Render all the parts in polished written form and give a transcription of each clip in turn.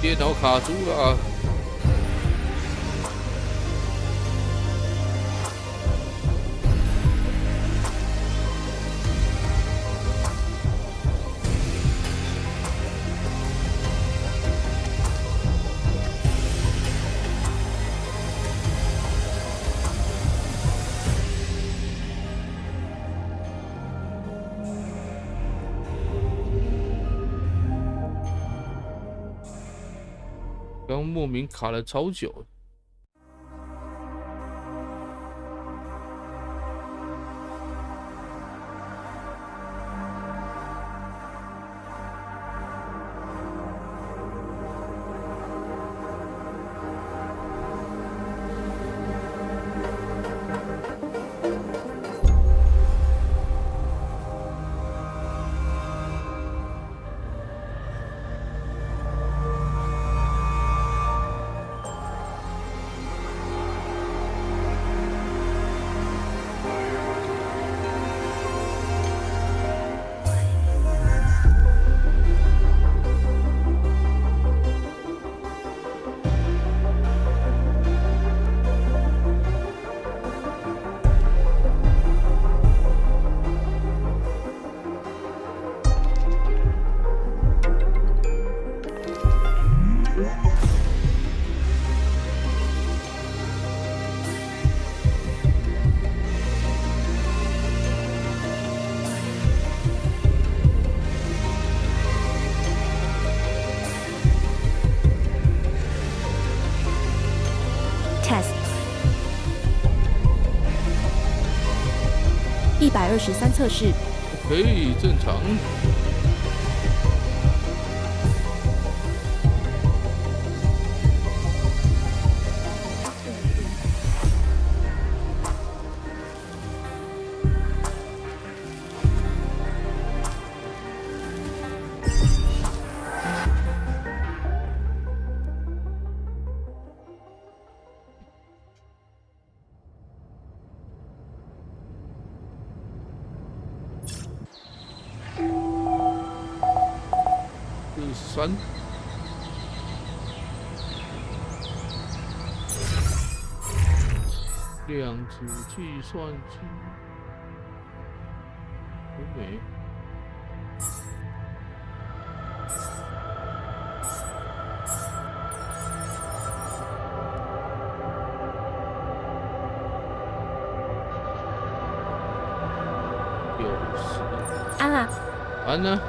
电脑卡住了。刚莫名卡了超久。123测试，可以正常。3量子计算机，没。安啊，安呢？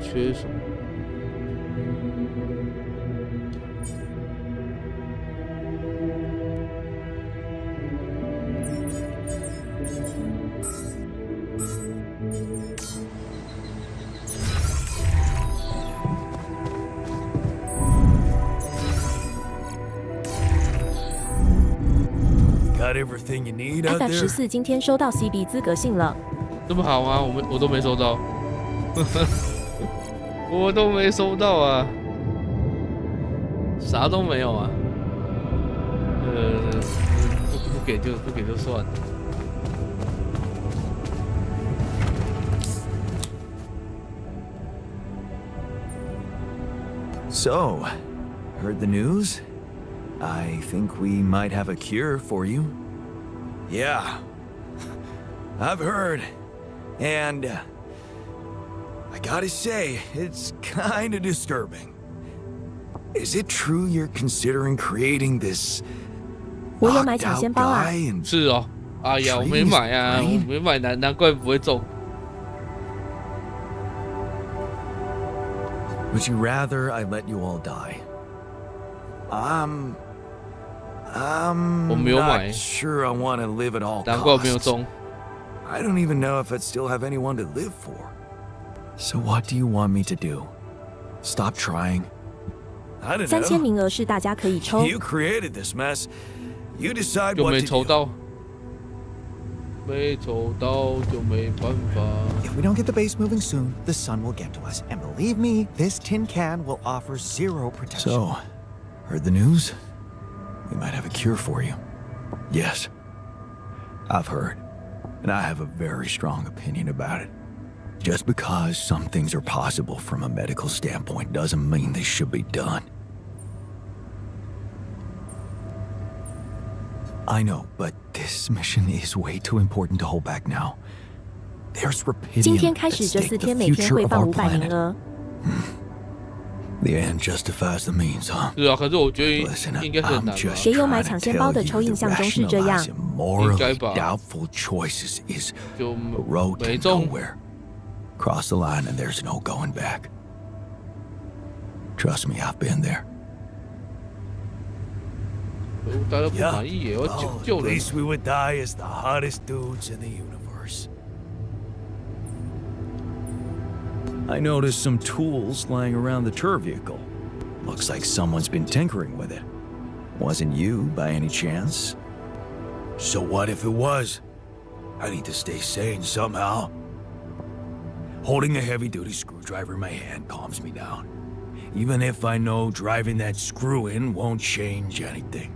缺什么？FF14今天收到 CB 资格信了，这么好吗？我都没收到，我都没收到啊，啥都没有啊。不给就算了。So, heard the news? I think we might have a cure for you. Yeah, I've heard, and I gotta say, it's kinda disturbing. Is it true you're considering creating this 我有买抢 knocked 先 out 包啊， guy and 是哦，哎呀，我没买啊，我没买，难怪不会中。would you rather I let you all die? I'm 我没有买 not sure I want to live at all 难怪我没有 costs. 中。I don't even know if I'd still have anyone to live for. So what do you want me to do? Stop trying? I don't 3000 know. 名额是大家可以抽。 You created this mess. You decide 就 what 没 to 抽 do. 到，没抽到就没办法。 If we don't get the base moving soon, the sun will get to us. And believe me, this tin can will offer 0 protection. So, heard the news? We might have a cure for you. Yes. I've heard, and I have a very strong opinion about it. Just because some things are possible from a medical standpoint doesn't mean they should be done. I know, but this mission is way too important to hold back now. There's 今 rapidity 天 at 开始这 stake, 4 天 the 每天 future 会 of 放 our 500名 planet. 额。The end justifies the means, huh? 是啊，可是我觉得 Listen, 应该是很 I'm 难吧？ just 谁有买 trying 抢 to 先包 tell 的 you 抽印 the 象中是这样。 rationalizing morally 应该吧。 doubtful choices is 就 a road to 没中。 nowhere. Cross the line and there's no going back. Trust me, I've been there. 大家不满意也要救 at 人。 least we would die as the hottest dudes in the universe. I noticed some tools lying around the tour vehicle. Looks like someone's been tinkering with it. Wasn't you, by any chance? So what if it was? I need to stay sane somehow. Holding a heavy-duty screwdriver in my hand calms me down. Even if I know driving that screw in won't change anything.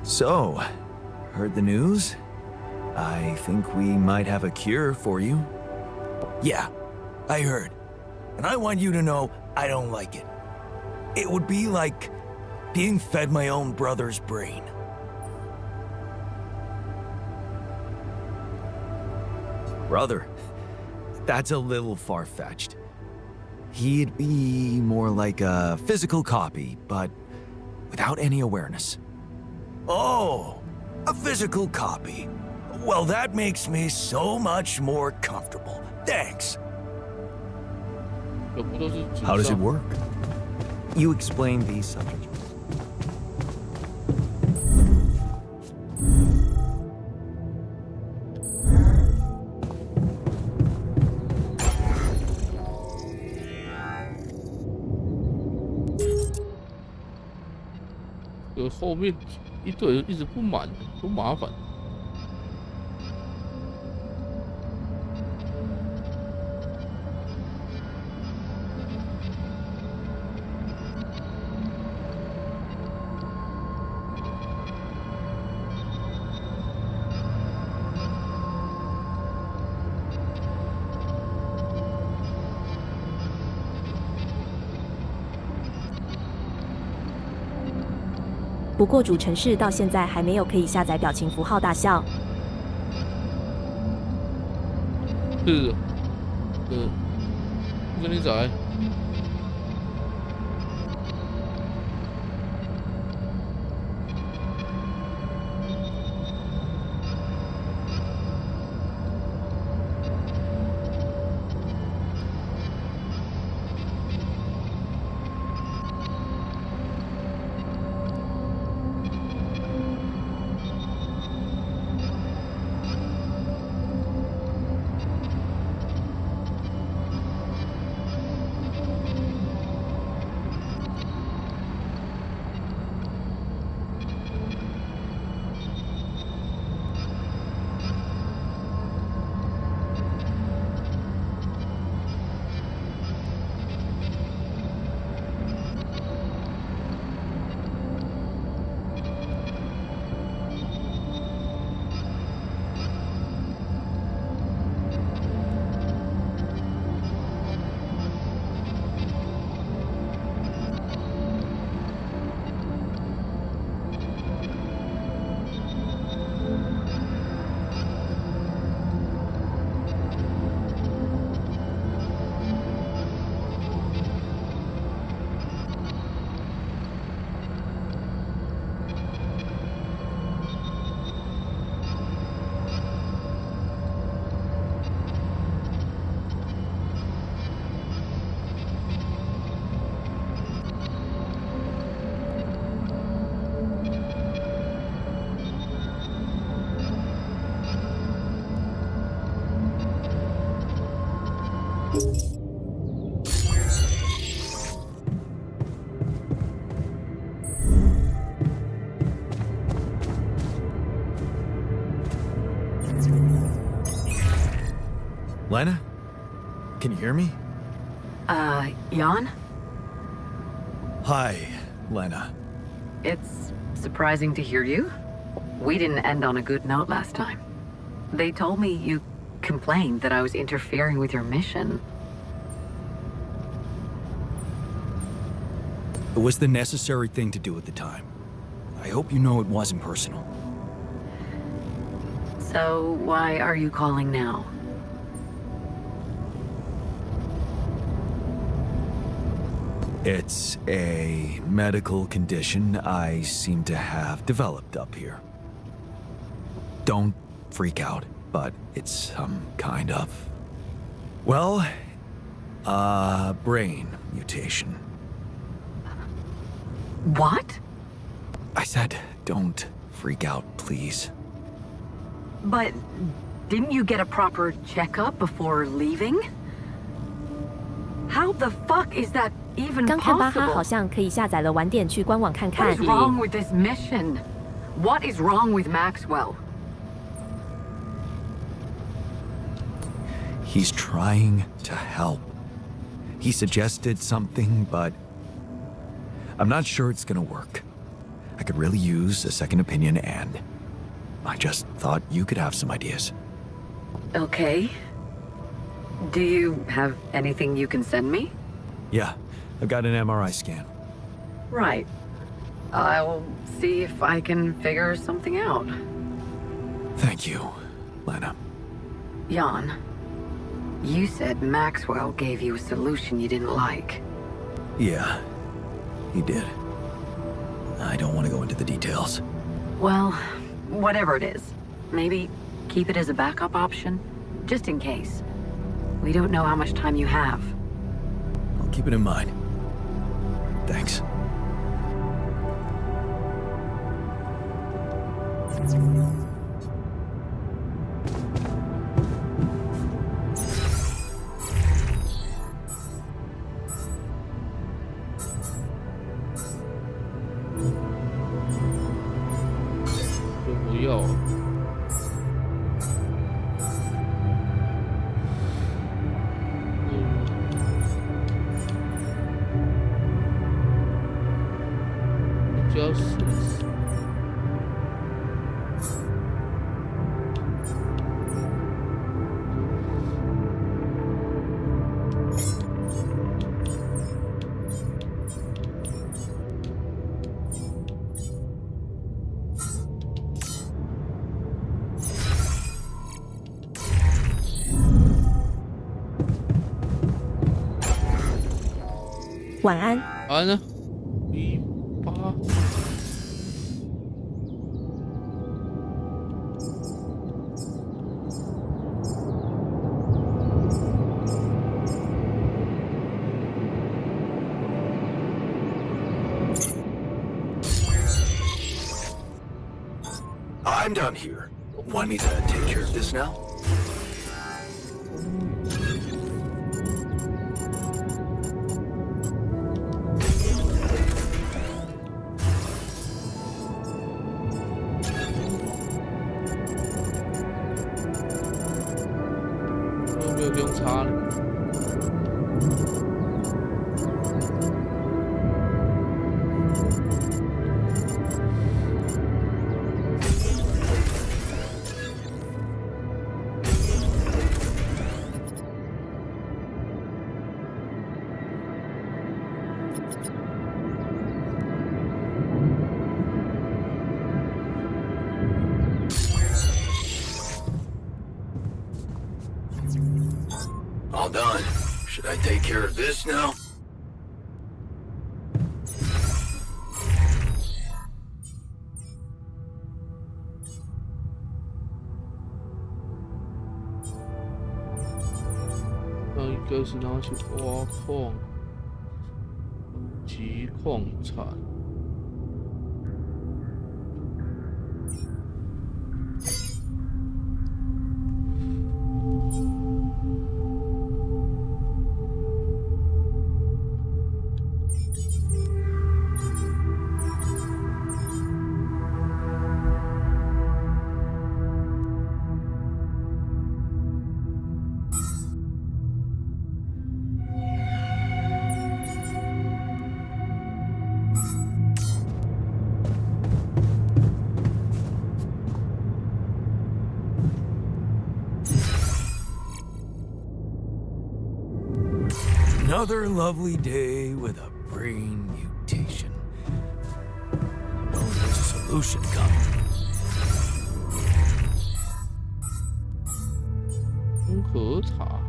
So, heard the news? I think we might have a cure for you. Yeah, I heard. And I want you to know I don't like it. It would be like being fed my own brother's brain. Brother? That's a little far-fetched. He'd be more like a physical copy, but without any awareness. Oh, a physical copy. Well, that makes me so much more comfortable. Thanks. 全部都是纸 How does it 上 work? You explain these subjects. "后面一堆人一直不满，多麻烦。不过主程式到现在还没有可以下载表情符号大笑。是，不跟你仔。Lena? Can you hear me? Jan? Hi, Lena. It's surprising to hear you. We didn't end on a good note last time. They told me you complained that I was interfering with your mission. It was the necessary thing to do at the time. I hope you know it wasn't personal. So why are you calling now? It's a medical condition I seem to have developed up here. Don't freak out, but it's some kind of... well, brain mutation. What? I said, don't freak out, please. But didn't you get a proper checkup before leaving? How the fuck is that even 刚看巴哈 possible? 好像可以下载了，晚点去官网看 What 看 is。wrong with this mission? What is wrong with Maxwell? He's trying to help. He suggested something, but I'm not sure it's gonna work. I could really use a second opinion, and I just thought you could have some ideas. Okay. Do you have anything you can send me? Yeah, I've got an MRI scan. Right. I'll see if I can figure something out. Thank you, Lana. Jan, you said Maxwell gave you a solution you didn't like. Yeah, he did. I don't want to go into the details. Well, whatever it is, maybe keep it as a backup option, just in case. We don't know how much time you have. I'll keep it in mind. Thanks. Justice. 晚安。安呢？尾巴。I'm done here. Want me to take care of this now? All done. Should I take care of this now?那应该是拿去挖矿，集矿产。Another lovely day with a brain mutation. Oh, there's a solution coming. 温和茶。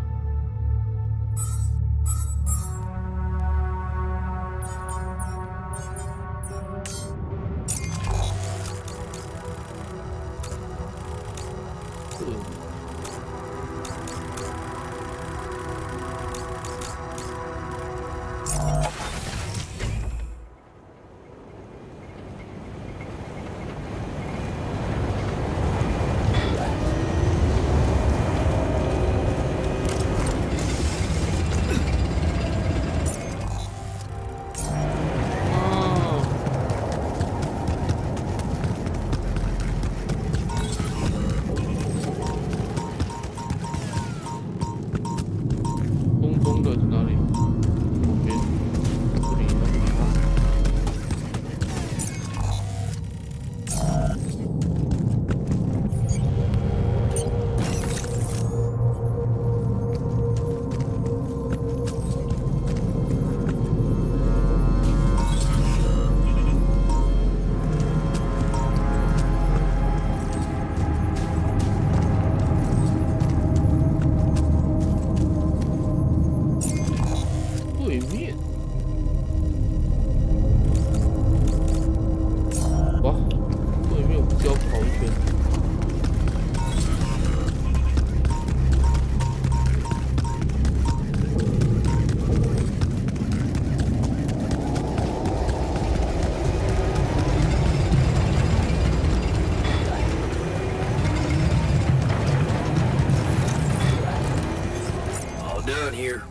Done here.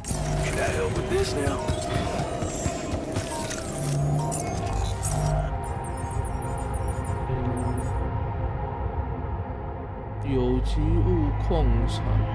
Should I help with this now? 有机物矿产。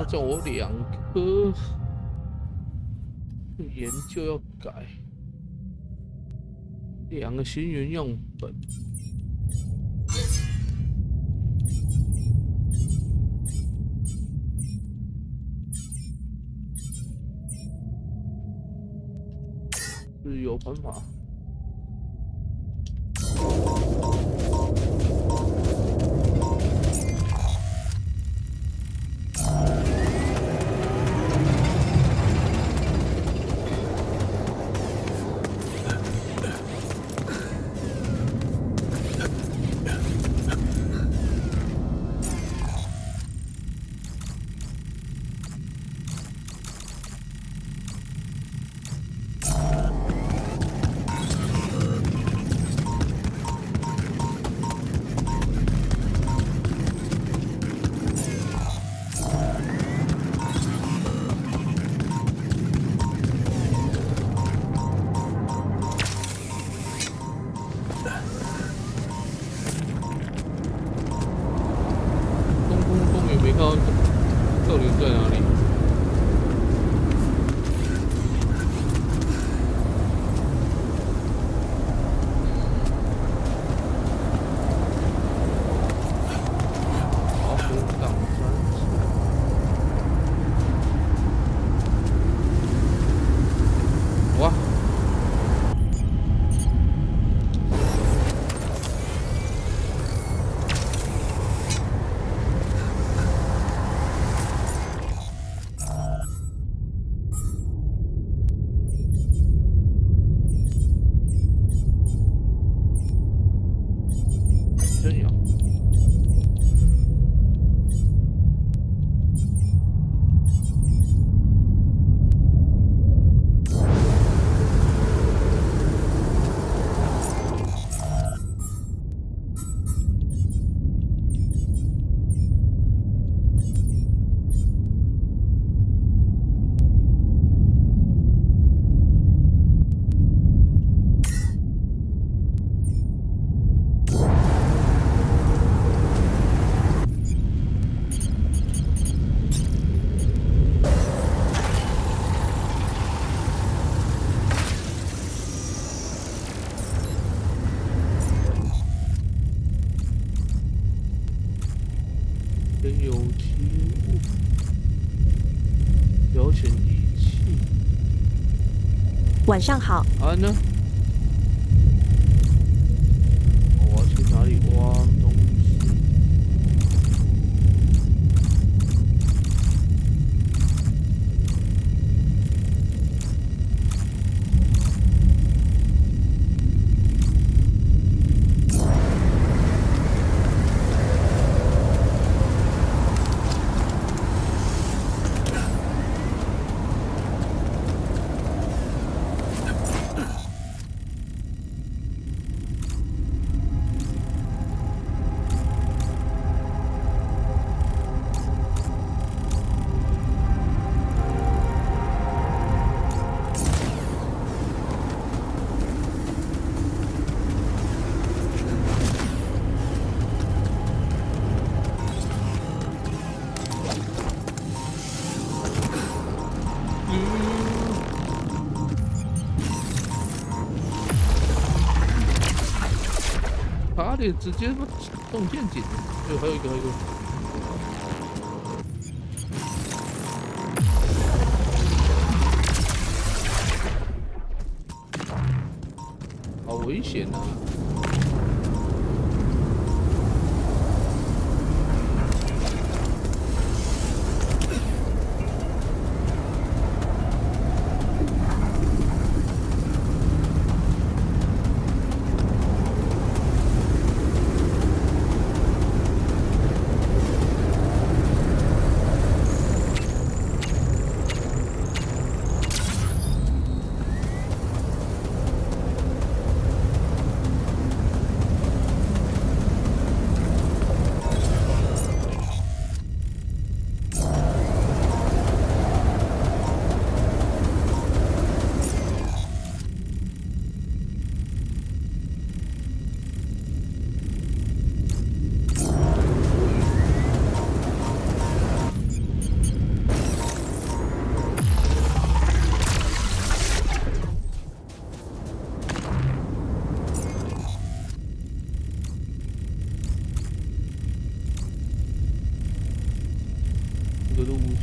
叫我2颗。研究要改，2个新源样本。是有办法。到底在哪里？好，挡山子。哇！真有。真有机物，表浅仪器。晚上好。啊呢？我要去哪里挖东西？差点直接动陷阱。哎，还有一个，还有一个。好危险啊！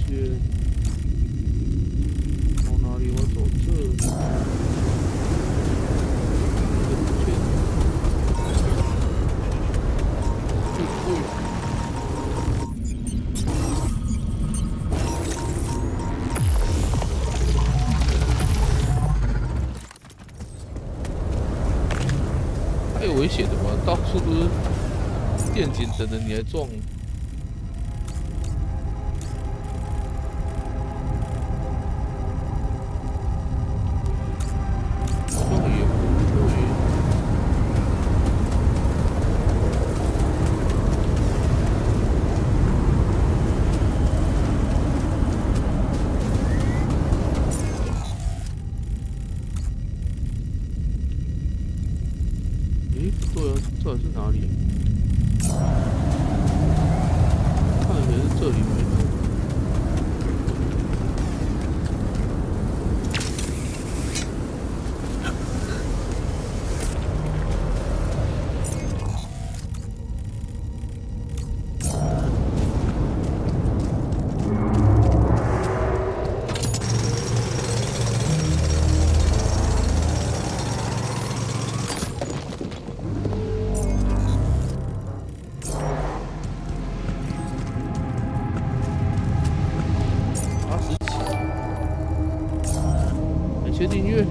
线。往哪里？我走这里。这边。太危险了吧！到处都是电警等着你来撞。对啊，这是哪里？看起来是这里没错。感谢订阅。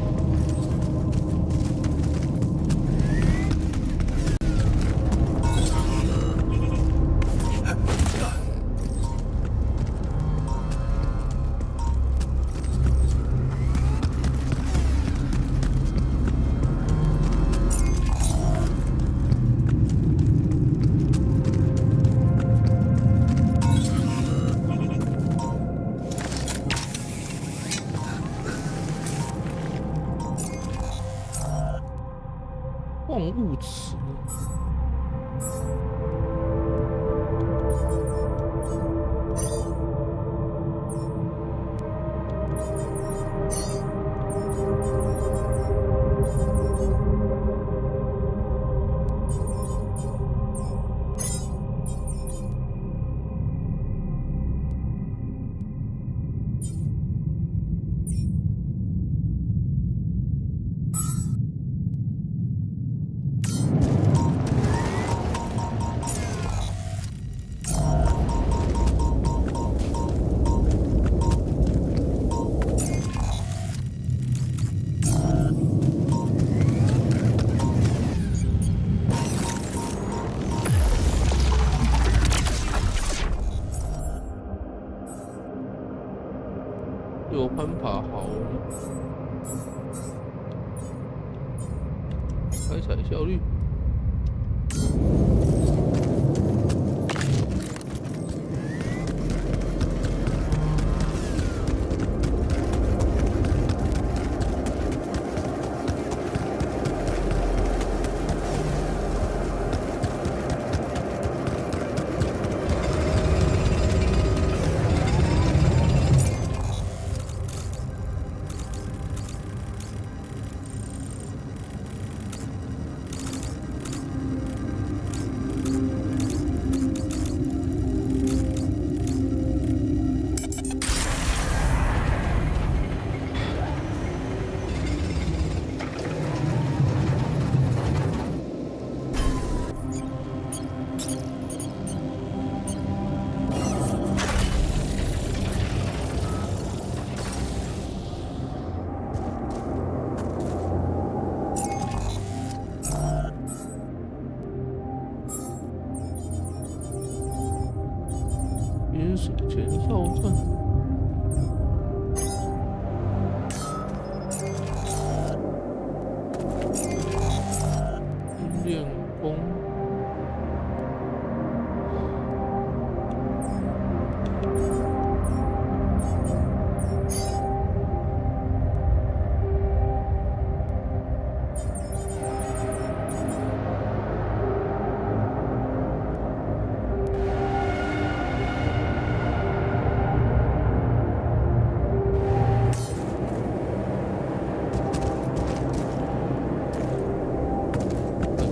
矿物池。有攀爬好，开采效率。饮水前哨站。练功。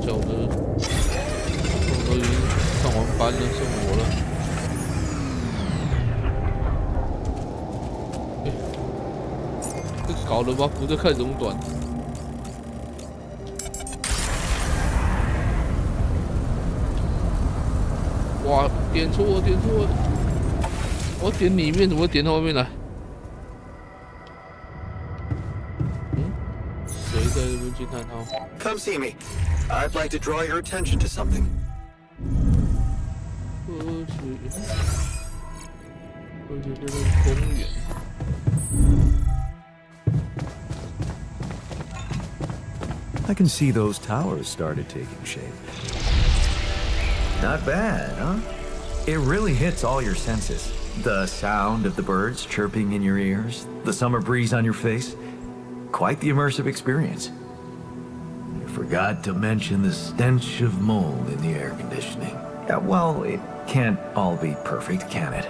小的，都已经上完班了，剩我了。好了吗？不是看熔断。哇，点错了，点错了！我点里面，怎么点到外面来？嗯，谁在这边惊叹号 Come see me. I'd like to draw your attention to something. 而且这是公园。I can see those towers started taking shape. Not bad, huh? It really hits all your senses. The sound of the birds chirping in your ears, the summer breeze on your face. Quite the immersive experience. You forgot to mention the stench of mold in the air conditioning. Yeah, well, it can't all be perfect, can it?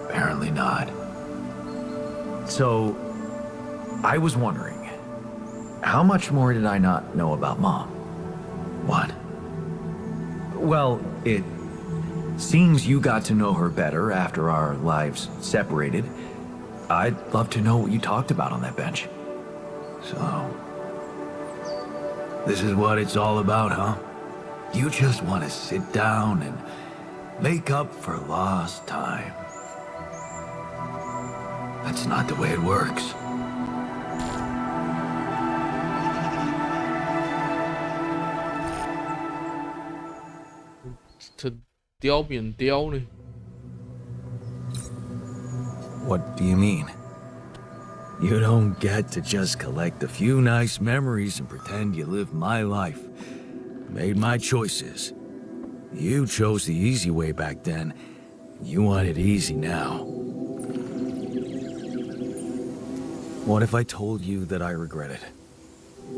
Apparently not. So, I was wondering, how much more did I not know about Mom? What? Well, it seems you got to know her better after our lives separated. I'd love to know what you talked about on that bench. So, this is what it's all about, huh? You just want to sit down and make up for lost time. That's not the way it works. 这雕免雕呢？ What do you mean? You don't get to just collect a few nice memories and pretend you lived my life. Made my choices. You chose the easy way back then. You want it easy now. What if I told you that I regret it?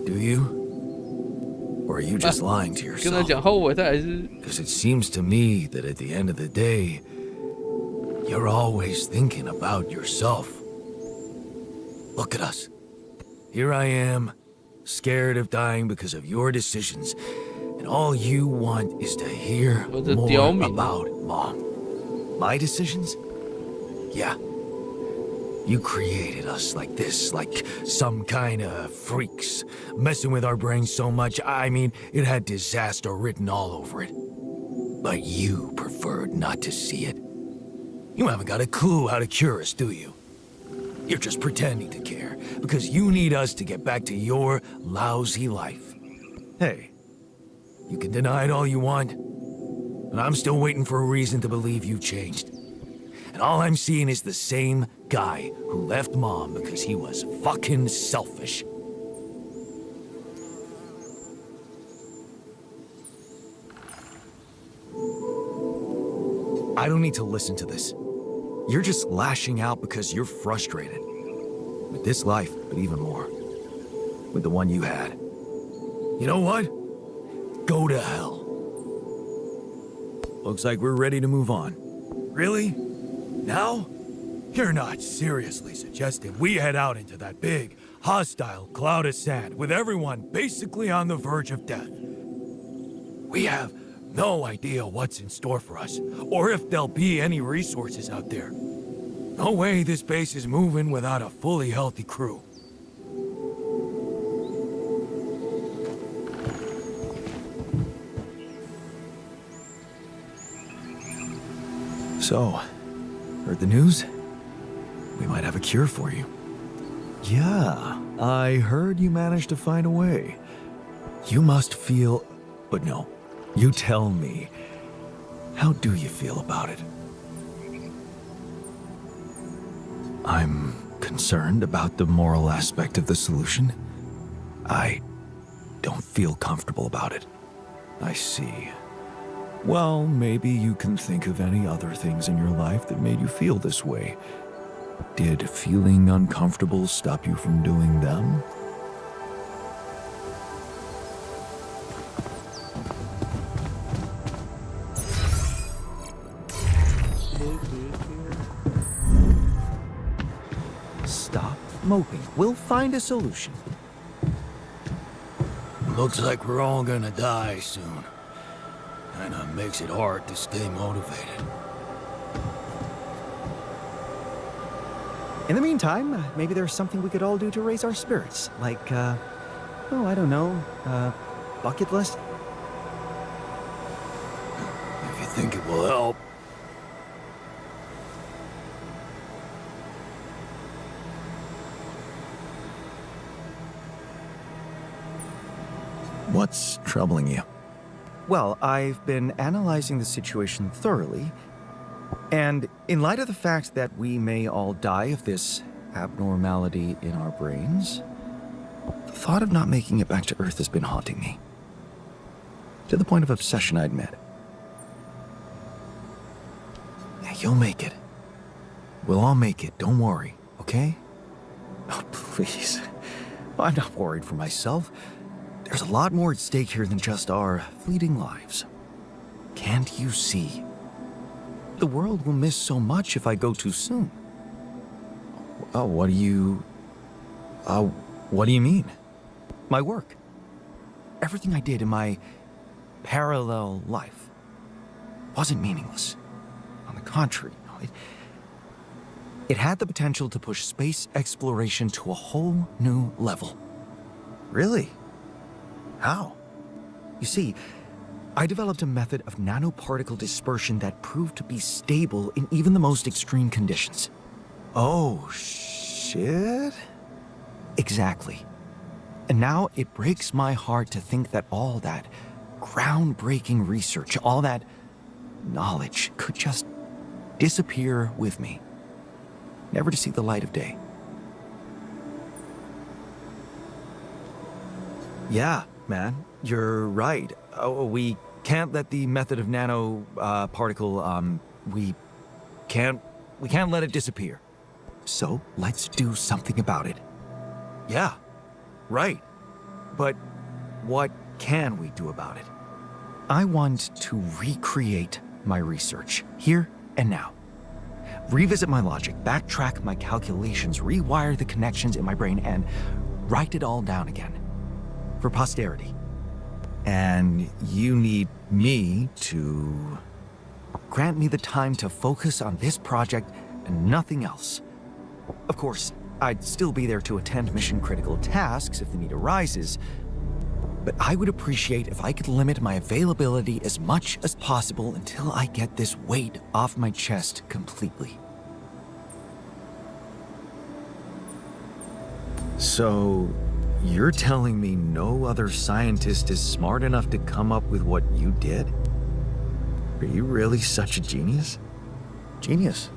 Do you? Or are you just lying to 跟他 yourself? 讲后悔，他还是 Because it seems to me that at the end of the day, you're always thinking about yourself. Look at us. Here I am, scared of dying because of your decisions, and all you want is to hear more about Mom. My decisions? Yeah. You created us like this, like some kind of freaks, messing with our brains so much, I mean, it had disaster written all over it. But you preferred not to see it. You haven't got a clue how to cure us, do you? You're just pretending to care, because you need us to get back to your lousy life. Hey, you can deny it all you want, but I'm still waiting for a reason to believe you've changed. And all I'm seeing is the same guy who left Mom because he was fucking selfish. I don't need to listen to this. You're just lashing out because you're frustrated. With this life, but even more. With the one you had. You know what? Go to hell. Looks like we're ready to move on. Really? Now? You're not seriously suggesting we head out into that big, hostile cloud of sand with everyone basically on the verge of death. We have no idea what's in store for us, or if there'll be any resources out there. No way this base is moving without a fully healthy crew. So, heard the news? We might have a cure for you. Yeah, I heard you managed to find a way. You must feel... But no, you tell me. How do you feel about it? I'm concerned about the moral aspect of the solution. I don't feel comfortable about it. I see. Well, maybe you can think of any other things in your life that made you feel this way. Did feeling uncomfortable stop you from doing them? Stop moping. We'll find a solution. Looks like we're all gonna die soon. Kinda makes it hard to stay motivated. In the meantime, maybe there's something we could all do to raise our spirits. Like, I don't know, bucket list? If you think it will help. What's troubling you? Well, I've been analyzing the situation thoroughly, and in light of the fact that we may all die of this abnormality in our brains, the thought of not making it back to Earth has been haunting me. To the point of obsession, I admit. Yeah, you'll make it. We'll all make it, don't worry, okay? Oh, please. I'm not worried for myself. There's a lot more at stake here than just our fleeting lives. Can't you see? The world will miss so much if I go too soon. Oh, what do you mean? My work. Everything I did in my parallel life wasn't meaningless. On the contrary, it had the potential to push space exploration to a whole new level. Really? How? You see, I developed a method of nanoparticle dispersion that proved to be stable in even the most extreme conditions. Oh, shit? Exactly. And now it breaks my heart to think that all that groundbreaking research, all that knowledge could just disappear with me, never to see the light of day. Yeah, man, you're right. We can't let the method of nanoparticle, we can't let it disappear. So let's do something about it. Yeah, right. But what can we do about it? I want to recreate my research, here and now. Revisit my logic, backtrack my calculations, rewire the connections in my brain, and write it all down again. For posterity. And you need me to grant me the time to focus on this project and nothing else. Of course, I'd still be there to attend mission-critical tasks if the need arises, but I would appreciate if I could limit my availability as much as possible until I get this weight off my chest completely. So, you're telling me no other scientist is smart enough to come up with what you did? Are you really such a genius? Genius?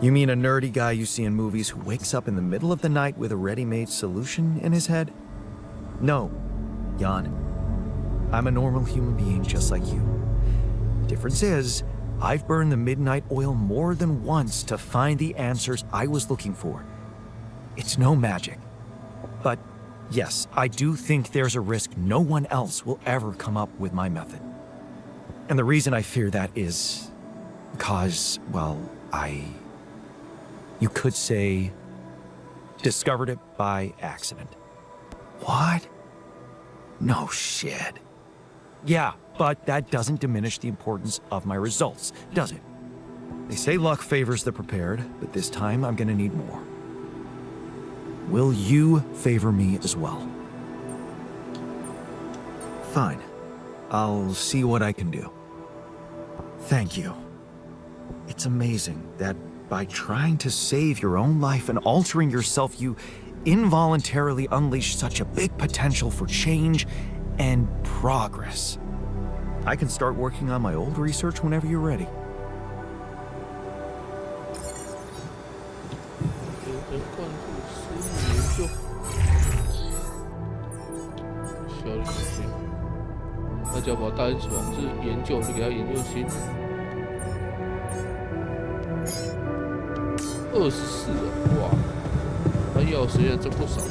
You mean a nerdy guy you see in movies who wakes up in the middle of the night with a ready-made solution in his head? No, Jan. I'm a normal human being just like you. Difference is, I've burned the midnight oil more than once to find the answers I was looking for. It's no magic. But yes, I do think there's a risk no one else will ever come up with my method. And the reason I fear that is because, well, you could say, discovered it by accident. What? No shit. Yeah, but that doesn't diminish the importance of my results, does it? They say luck favors the prepared, but this time I'm gonna need more. Will you favor me as well? Fine. I'll see what I can do. Thank you. It's amazing that by trying to save your own life and altering yourself, you involuntarily unleash such a big potential for change and progress. I can start working on my old research whenever you're ready. ...24人，哇，那要实验真不少。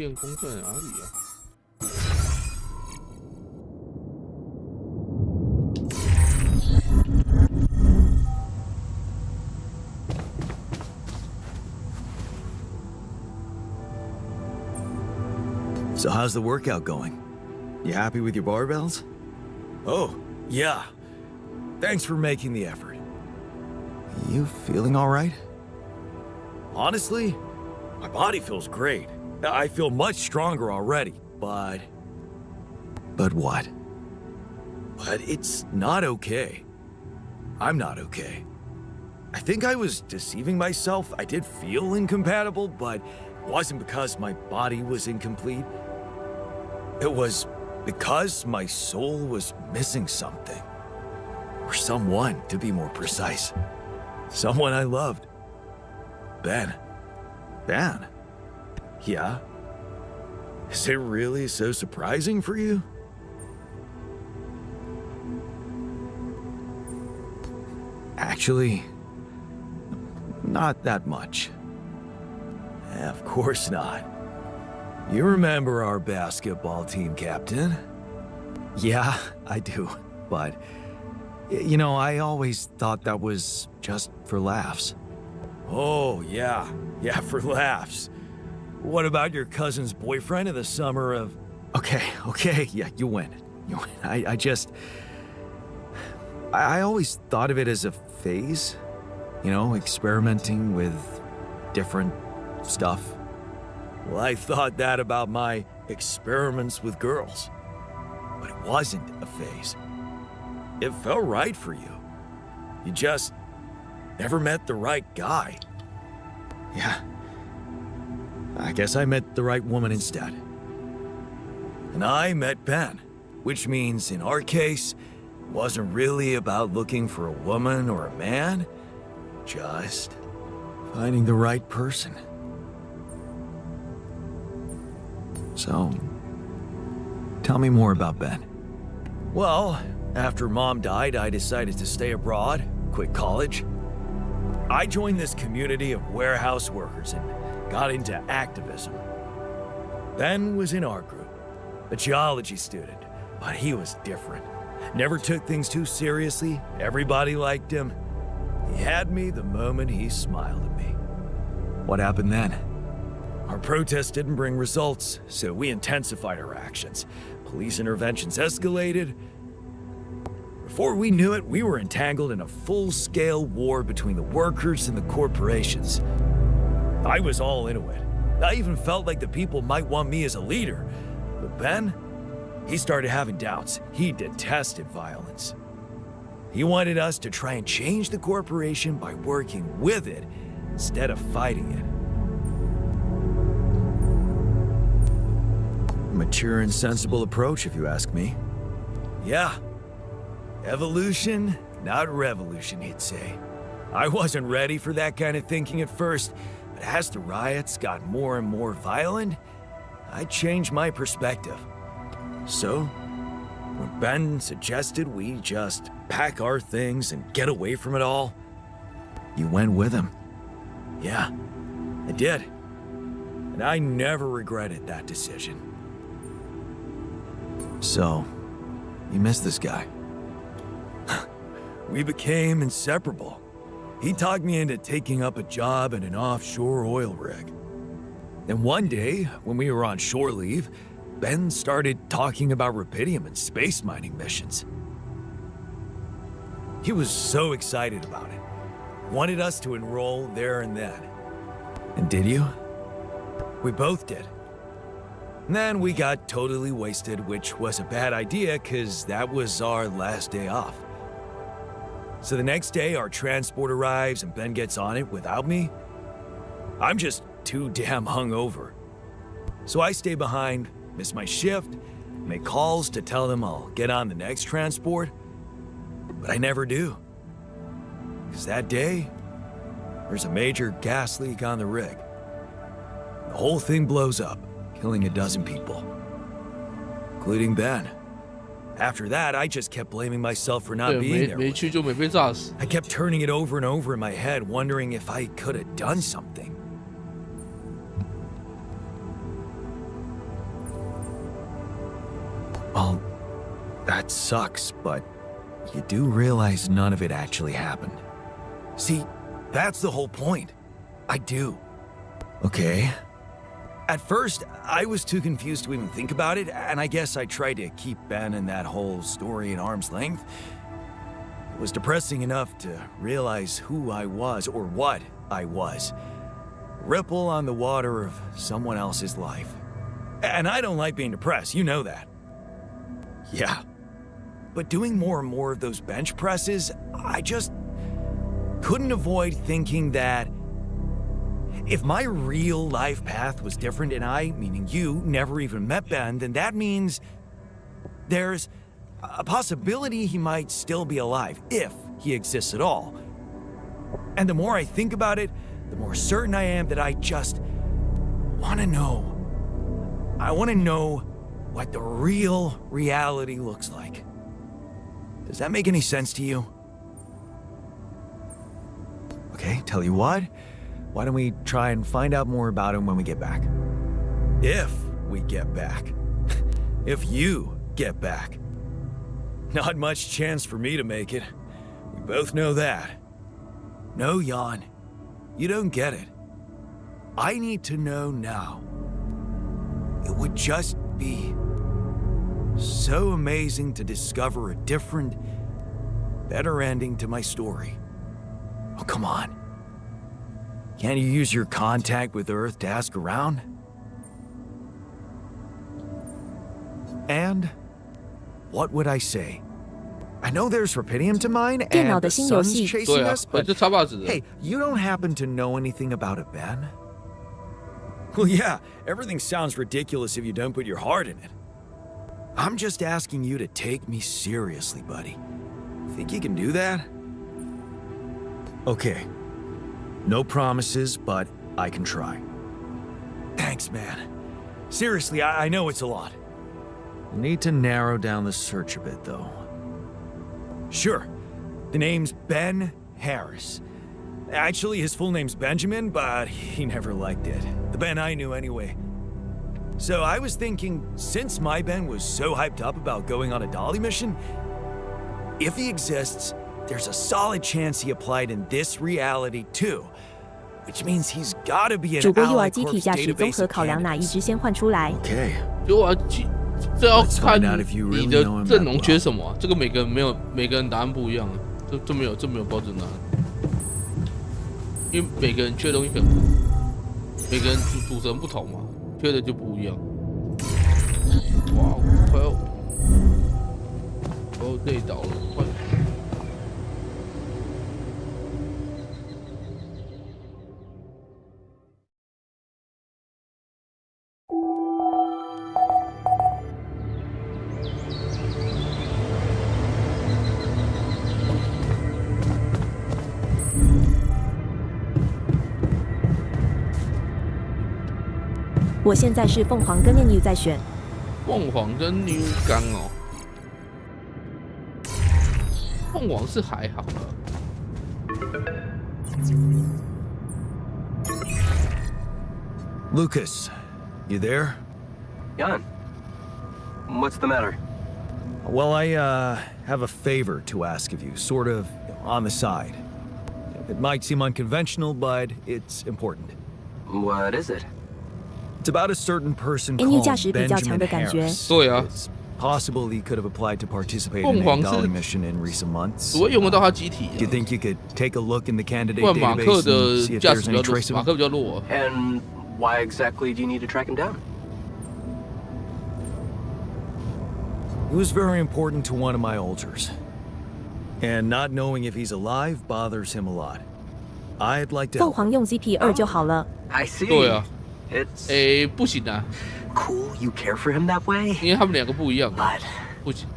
练功在哪里啊？ So how's the workout going? You happy with your barbells? Oh, yeah. Thanks for making the effort. You feeling all right? Honestly, my body feels great. I feel much stronger already, but... But what? But it's not okay. I'm not okay. I think I was deceiving myself. I did feel incompatible, but it wasn't because my body was incomplete. It was because my soul was missing something. Or someone, to be more precise. Someone I loved. Ben. Ben? Yeah? Is it really so surprising for you? Actually, not that much. Of course not. You remember our basketball team captain? Yeah, I do. But, you know, I always thought that was just for laughs. Oh, yeah. Yeah, for laughs. What about your cousin's boyfriend in the summer of... Okay, yeah, you win. You win. I always thought of it as a phase. You know, experimenting with different stuff. Well, I thought that about my experiments with girls. But it wasn't a phase. It felt right for you. You just never met the right guy. Yeah. I guess I met the right woman instead. And I met Ben, which means in our case, it wasn't really about looking for a woman or a man, just finding the right person. So, tell me more about Ben. Well, after Mom died, I decided to stay abroad, quit college. I joined this community of warehouse workers and got into activism. Ben was in our group, a geology student, but he was different. Never took things too seriously, everybody liked him. He had me the moment he smiled at me. What happened then? Our protest didn't bring results, so we intensified our actions. Police interventions escalated. Before we knew it, we were entangled in a full-scale war between the workers and the corporations. I was all into it. I even felt like the people might want me as a leader. But Ben, he started having doubts. He detested violence. He wanted us to try and change the corporation by working with it instead of fighting it. Mature and sensible approach, if you ask me. Yeah. Evolution, not revolution, he'd say. I wasn't ready for that kind of thinking at first, but as the riots got more and more violent, I changed my perspective. So, when Ben suggested we just pack our things and get away from it all, you went with him. Yeah, I did. And I never regretted that decision. So, you miss this guy? We became inseparable. He talked me into taking up a job at an offshore oil rig. Then one day, when we were on shore leave, Ben started talking about rubidium and space mining missions. He was so excited about it. Wanted us to enroll there and then. And did you? We both did. And then we got totally wasted, which was a bad idea because that was our last day off. So the next day, our transport arrives and Ben gets on it without me. I'm just too damn hungover. So I stay behind, miss my shift, make calls to tell them I'll get on the next transport. But I never do. Because that day, there's a major gas leak on the rig. The whole thing blows up, killing a dozen people, including Ben. After that, I just kept blaming myself for not being there. 没去就没被炸死。 I kept turning it over and over in my head, wondering if I could have done something. Well, that sucks, but you do realize none of it actually happened. See, that's the whole point. I do. Okay. At first, I was too confused to even think about it, and I guess I tried to keep Ben and that whole story at arm's length. It was depressing enough to realize who I was, or what I was. Ripple on the water of someone else's life. And I don't like being depressed, you know that. Yeah. But doing more and more of those bench presses, I just couldn't avoid thinking that if my real life path was different and I, meaning you, never even met Ben, then that means there's a possibility he might still be alive, if he exists at all. And the more I think about it, the more certain I am that I just want to know. I want to know what the real reality looks like. Does that make any sense to you? Okay, tell you what. Why don't we try and find out more about him when we get back? If we get back. If you get back. Not much chance for me to make it. We both know that. No, Jan. You don't get it. I need to know now. It would just be so amazing to discover a different, better ending to my story. Oh, come on. Can't you use your contact with Earth to ask around? And what would I say? I know there's rubidium to mine and the sun's chasing us, but hey, you don't happen to know anything about it, Ben? Well, yeah, everything sounds ridiculous if you don't put your heart in it. I'm just asking you to take me seriously, buddy. Think you can do that? Okay. No promises, but I can try. Thanks, man. Seriously, I know it's a lot. We'll need to narrow down the search a bit, though. Sure. The name's Ben Harris. Actually, his full name's Benjamin, but he never liked it. The Ben I knew anyway. So I was thinking, since my Ben was so hyped up about going on a Dolly mission, if he exists, there's a solid chance he applied in this reality too. Which means he's gotta be an Ally Corp's database of candidates. Okay. 这要看你的阵容缺什么、啊，这个每个人答案不一样啊，这没有标准答案，因为每个人缺的东西可能每个人组成不同嘛，缺的就不一样。哇，快要累倒了，快！我现在是凤凰跟 New 在选。凤凰跟 New 刚哦，凤凰是还好的。Lucas, you there? Jan, what's the matter? Well, I have a favor to ask of you, sort of on the side. It might seem unconventional, but it's important. What is it? It's about a certain person called Benjamin Harris. It's possible he could have applied to participate in a Dolly mission in recent months. Do you think you could take a look in the candidate database and see if there's any trace of him? And why exactly do you need to track him down? He was very important to one of my alters. And not knowing if he's alive bothers him a lot. I'd like to help. 凤凰用 ZP2 就好了。 I see. 对啊。 It's 不行啊 cool you care for him that way. 因为他们两个不一样。 But 不行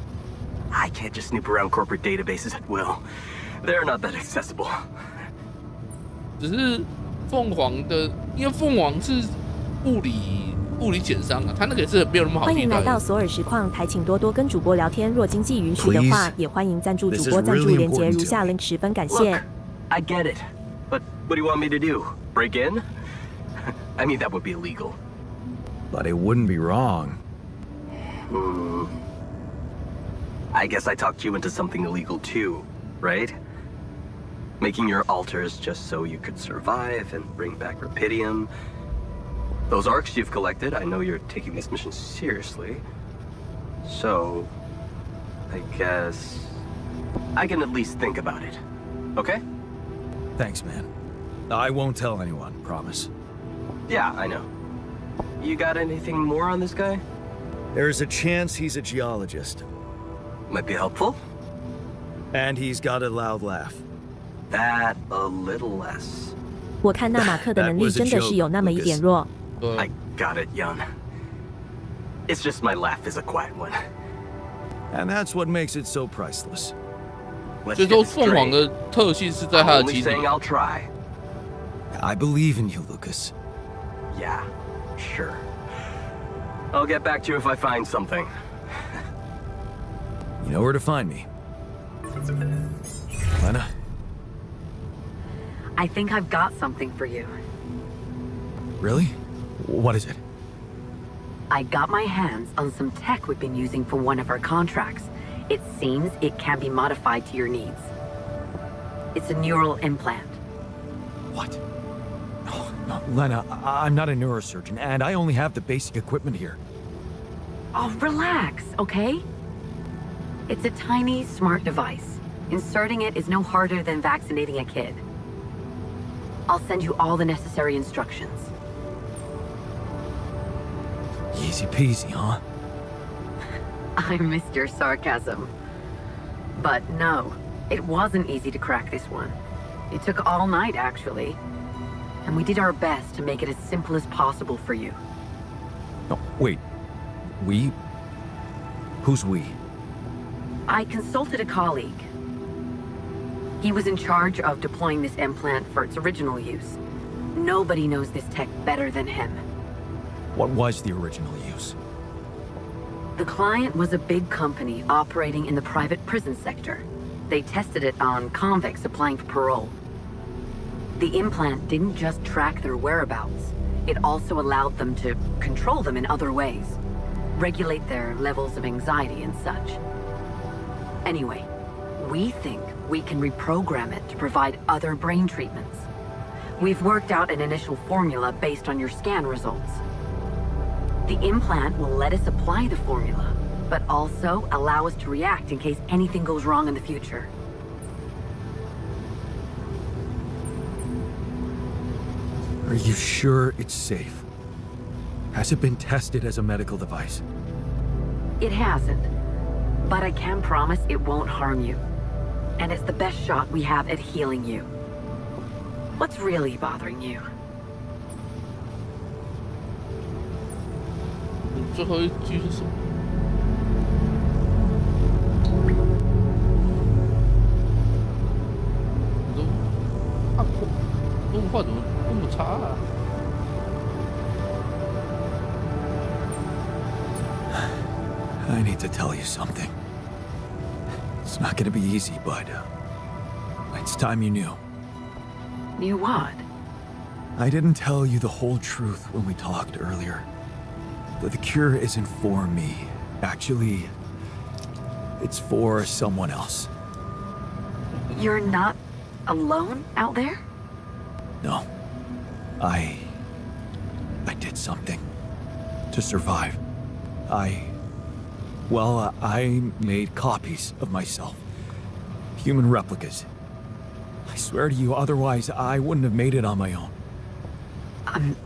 I can't just snoop around corporate databases at will. They're not that accessible. 只是凤凰的，因为凤凰是物理简商啊，他那个也是没有那么好替代。欢迎来到索尔实况台，请多多跟主播聊天。若经济允许的话，也欢迎赞助主播，赞助连结如下 link， 十分感谢。 Look, I get it, but what do you want me to do? Break in? I mean, that would be illegal. But it wouldn't be wrong. I guess I talked you into something illegal too, right? Making your altars just so you could survive and bring back Rapidium. Those arcs you've collected, I know you're taking these missions seriously. So, I guess I can at least think about it. Okay? Thanks, man. I won't tell anyone, promise. Yeah, I know. You got anything more on this guy? There's a chance he's a geologist. Might be helpful. And he's got a loud laugh. That a little less. 我看那马克的能力真的是有那么一点弱。I got it, Jan. It's just my laugh is a quiet one. And that's what makes it so priceless. 所以说凤凰的特性是在它的 I'm 基 only 底。 saying I'll try. I believe in you, Lucas. Yeah, sure. I'll get back to you if I find something. You know where to find me. Lena? I think I've got something for you. Really? What is it? I got my hands on some tech we've been using for one of our contracts. It seems it can be modified to your needs. It's a neural implant. What? No, Lena, I'm not a neurosurgeon, and I only have the basic equipment here. Oh, relax, okay? It's a tiny, smart device. Inserting it is no harder than vaccinating a kid. I'll send you all the necessary instructions. Easy peasy, huh? I missed your sarcasm. But no, it wasn't easy to crack this one. It took all night, actually. And we did our best to make it as simple as possible for you. No, wait. We? Who's we? I consulted a colleague. He was in charge of deploying this implant for its original use. Nobody knows this tech better than him. What was the original use? The client was a big company operating in the private prison sector. They tested it on convicts applying for parole. The implant didn't just track their whereabouts. It also allowed them to control them in other ways. Regulate their levels of anxiety and such. Anyway, we think we can reprogram it to provide other brain treatments. We've worked out an initial formula based on your scan results. The implant will let us apply the formula, but also allow us to react in case anything goes wrong in the future. Are you sure it's safe? Has it been tested as a medical device? It hasn't, but I can promise it won't harm you. And it's the best shot we have at healing you. What's really bothering you? 最后一句是什么？中文话怎么那么差啊？ I need to tell you something. It's not gonna be easy, but it's time you knew. Knew what? I didn't tell you the whole truth when we talked earlier. That the cure isn't for me. Actually, it's for someone else. You're not alone out there? No. I did something to survive. I made copies of myself. Human replicas. I swear to you, otherwise I wouldn't have made it on my own. I'm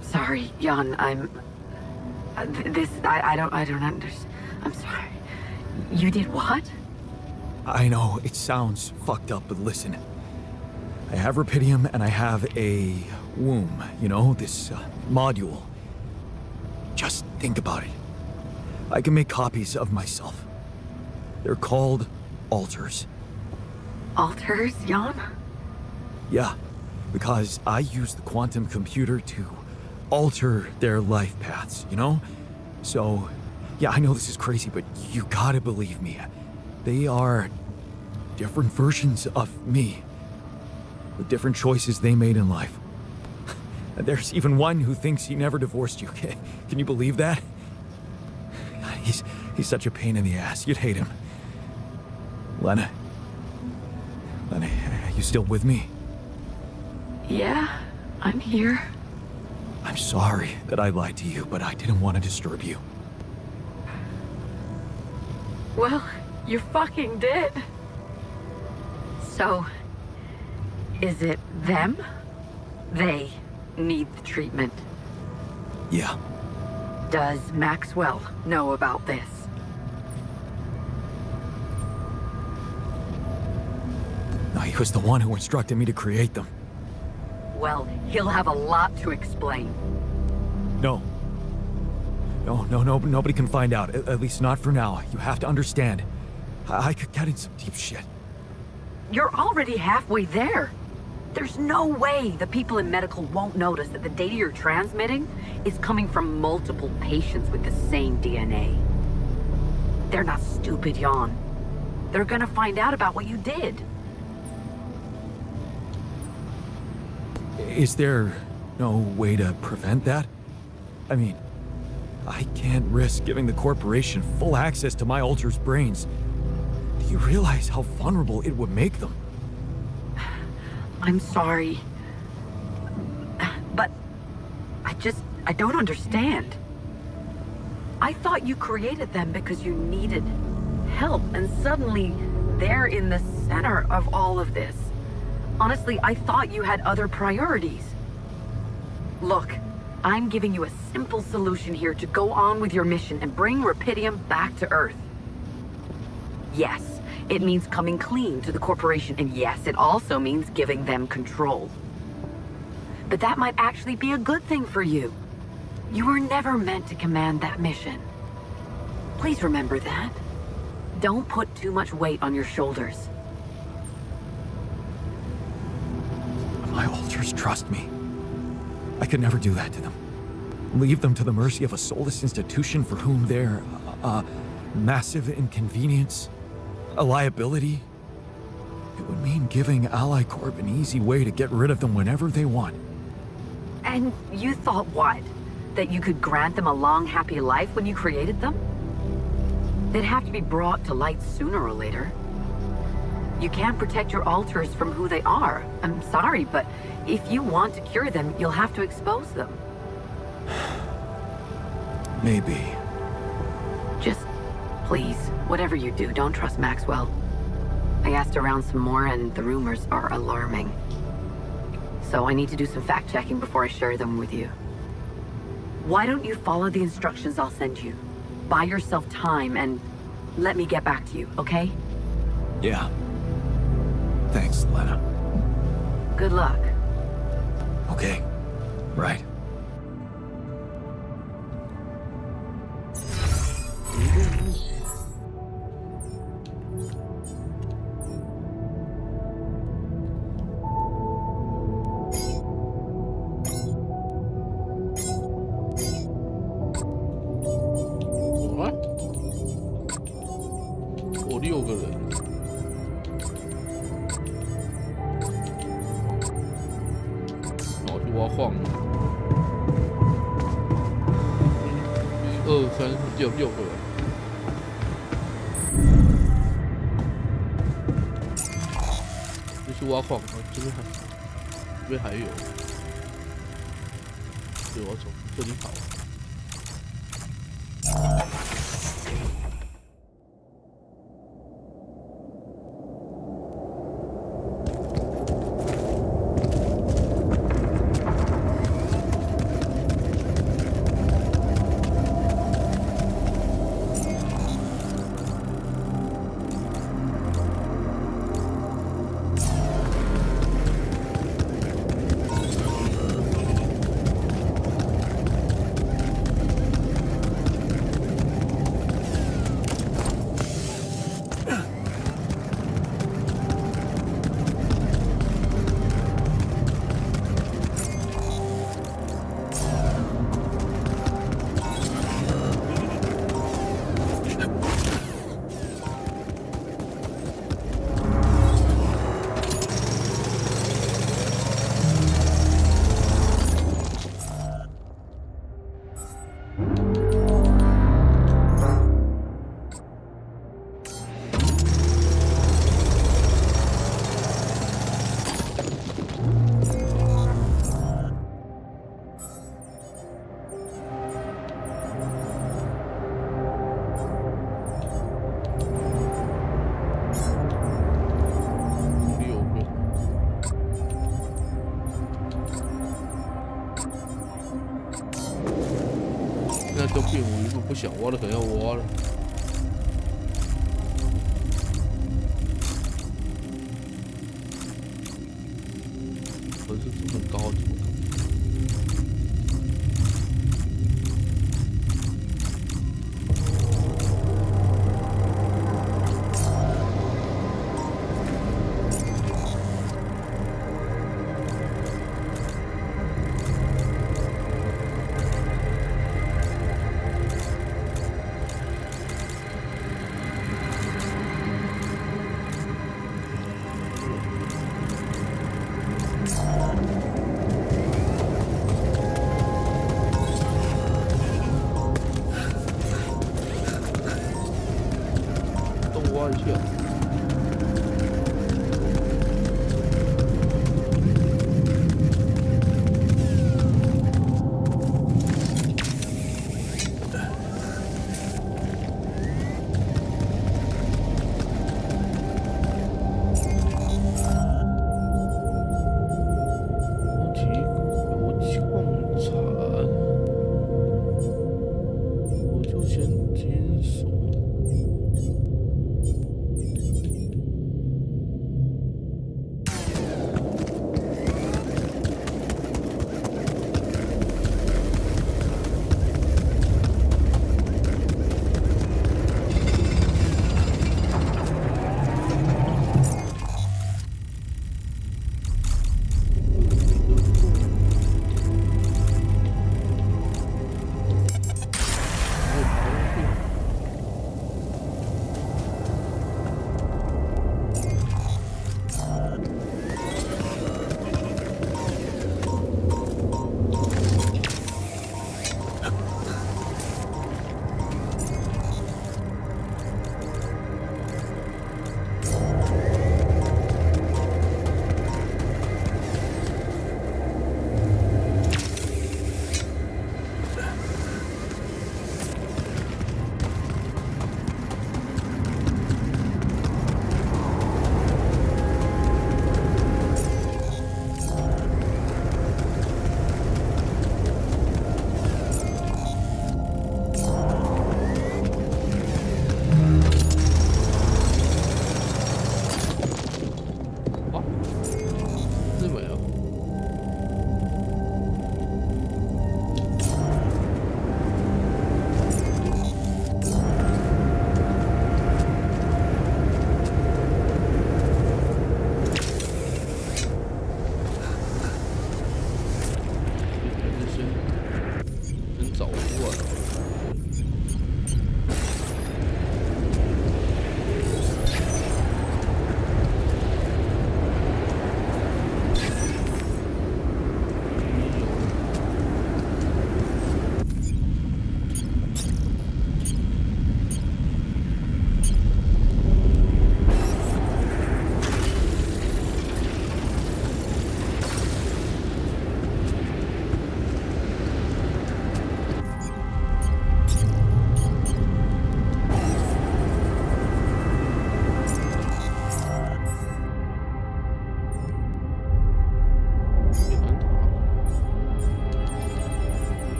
sorry, Jan. I don't understand. I'm sorry. You did what? I know, it sounds fucked up, but listen. I have Rapidium and I have a womb, you know, this module. Just think about it. I can make copies of myself. They're called altars. Altars, Jan? Yeah, because I use the quantum computer to alter their life paths, you know? So, yeah, I know this is crazy, but you gotta believe me. They are different versions of me, with different choices they made in life. There's even one who thinks he never divorced you. Can you believe that? He's such a pain in the ass. You'd hate him. Lena, are you still with me? Yeah, I'm here. I'm sorry that I lied to you, but I didn't want to disturb you. Well, you fucking did. So, is it them? They need the treatment. Yeah. Does Maxwell know about this? No, he was the one who instructed me to create them. Well, he'll have a lot to explain. No. No, nobody can find out. At least not for now. You have to understand. I could get in some deep shit. You're already halfway there. There's no way the people in medical won't notice that the data you're transmitting is coming from multiple patients with the same DNA. They're not stupid, Jan. They're gonna find out about what you did. Is there no way to prevent that? I mean, I can't risk giving the corporation full access to my Ultra's brains. Do you realize how vulnerable it would make them? I'm sorry. But I don't understand. I thought you created them because you needed help, and suddenly they're in the center of all of this. Honestly, I thought you had other priorities. Look, I'm giving you a simple solution here to go on with your mission and bring Rapidium back to Earth. Yes, it means coming clean to the corporation, and yes, it also means giving them control. But that might actually be a good thing for you. You were never meant to command that mission. Please remember that. Don't put too much weight on your shoulders. My Ultras trust me. I could never do that to them. Leave them to the mercy of a soulless institution for whom they're a massive inconvenience, a liability. It would mean giving Ally Corp an easy way to get rid of them whenever they want. And you thought what? That you could grant them a long, happy life when you created them? They'd have to be brought to light sooner or later. You can't protect your alters from who they are. I'm sorry, but if you want to cure them, you'll have to expose them. Maybe. Just, please, whatever you do, don't trust Maxwell. I asked around some more, and the rumors are alarming. So I need to do some fact-checking before I share them with you. Why don't you follow the instructions I'll send you? Buy yourself time and let me get back to you, okay? Yeah. Thanks, Lena. Good luck. Okay. Right.我6个人，然后去挖矿了。1、2、3、4、6个人。就去挖矿，这边还有，对，我要从这里跑。片我原本不想挖的，可能要挖了。可是这么高，怎么？挖一下。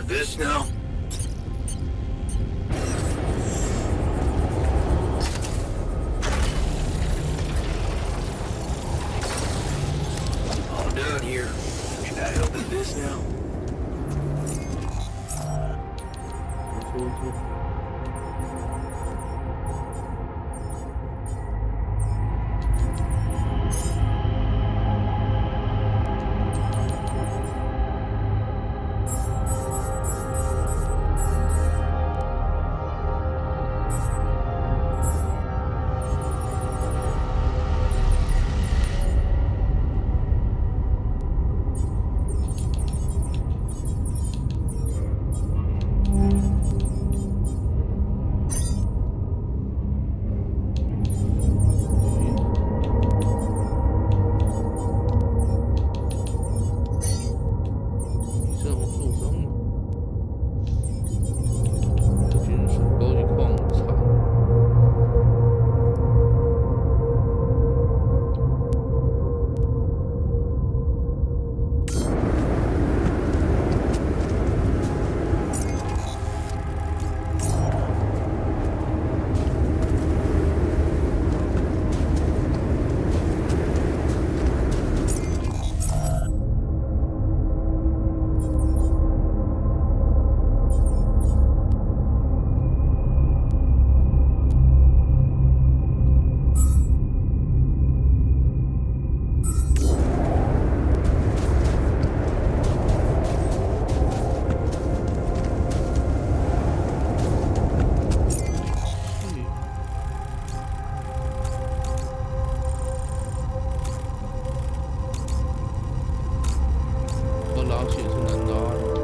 This now? All done here. Should I open this now? 拉线是难拉的。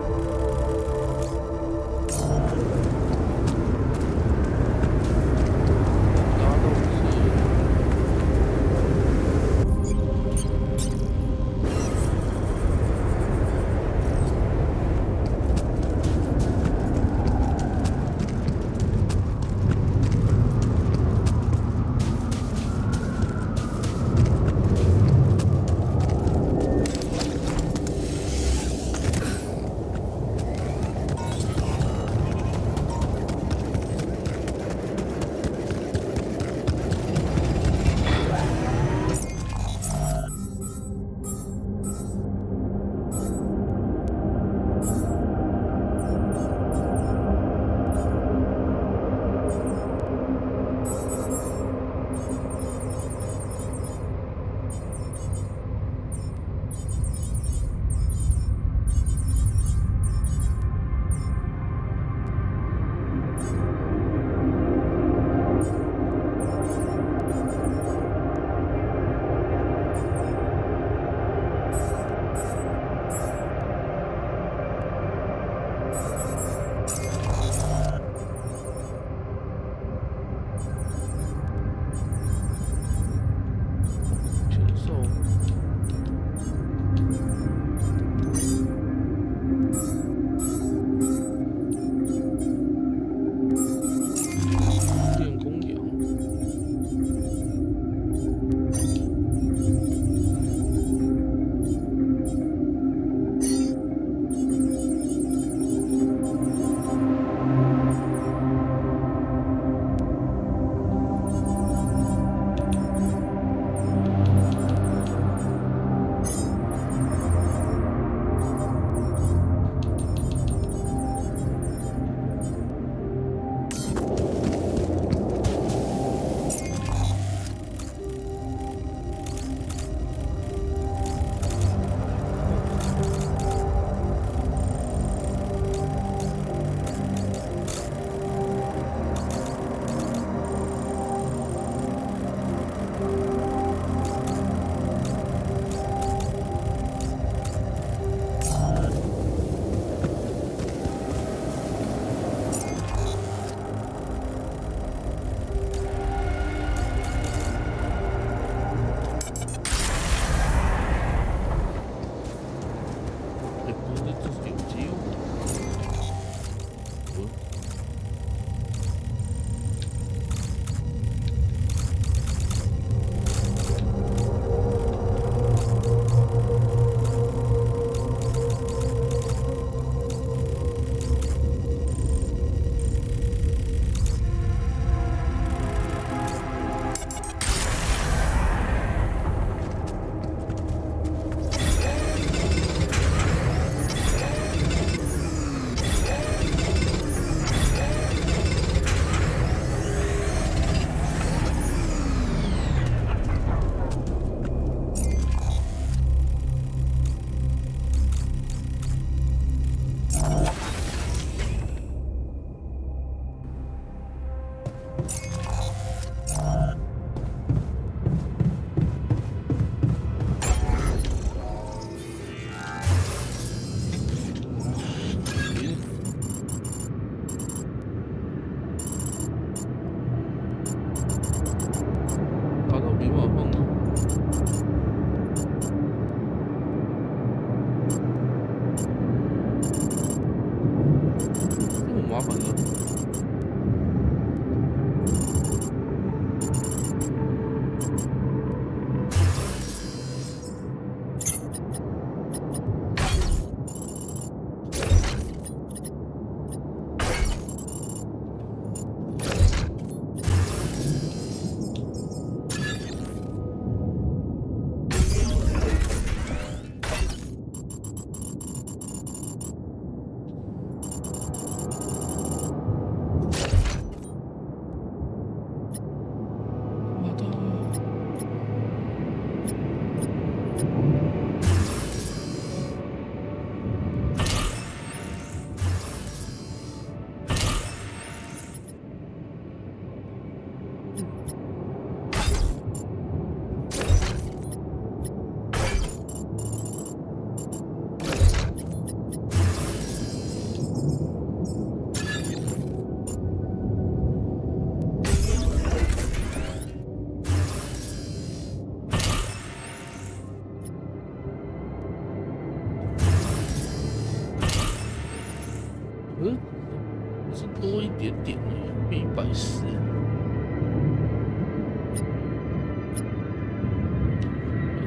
是多一点点而已，变140。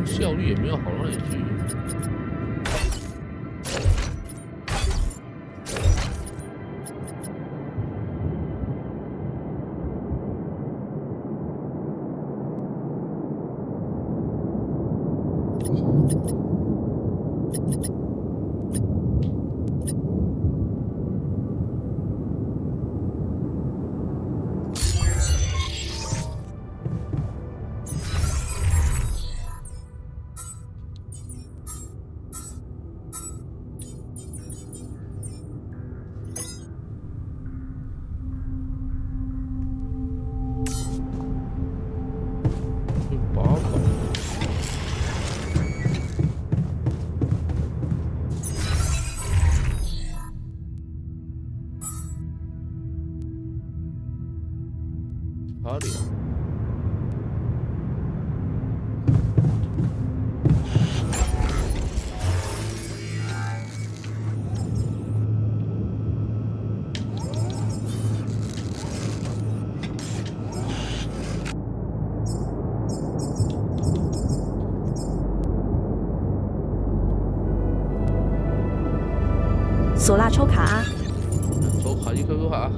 效率也没有好到哪里去。哪里啊？索拉抽卡啊！抽卡一颗卡。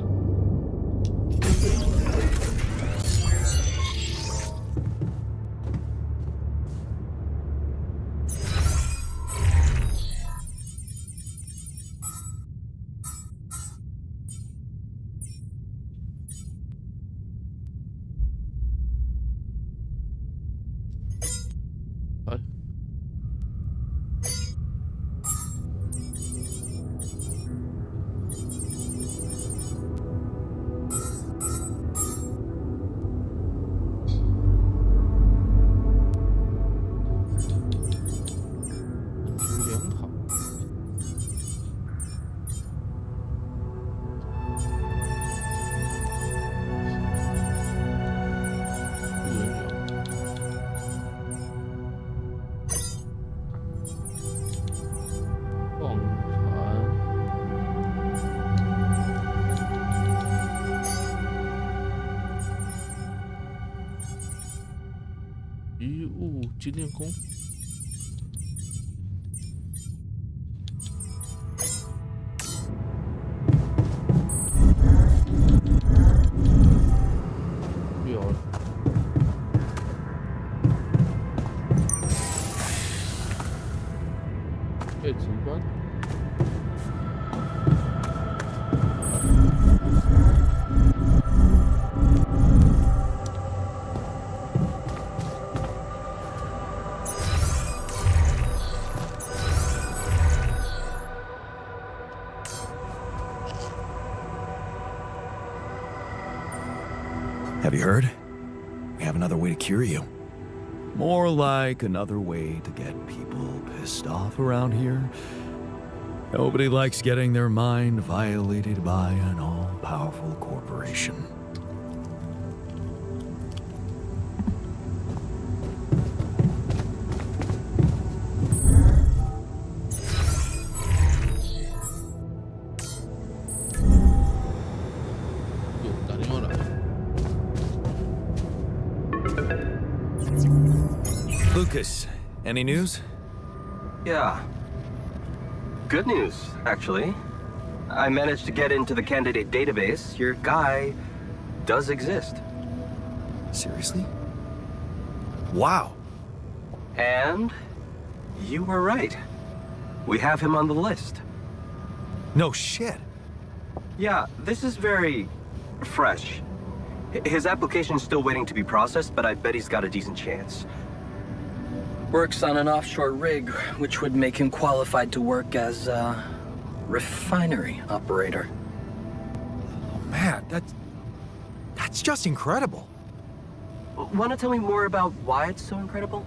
遗物纪念宫。有了。电子关。Have you heard? We have another way to cure you. More like another way to get people pissed off around here. Nobody likes getting their mind violated by an all-powerful corporation. Lucas, any news? Yeah. Good news, actually. I managed to get into the candidate database. Your guy does exist. Seriously? Wow. And you were right. We have him on the list. No shit. Yeah, this is very fresh. His application's still waiting to be processed, but I bet he's got a decent chance. Works on an offshore rig, which would make him qualified to work as a refinery operator. Oh, man, that's just incredible. Want to tell me more about why it's so incredible?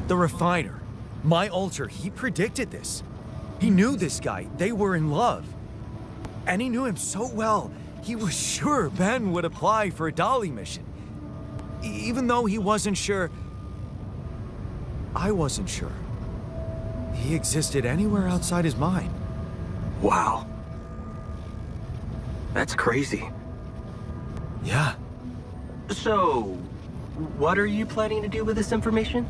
The refiner. My alter, he predicted this. He knew this guy. They were in love. And he knew him so well. He was sure Ben would apply for a Dolly mission. Even though he wasn't sure... I wasn't sure. He existed anywhere outside his mind. Wow. That's crazy. Yeah. So, what are you planning to do with this information?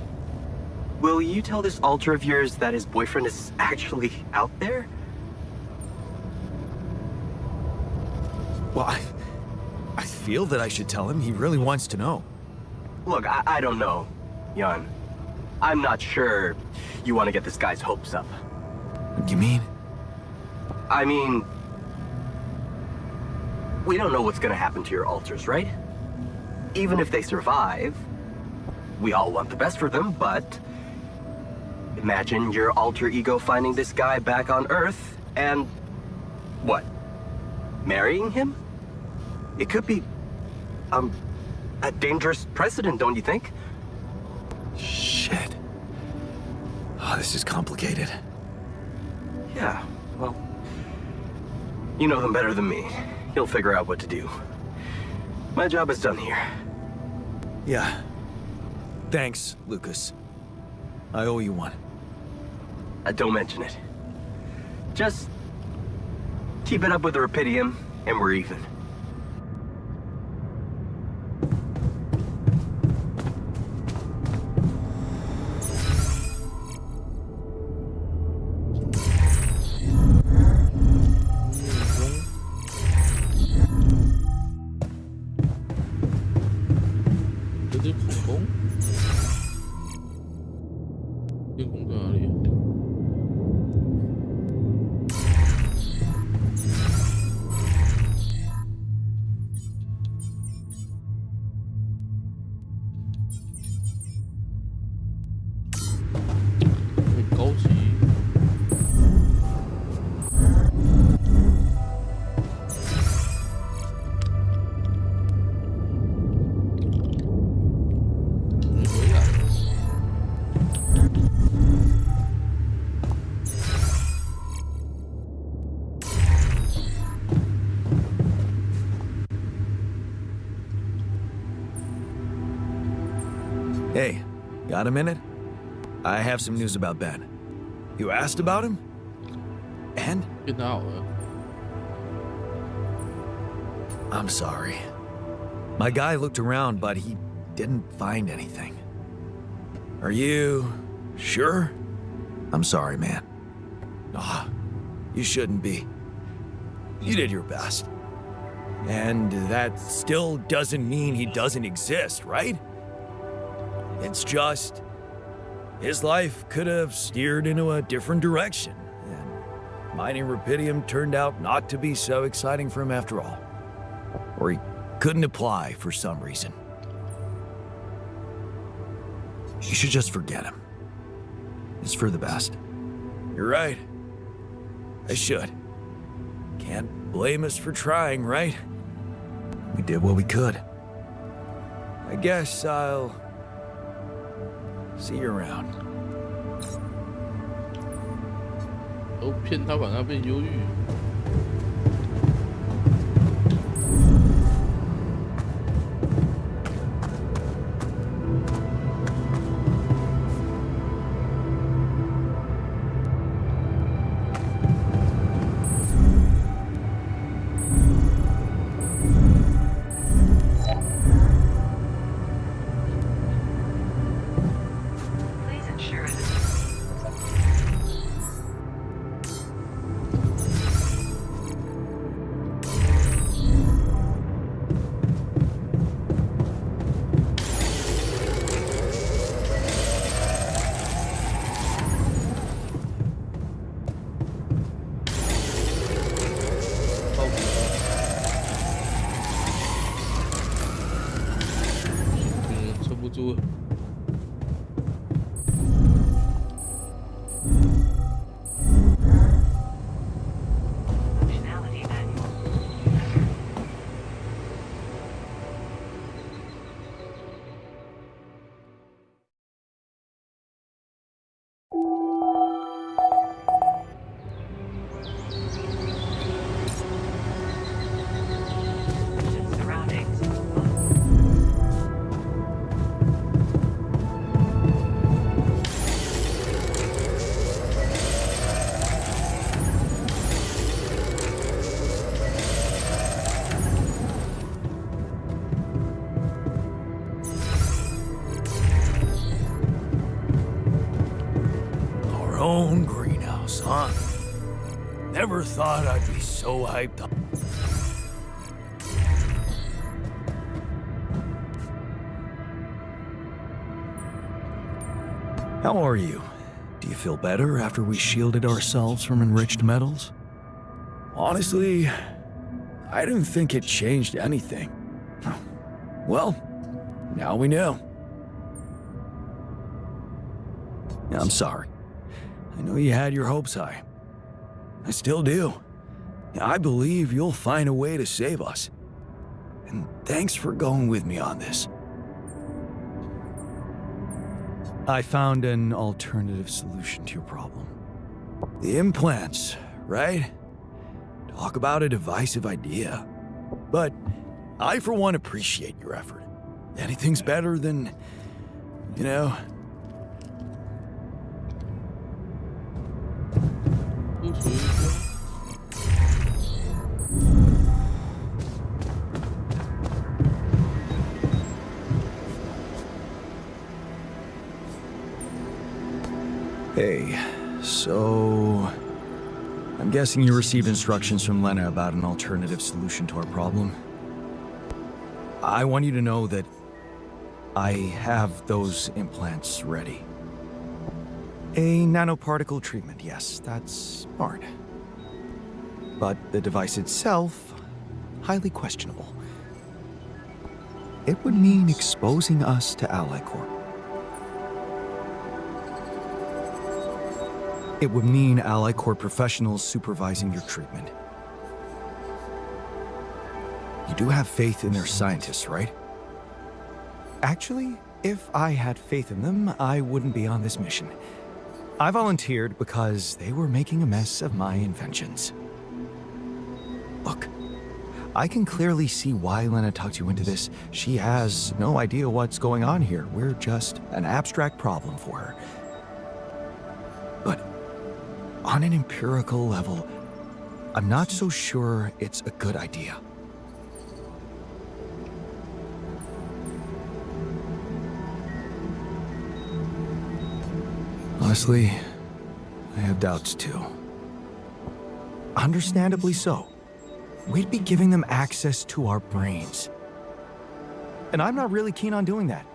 Will you tell this alter of yours that his boyfriend is actually out there? Well, I feel that I should tell him. He really wants to know. Look, I don't know, Jan. I'm not sure you want to get this guy's hopes up. You mean? I mean, we don't know what's gonna happen to your alters, right? Even if they survive, we all want the best for them, but imagine your alter ego finding this guy back on Earth and what? Marrying him? It could be, a dangerous precedent, don't you think? Shit. Oh, this is complicated. Yeah, well, you know him better than me. He'll figure out what to do. My job is done here. Yeah. Thanks, Lucas. I owe you one. Don't mention it. Just keep it up with the Rapidium, and we're even. Hey, got a minute? I have some news about Ben. You asked about him? And? Genau. I'm sorry. My guy looked around, but he didn't find anything. Are you sure? I'm sorry, man. You shouldn't be. You did your best. And that still doesn't mean he doesn't exist, right? It's just, his life could have steered into a different direction, and mining Rapidium turned out not to be so exciting for him after all. Or he couldn't apply for some reason. You should just forget him. It's for the best. You're right. I should. Can't blame us for trying, right? We did what we could. I guess I'll see you around. 都骗他，把他变忧郁。own greenhouse, huh? Never thought I'd be so hyped up. How are you? Do you feel better after we shielded ourselves from enriched metals? Honestly, I didn't think it changed anything. Well, now we know. I'm sorry. I know you had your hopes high. I still do. I believe you'll find a way to save us. And thanks for going with me on this. I found an alternative solution to your problem. The implants, right? Talk about a divisive idea. But I, for one, appreciate your effort. Anything's better than, you know... Hey, so... I'm guessing you received instructions from Lena about an alternative solution to our problem. I want you to know that I have those implants ready. A nanoparticle treatment, yes, that's smart. But the device itself, highly questionable. It would mean exposing us to Ally Corp. It would mean Ally Corp professionals supervising your treatment. You do have faith in their scientists, right? Actually, if I had faith in them, I wouldn't be on this mission. I volunteered because they were making a mess of my inventions. Look, I can clearly see why Lena talked you into this. She has no idea what's going on here. We're just an abstract problem for her. But on an empirical level, I'm not so sure it's a good idea. Honestly, I have doubts too. Understandably so. We'd be giving them access to our brains. And I'm not really keen on doing that,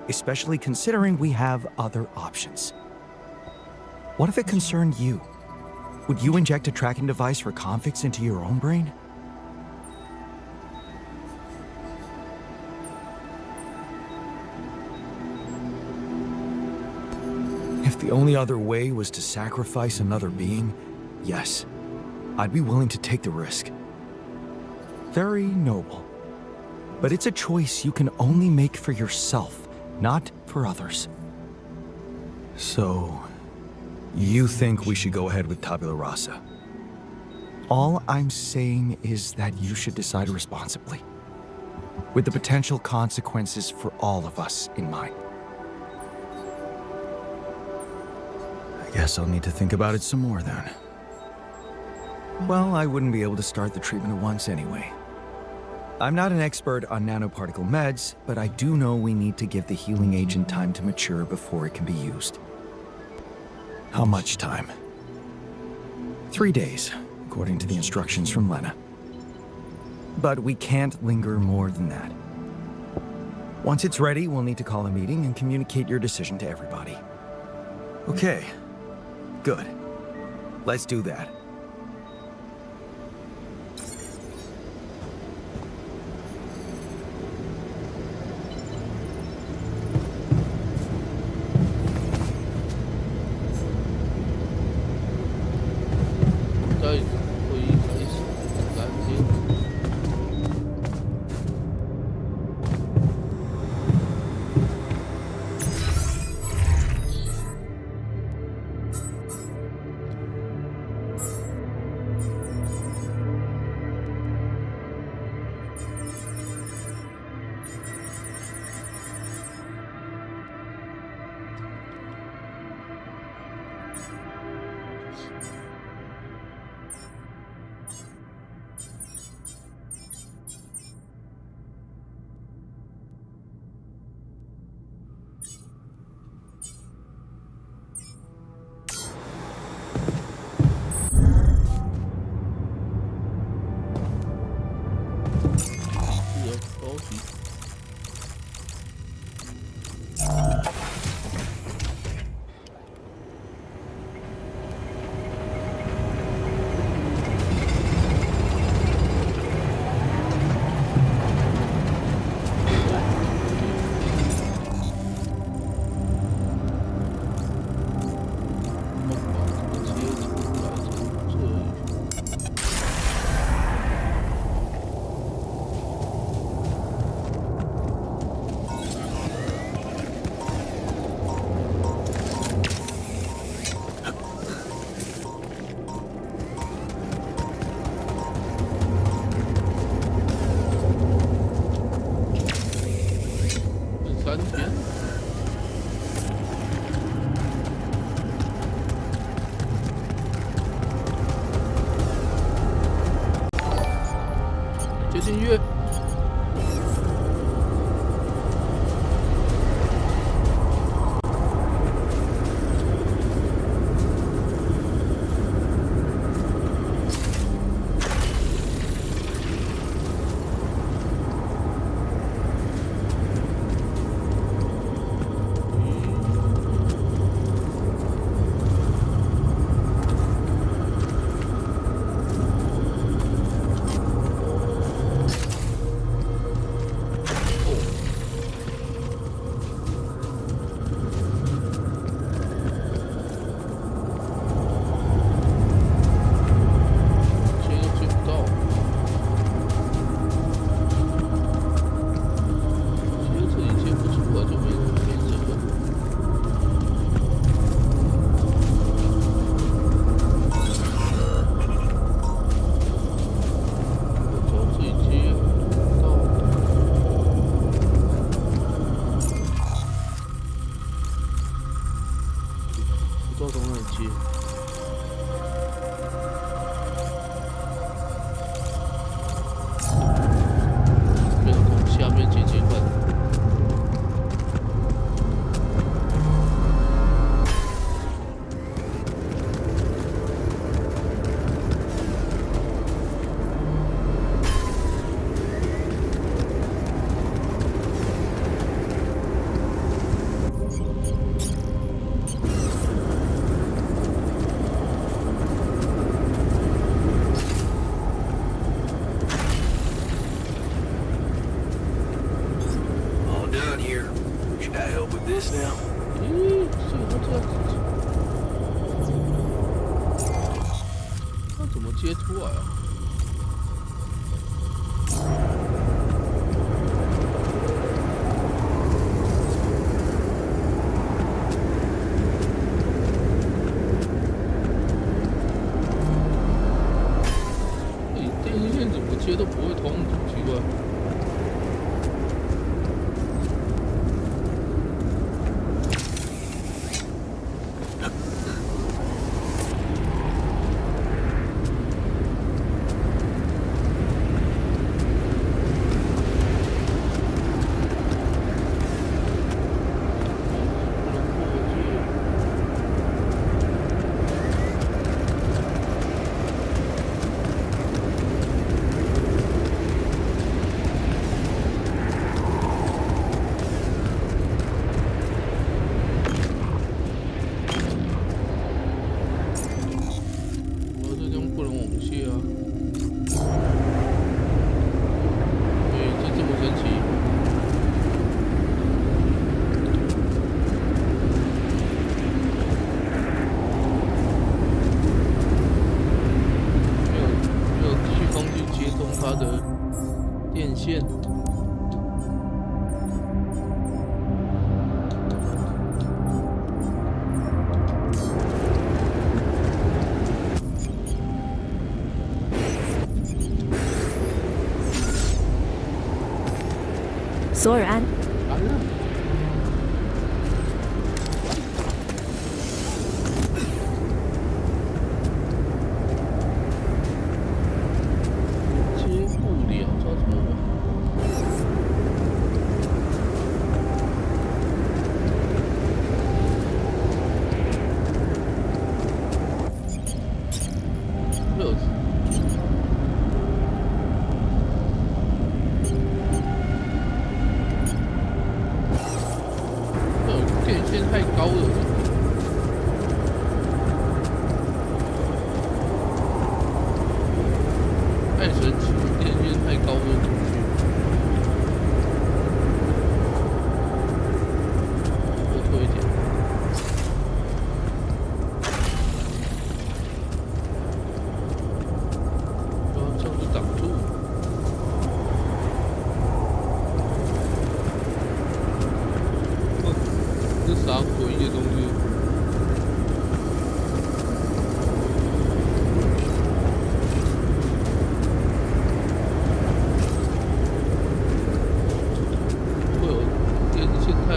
especially considering we have other options. What if it concerned you? Would you inject a tracking device for convicts into your own brain? If the only other way was to sacrifice another being, yes, I'd be willing to take the risk. Very noble. But it's a choice you can only make for yourself, not for others. So, you think we should go ahead with Tabula Rasa? All I'm saying is that you should decide responsibly, with the potential consequences for all of us in mind. I guess I'll need to think about it some more then. Well, I wouldn't be able to start the treatment at once anyway. I'm not an expert on nanoparticle meds, but I do know we need to give the healing agent time to mature before it can be used. How much time? 3 days, according to the instructions from Lena. But we can't linger more than that. Once it's ready, we'll need to call a meeting and communicate your decision to everybody. Okay, good. Let's do that. 边。接订阅。接出来啊！电线怎么接都不会通，奇怪。索尔安。接不了，抓什么？电线太高了，太神奇了，电线太高了，出去。多推一点。这样就挡住。这啥诡异的东西？会有电线太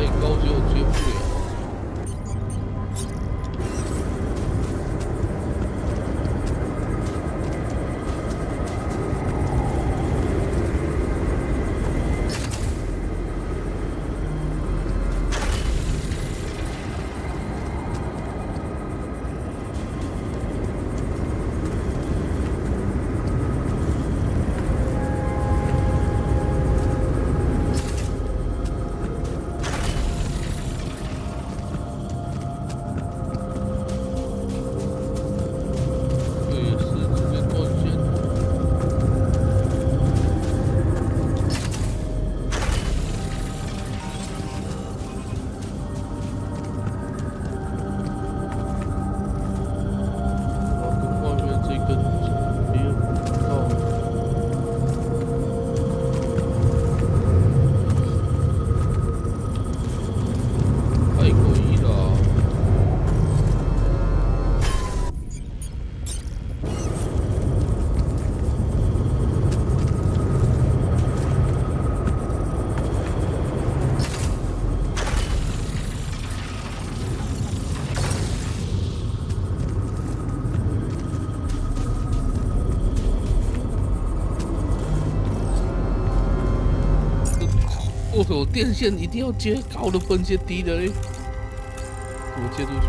头电线一定要接高的，不能接低的嘞？怎么接出去？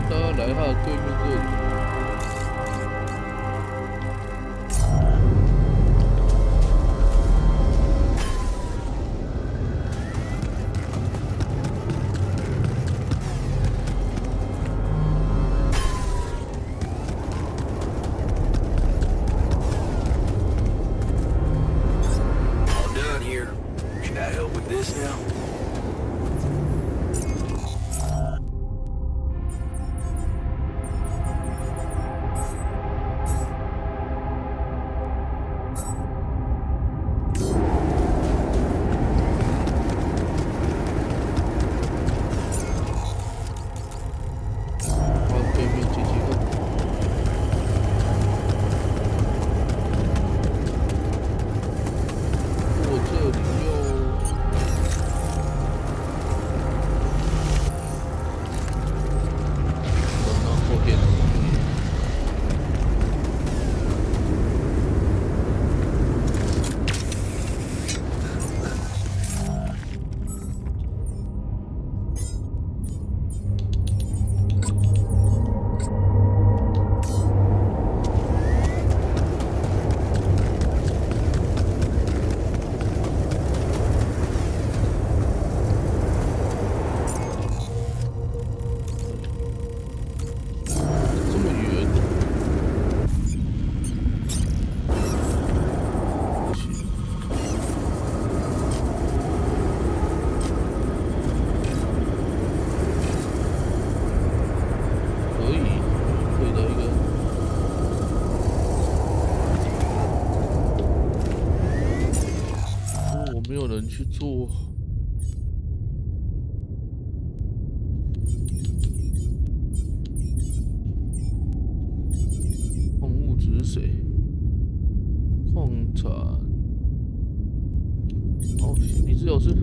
大家来他的对面这里。去做矿物质水、矿产。哦，心理治疗师。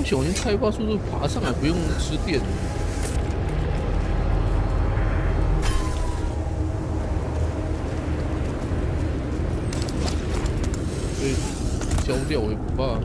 9年开发速度爬上来不用吃电，所以焦掉我也不怕。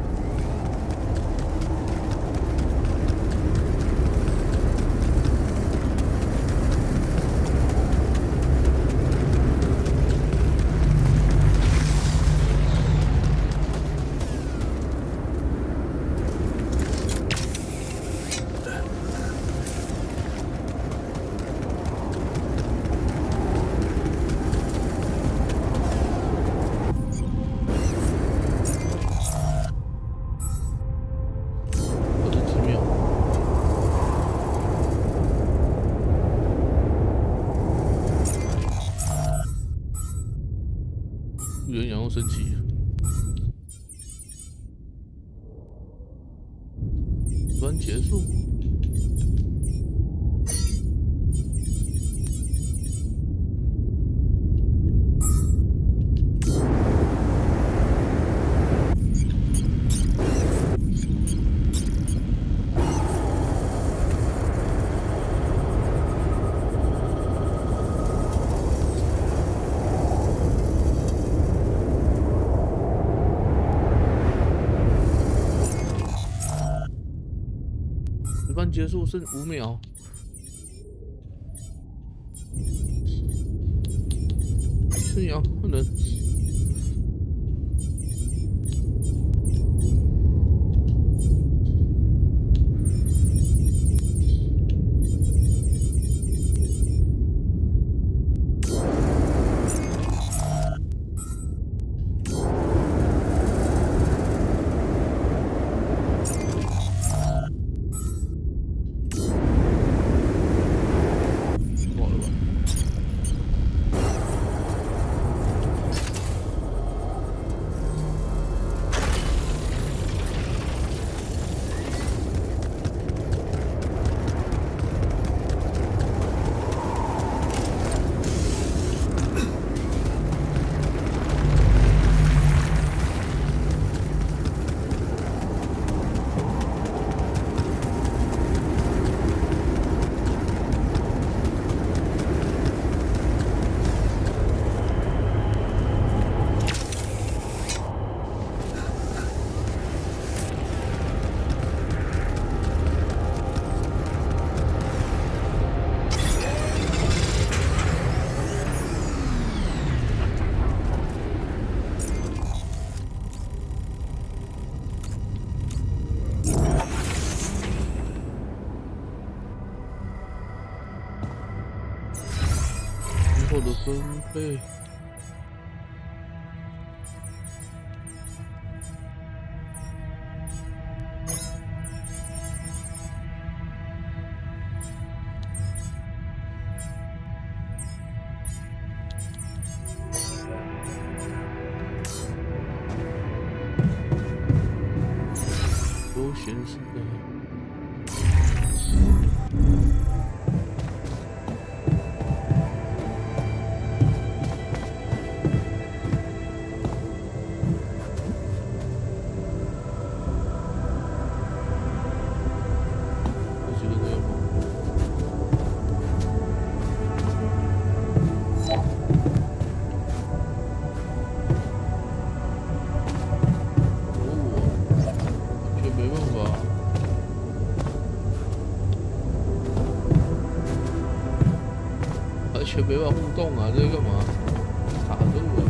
人仰要升级，专结束。结束剩5秒。孙杨换人。后的分配。多先生的。全没办法互动啊，这是干嘛？卡住了。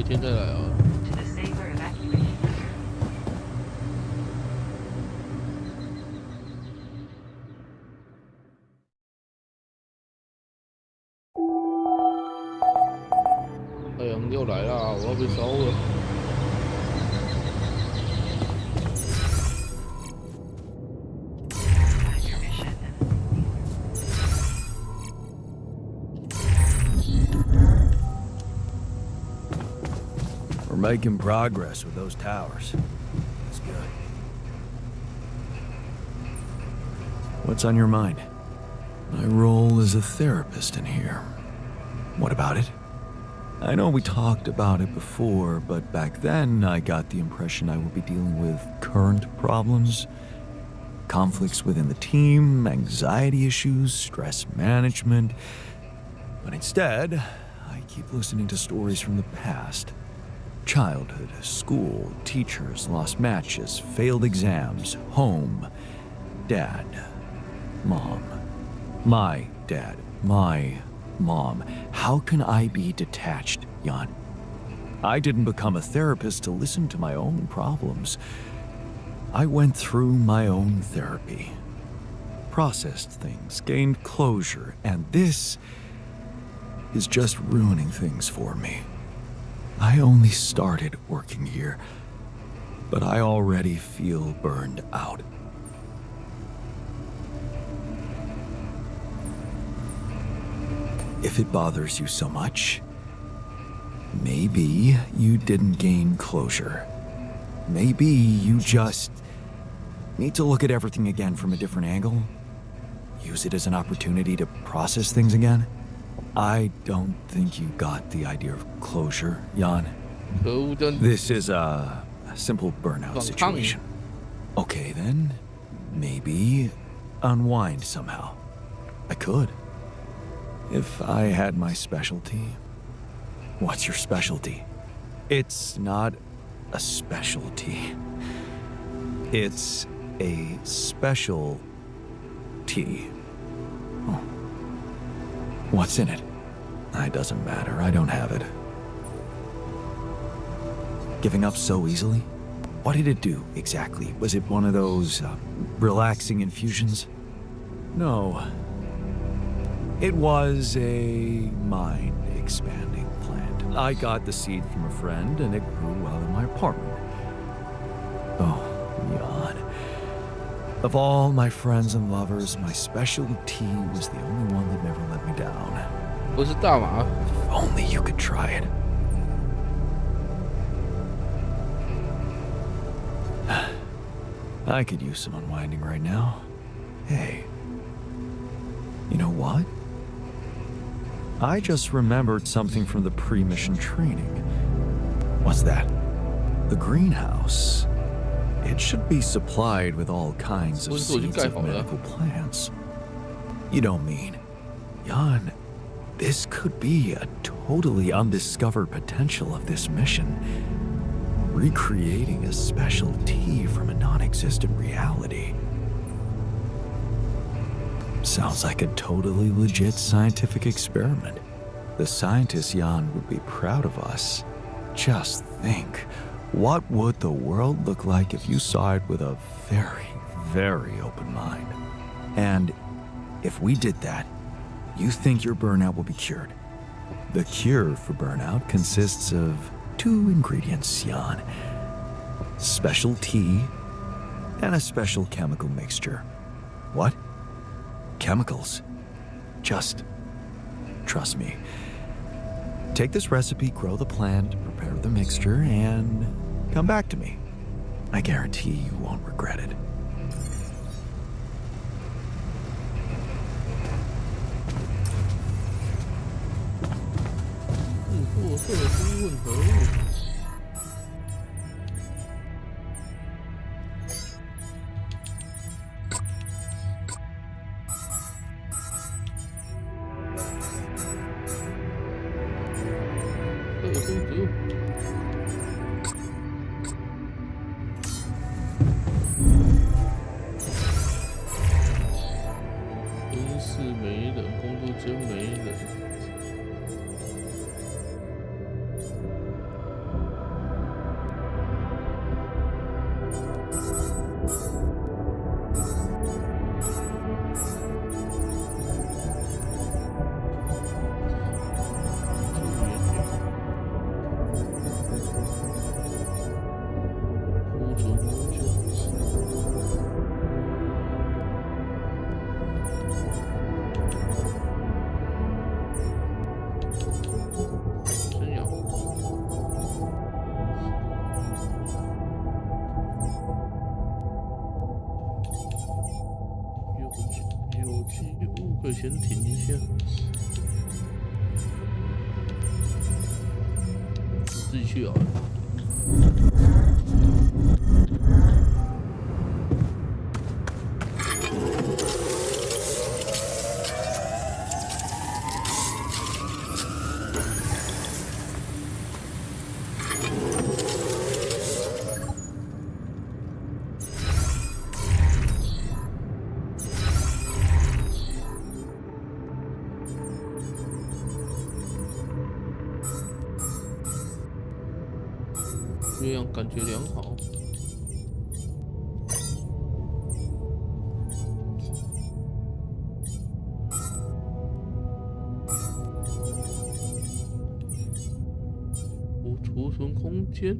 现在来啊！太阳又来了，我要被烧了。We're making progress with those towers. That's good. What's on your mind? My role as a therapist in here. What about it? I know we talked about it before, but back then I got the impression I would be dealing with current problems, conflicts within the team, anxiety issues, stress management. But instead, I keep listening to stories from the past. Childhood, school, teachers, lost matches, failed exams, home, dad, mom, my dad, my mom. How can I be detached, Jan? I didn't become a therapist to listen to my own problems. I went through my own therapy, processed things, gained closure, and this is just ruining things for me. I only started working here, but I already feel burned out. If it bothers you so much, maybe you didn't gain closure. Maybe you just need to look at everything again from a different angle. Use it as an opportunity to process things again. I don't think you got the idea of closure, Jan. This is a simple burnout situation. Okay, then. Maybe unwind somehow. I could. If I had my specialty. What's your specialty? It's not a specialty. It's a special tea. Oh. What's in it? It doesn't matter. I don't have it. Giving up so easily? What did it do, exactly? Was it one of those relaxing infusions? No. It was a mind-expanding plant. I got the seed from a friend, and it grew well in my apartment. Oh, Jan. Of all my friends and lovers, my specialty was the only one that never let me down. 不是大麻。 If only you could try it. I could use some unwinding right now. Hey. You know what? I just remembered something from the pre-mission training. What's that? The greenhouse. It should be supplied with all kinds of seeds of medical plants. You don't mean, Jan, this could be a totally undiscovered potential of this mission. Recreating a special tea from a non-existent reality. Sounds like a totally legit scientific experiment. The scientist Jan would be proud of us. Just think, what would the world look like if you saw it with a very, very open mind? And if we did that, you think your burnout will be cured? The cure for burnout consists of 2 ingredients, Jan. Special tea and a special chemical mixture. What? Chemicals. Just trust me. Take this recipe, grow the plant, prepare the mixture, and come back to me. I guarantee you won't regret it.先停一下，自己去啊。这样感觉良好。无储存空间。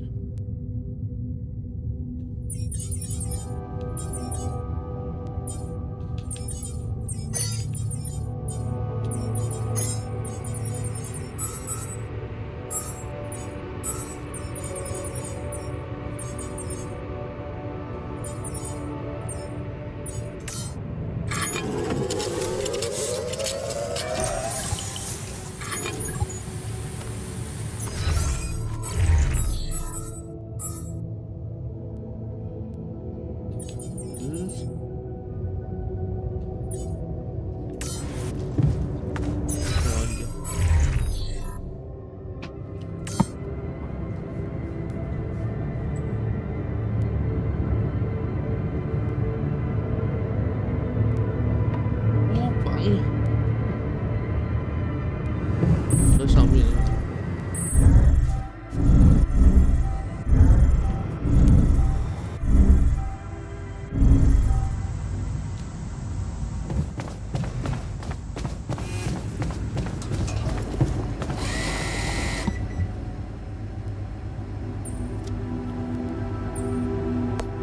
在上面。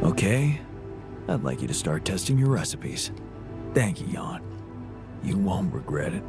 Okay, I'd like you to start testing your recipes. Thank you, Jan. You won't regret it.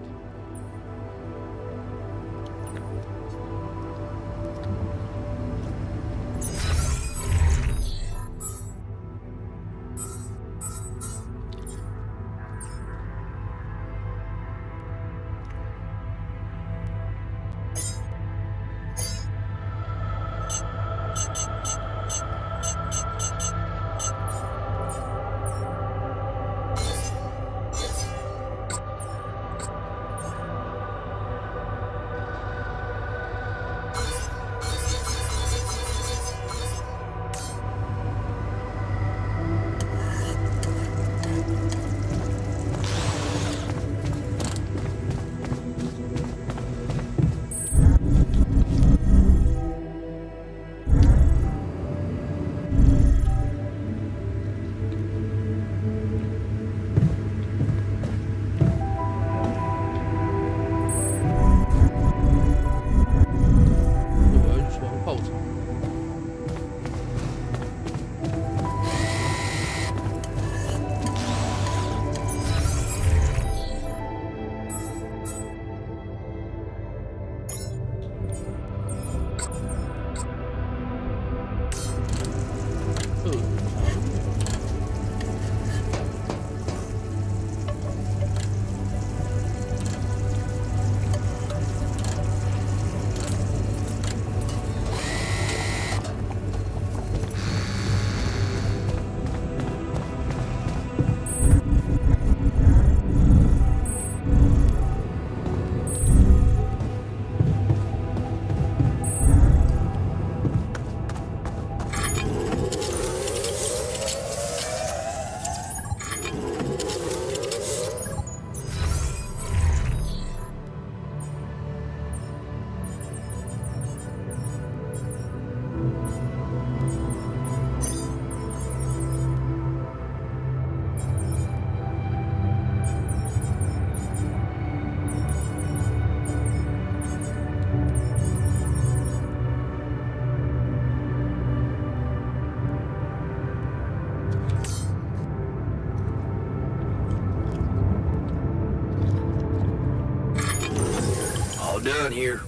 All done here.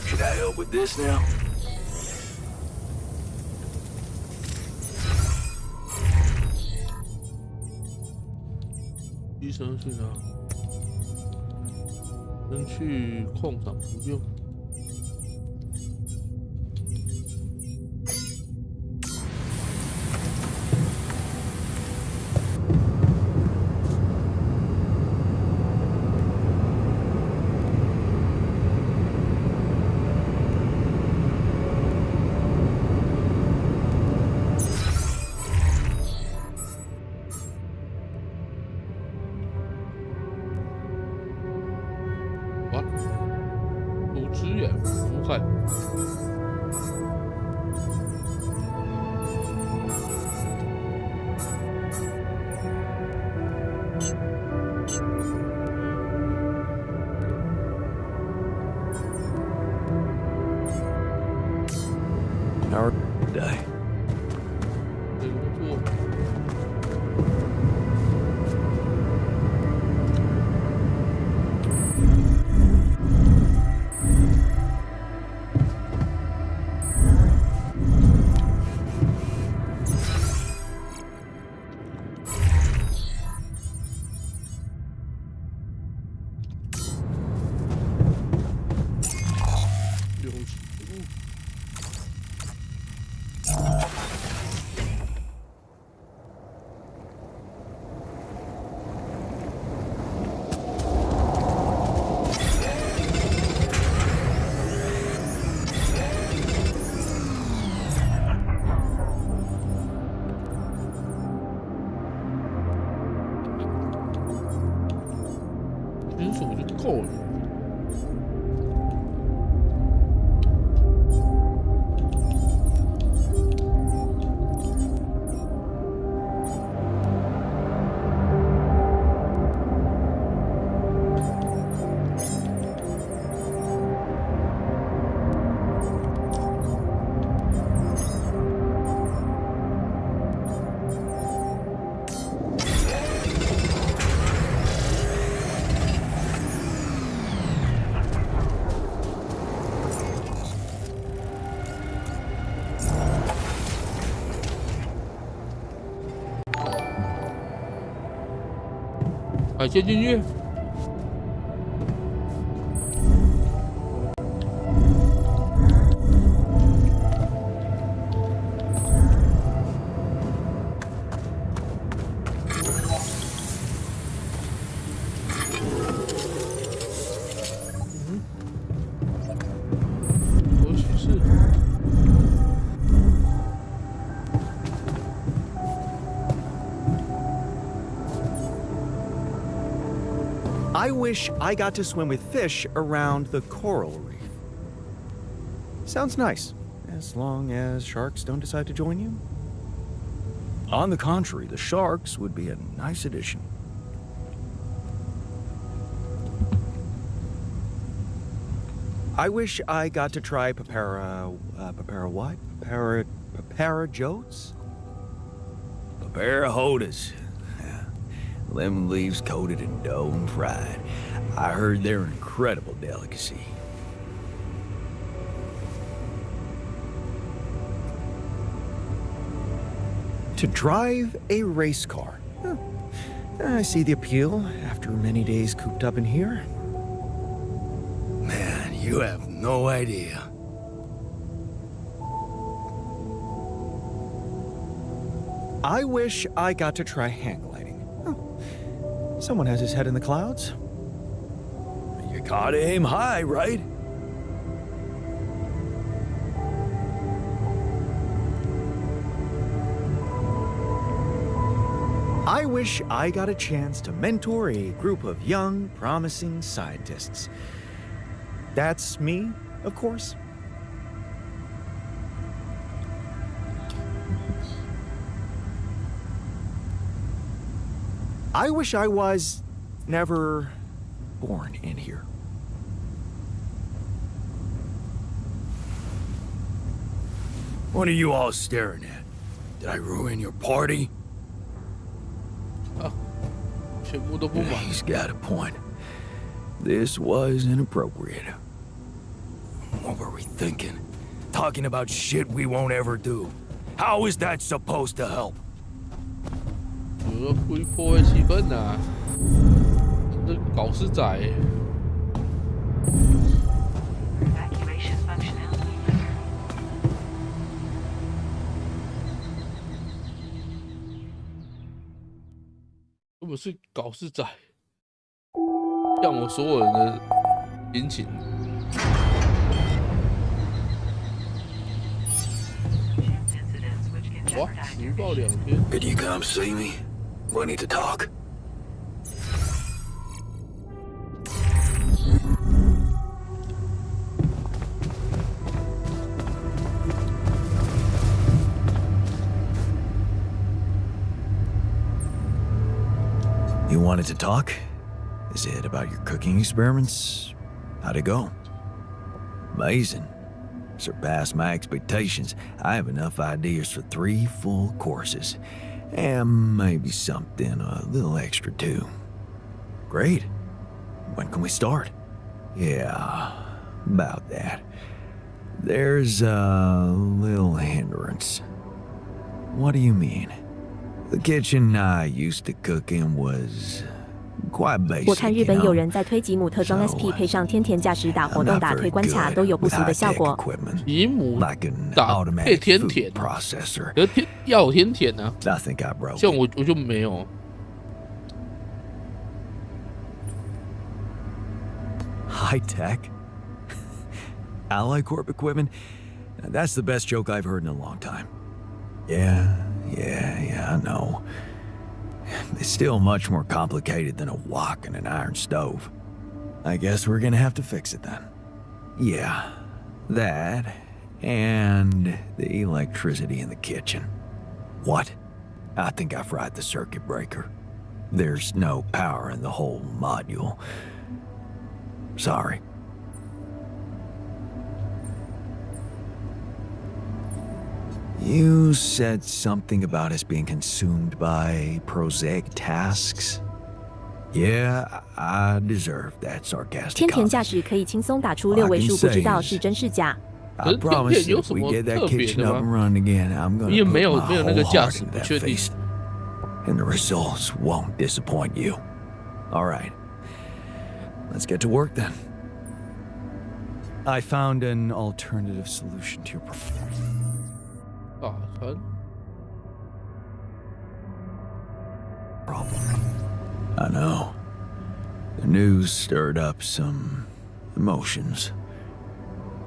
Should I help with this now?医生去哪？能去矿场不用。支援武汉。Our day. 这个工作。金属就够了。海鲜进去。有启示。I wish I got to swim with fish around the coral reef. Sounds nice, as long as sharks don't decide to join you. On the contrary, the sharks would be a nice addition. I wish I got to try papara what? Papara jotes? Papara hodas. Lemon leaves coated in dough and fried. I heard they're an incredible delicacy. To drive a race car. I see the appeal after many days cooped up in here. Man, you have no idea. I wish I got to try hang gliding. Someone has his head in the clouds. You gotta aim high, right? I wish I got a chance to mentor a group of young, promising scientists. That's me, of course. I wish I was never born in here. What are you all staring at? Did I ruin your party? He's got a point. This was inappropriate. What were we thinking? Talking about shit we won't ever do. How is that supposed to help? 有个故意破坏气氛呐，这搞事仔。根本是搞事仔，让我所有人的心情。哇，迟到2天。Could you come see me? We need to talk. You wanted to talk? Is it about your cooking experiments? How'd it go? Amazing. Surpassed my expectations. I have enough ideas for 3 full courses. And maybe something a little extra too. Great. When can we start? Yeah, about that. There's a little hindrance. What do you mean? The kitchen I used to cook in was quite basic. 我看日本有人在推吉姆特装 SP 配上天田驾驶打活动打推关卡都有不俗的效果。吉姆打配天田，可是要有天田啊，像我就没有。High tech? Ally Corp equipment? That's the best joke I've heard in a long time. Yeah, I know. It's still much more complicated than a wok and an iron stove. I guess we're gonna have to fix it then. Yeah, that and the electricity in the kitchen. What? I think I fried the circuit breaker. There's no power in the whole module. Sorry. You said something about us being consumed by prosaic tasks. Yeah, I deserve that sarcastic 天田 comment. 驾驶可以轻松打出6位数，不知道是真是假。 I promise if we get that kitchen up and running again, I'm gonna put my whole heart into that feast. And the results won't disappoint you. All right. Let's get to work then. I found an alternative solution to your problem. 打餐。 I know. The news stirred up some emotions.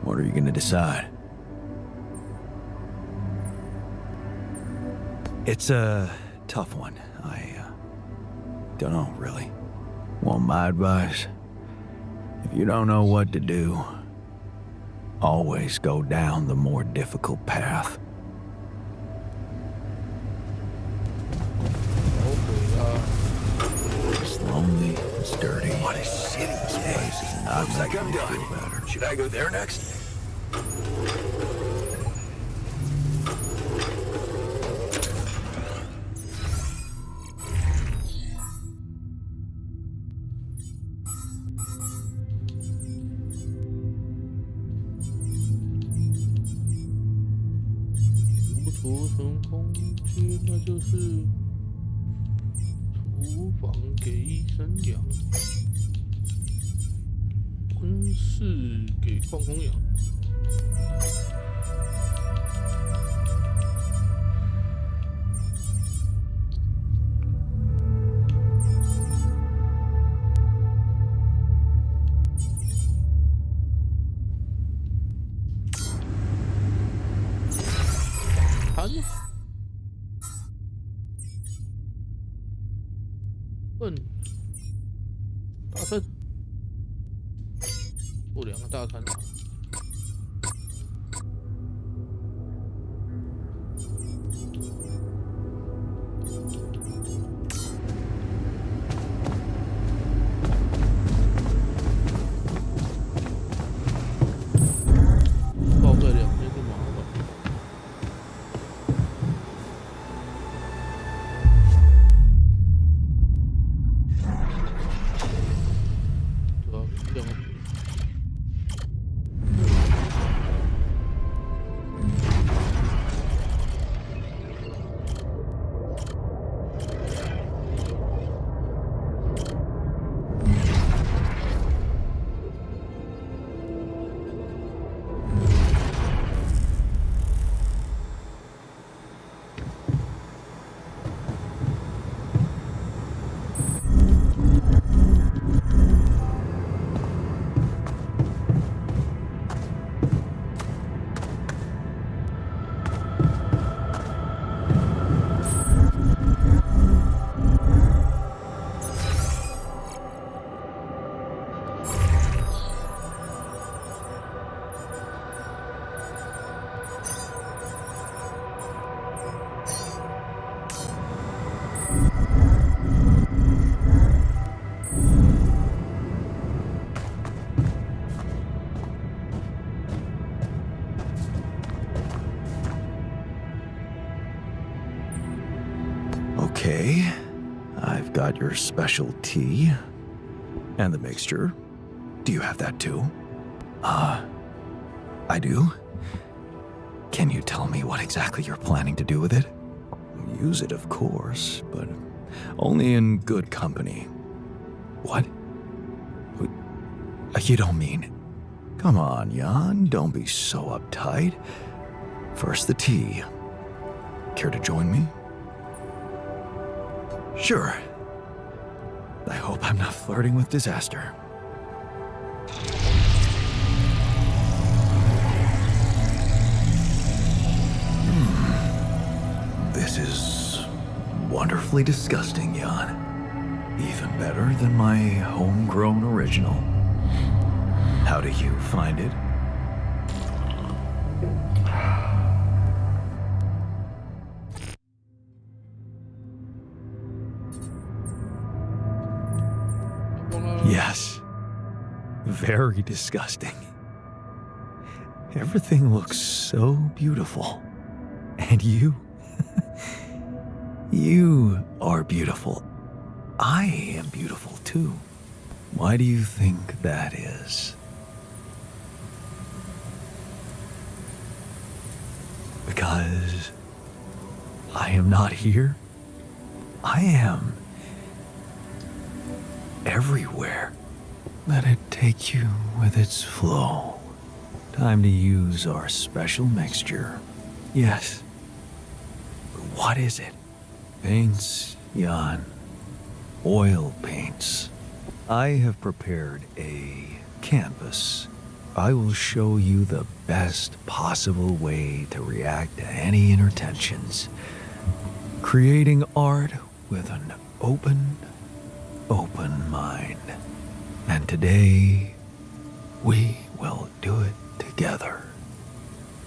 What are you gonna decide? It's a tough one. I don't know, really. Want my advice? If you don't know what to do, always go down the more difficult path. It's lonely, it's dirty. What a shitty place. Looks like I'm done. Should I go there next?大餐，做2个大餐。报个2天就麻烦。got your special tea. And the mixture. Do you have that too? I do? Can you tell me what exactly you're planning to do with it? Use it, of course, but only in good company. What? You don't mean... Come on, Jan, don't be so uptight. First the tea. Care to join me? Sure. I hope I'm not flirting with disaster. This is wonderfully disgusting, Jan. Even better than my homegrown original. How do you find it? Yes. Very disgusting. Everything looks so beautiful. And you? You are beautiful. I am beautiful too. Why do you think that is? Because I am not here. I am everywhere. Let it take you with its flow. Time to use our special mixture. Yes. What is it? Paints, Jan. Oil paints. I have prepared a canvas. I will show you the best possible way to react to any inner tensions. Creating art with an open mind. And today, we will do it together.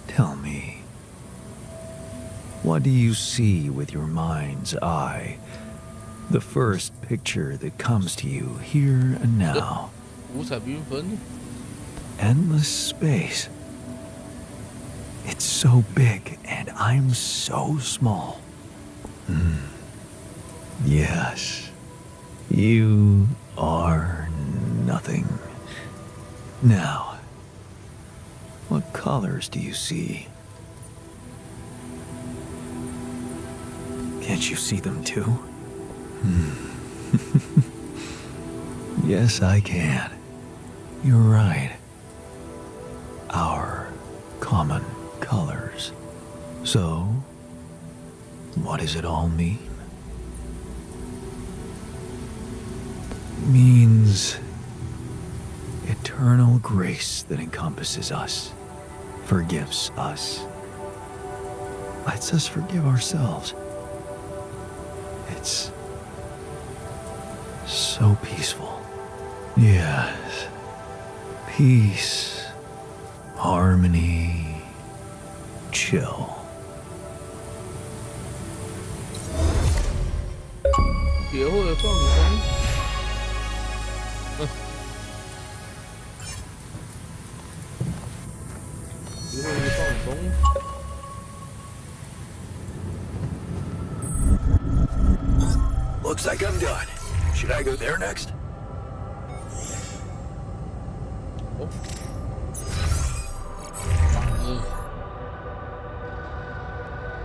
Tell me, what do you see with your mind's eye? The first picture that comes to you here and now. Endless space. It's so big and I'm so small. Yes. You are nothing. Now, what colors do you see? Can't you see them too? Yes, I can. You're right. Our common colors. So, what does it all mean? Means eternal grace that encompasses us, forgives us, lets us forgive ourselves. It's so peaceful. Yes. Peace, harmony, chill. 别会放松。别会放松。Looks like I'm done. Should I go there next? 哦。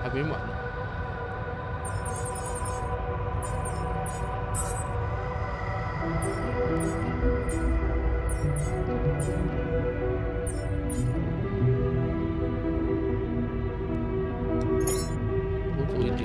还没满呢。多走一点。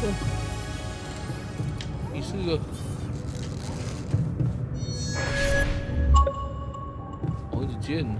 个，你是个王子健呢？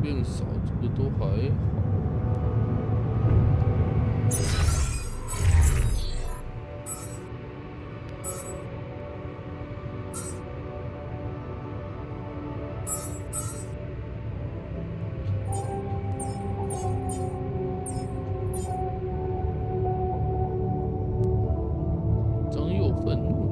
变少，这个都还好。张佑愤怒。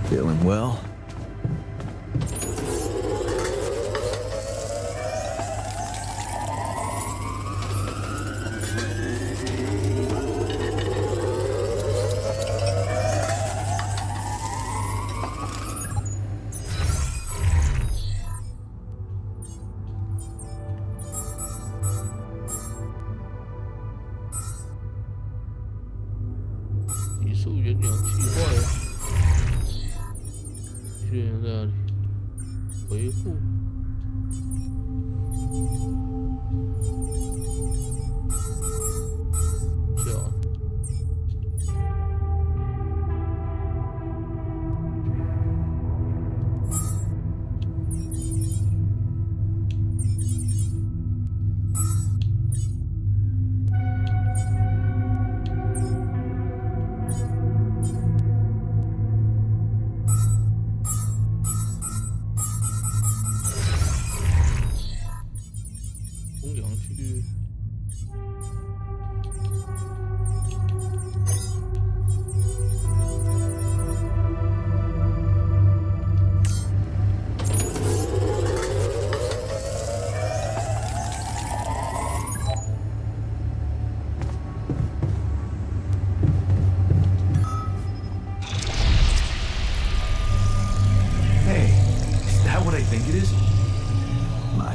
Feeling well?维护。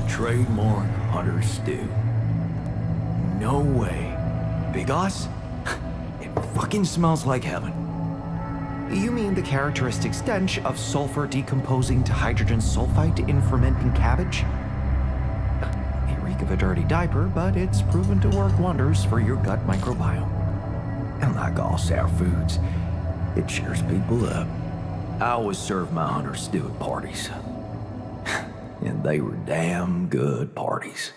Trademark Hunter Stew. No way. Big Us? It fucking smells like heaven. You mean the characteristic stench of sulfur decomposing to hydrogen sulfide in fermenting cabbage? May reek of a dirty diaper, but it's proven to work wonders for your gut microbiome. And like all sour foods, it cheers people up. I always serve my Hunter Stew at parties. And they were damn good parties.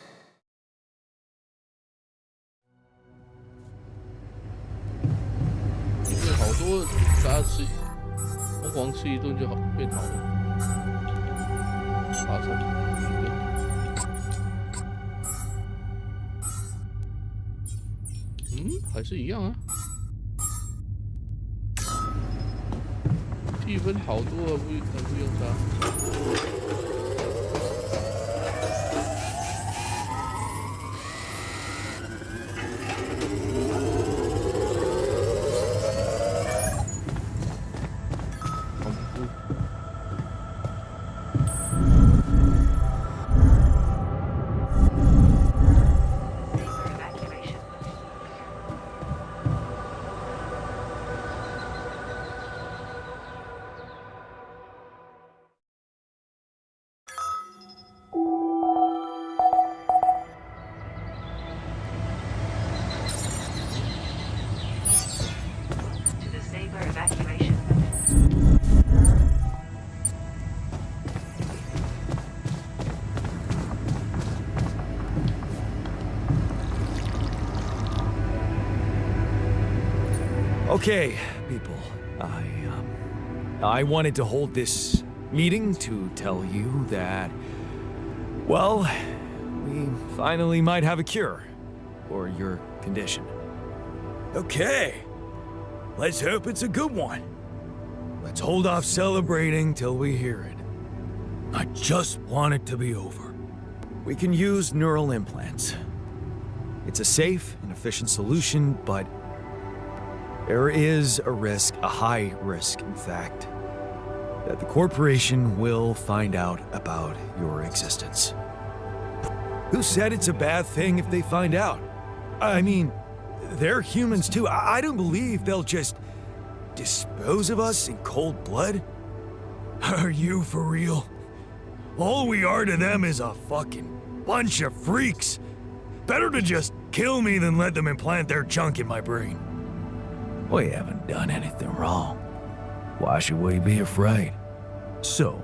你是好多大家吃，疯狂吃一顿就好变好了。大餐，还是一样啊。气氛好多啊，不用它。Okay, people. I wanted to hold this meeting to tell you that, well, we finally might have a cure for your condition. Okay. Let's hope it's a good one. Let's hold off celebrating till we hear it. I just want it to be over. We can use neural implants. It's a safe and efficient solution, but there is a risk, a high risk, in fact, that the corporation will find out about your existence. Who said it's a bad thing if they find out? I mean, they're humans too. I don't believe they'll just dispose of us in cold blood. Are you for real? All we are to them is a fucking bunch of freaks. Better to just kill me than let them implant their junk in my brain. We haven't done anything wrong. Why should we be afraid? So,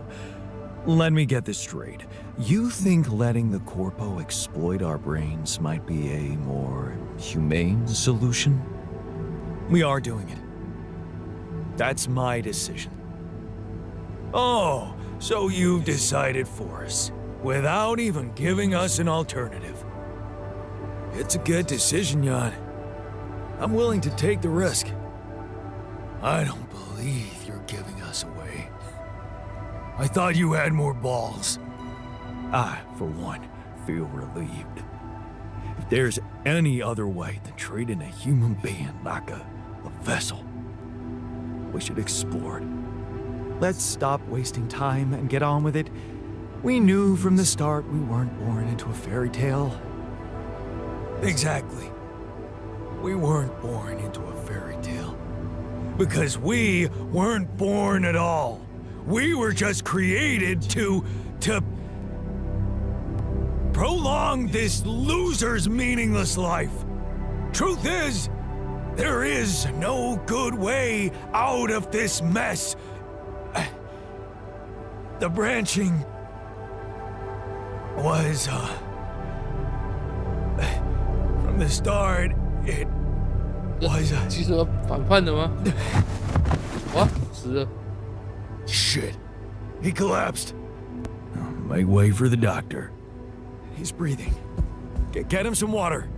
let me get this straight. You think letting the Corpo exploit our brains might be a more humane solution? We are doing it. That's my decision. Oh, so you've decided for us, without even giving us an alternative. It's a good decision, Jan. I'm willing to take the risk. I don't believe you're giving us away. I thought you had more balls. I, for one, feel relieved. If there's any other way than treating a human being like a vessel, we should explore it. Let's stop wasting time and get on with it. We knew from the start we weren't born into a fairy tale. Exactly. We weren't born into a fairy tale. Because we weren't born at all. We were just created to prolong this loser's meaningless life. Truth is, there is no good way out of this mess. The branching was, from the start, it was, 其实反叛的吗？哇，死了！ Shit. He collapsed. Make way for the doctor. He's breathing. Get him some water.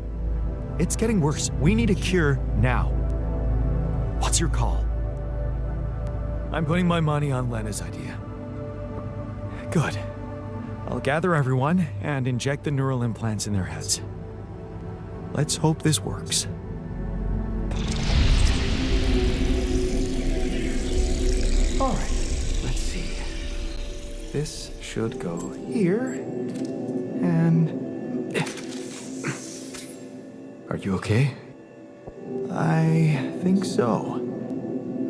It's getting worse. We need a cure now. What's your call? I'm putting my money on Lena's idea. Good. I'll gather everyone and inject the neural implants in their heads. Let's hope this works. All right. Let's see. This should go here. And... Are you okay? I think so.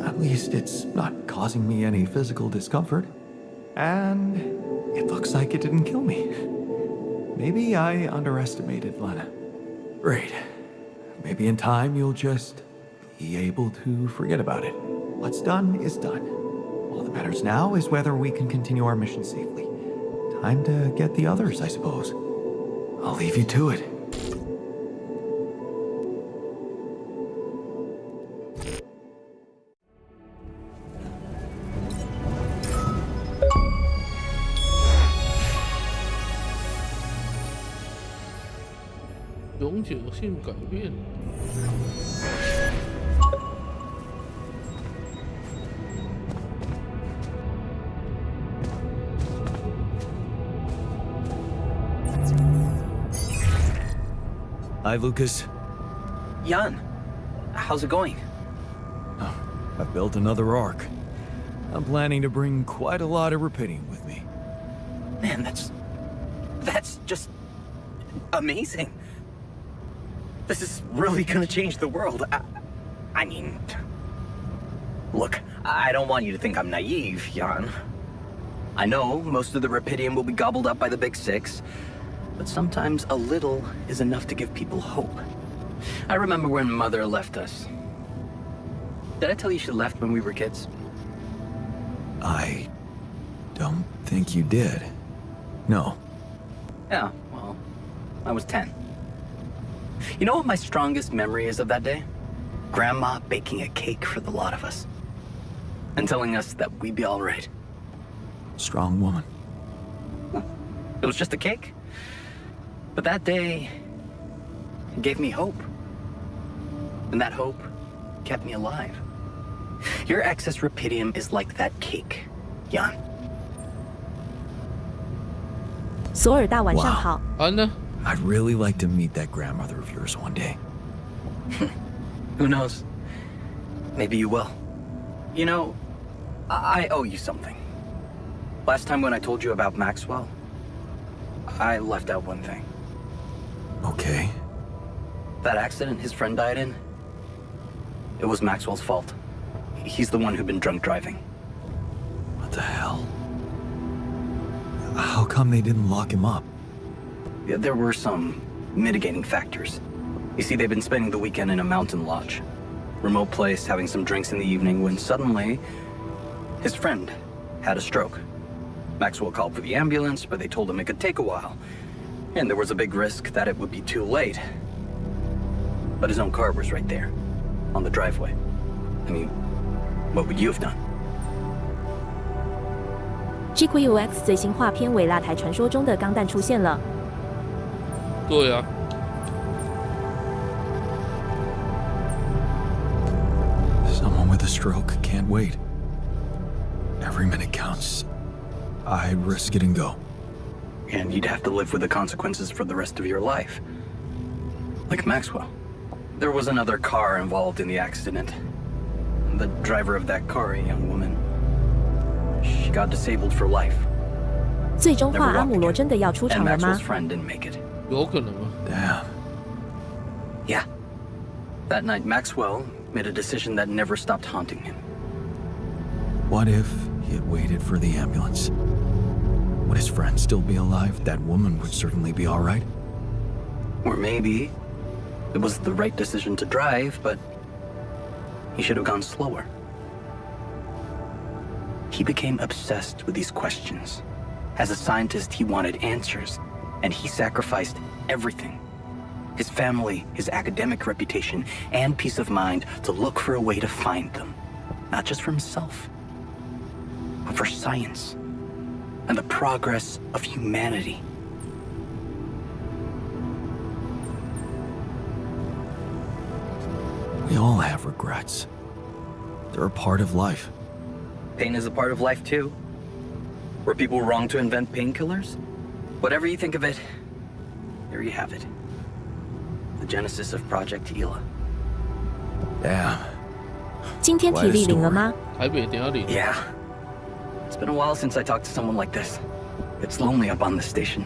At least it's not causing me any physical discomfort. And it looks like it didn't kill me. Maybe I underestimated Lena. Great. Maybe in time you'll just be able to forget about it. What's done is done. All that matters now is whether we can continue our mission safely. Time to get the others, I suppose. I'll leave you to it. Hi, Lucas. Jan, how's it going? Oh, I've built another Ark. I'm planning to bring quite a lot of Rapidium with me. Man, that's just amazing. This is really gonna change the world. I mean, look, I don't want you to think I'm naive, Jan. I know most of the Rapidium will be gobbled up by the Big Six, but sometimes a little is enough to give people hope. I remember when Mother left us. Did I tell you she left when we were kids? I don't think you did. No. Yeah, well, I was 10. You know what my strongest memory is of that day? Grandma baking a cake for the lot of us. And telling us that we'd be alright. Strong woman. It was just a cake. But that day, it gave me hope. And that hope kept me alive. Your excess rupidium is like that cake, Jan. 索尔大晚上好。I'd really like to meet that grandmother of yours one day. Who knows? Maybe you will. You know, I owe you something. Last time when I told you about Maxwell, I left out one thing. Okay. That accident his friend died in, it was Maxwell's fault. He's the one who'd been drunk driving. What the hell? How come they didn't lock him up? There were some mitigating factors. You see, they've been spending the weekend in a mountain lodge. Remote place, having some drinks in the evening, when suddenly, his friend had a stroke. Maxwell called for the ambulance, but they told him it could take a while. And there was a big risk that it would be too late. But his own car was right there, on the driveway. I mean, what would you have done? GQUX 最新画片尾蜡台传说中的钢弹出现了。对啊。Someone with a stroke can't wait. Every minute counts. I'd risk it and go. And you'd have to live with the consequences for the rest of your life. Like Maxwell. There was another car involved in the accident. The driver of that car, a young woman. She got disabled for life. 最终话阿姆罗真的要出 And 场了吗 Maxwell's friend didn't make it. 有可能吗？ Damn. Yeah. That night, Maxwell made a decision that never stopped haunting him. What if he had waited for the ambulance? Would his friend still be alive? That woman would certainly be all right. Or maybe it was the right decision to drive, but he should have gone slower. He became obsessed with these questions. As a scientist, he wanted answers, and he sacrificed everything. His family, his academic reputation, and peace of mind to look for a way to find them. Not just for himself, but for science and the progress of humanity. We all have regrets. They're a part of life. Pain is a part of life too. Were people wrong to invent painkillers? Whatever you think of it, there you have it. The genesis of Project Gila. Damn. 今天体力领了吗？台北等下领。 Yeah. It's been a while since I talked to someone like this. It's lonely up on this station.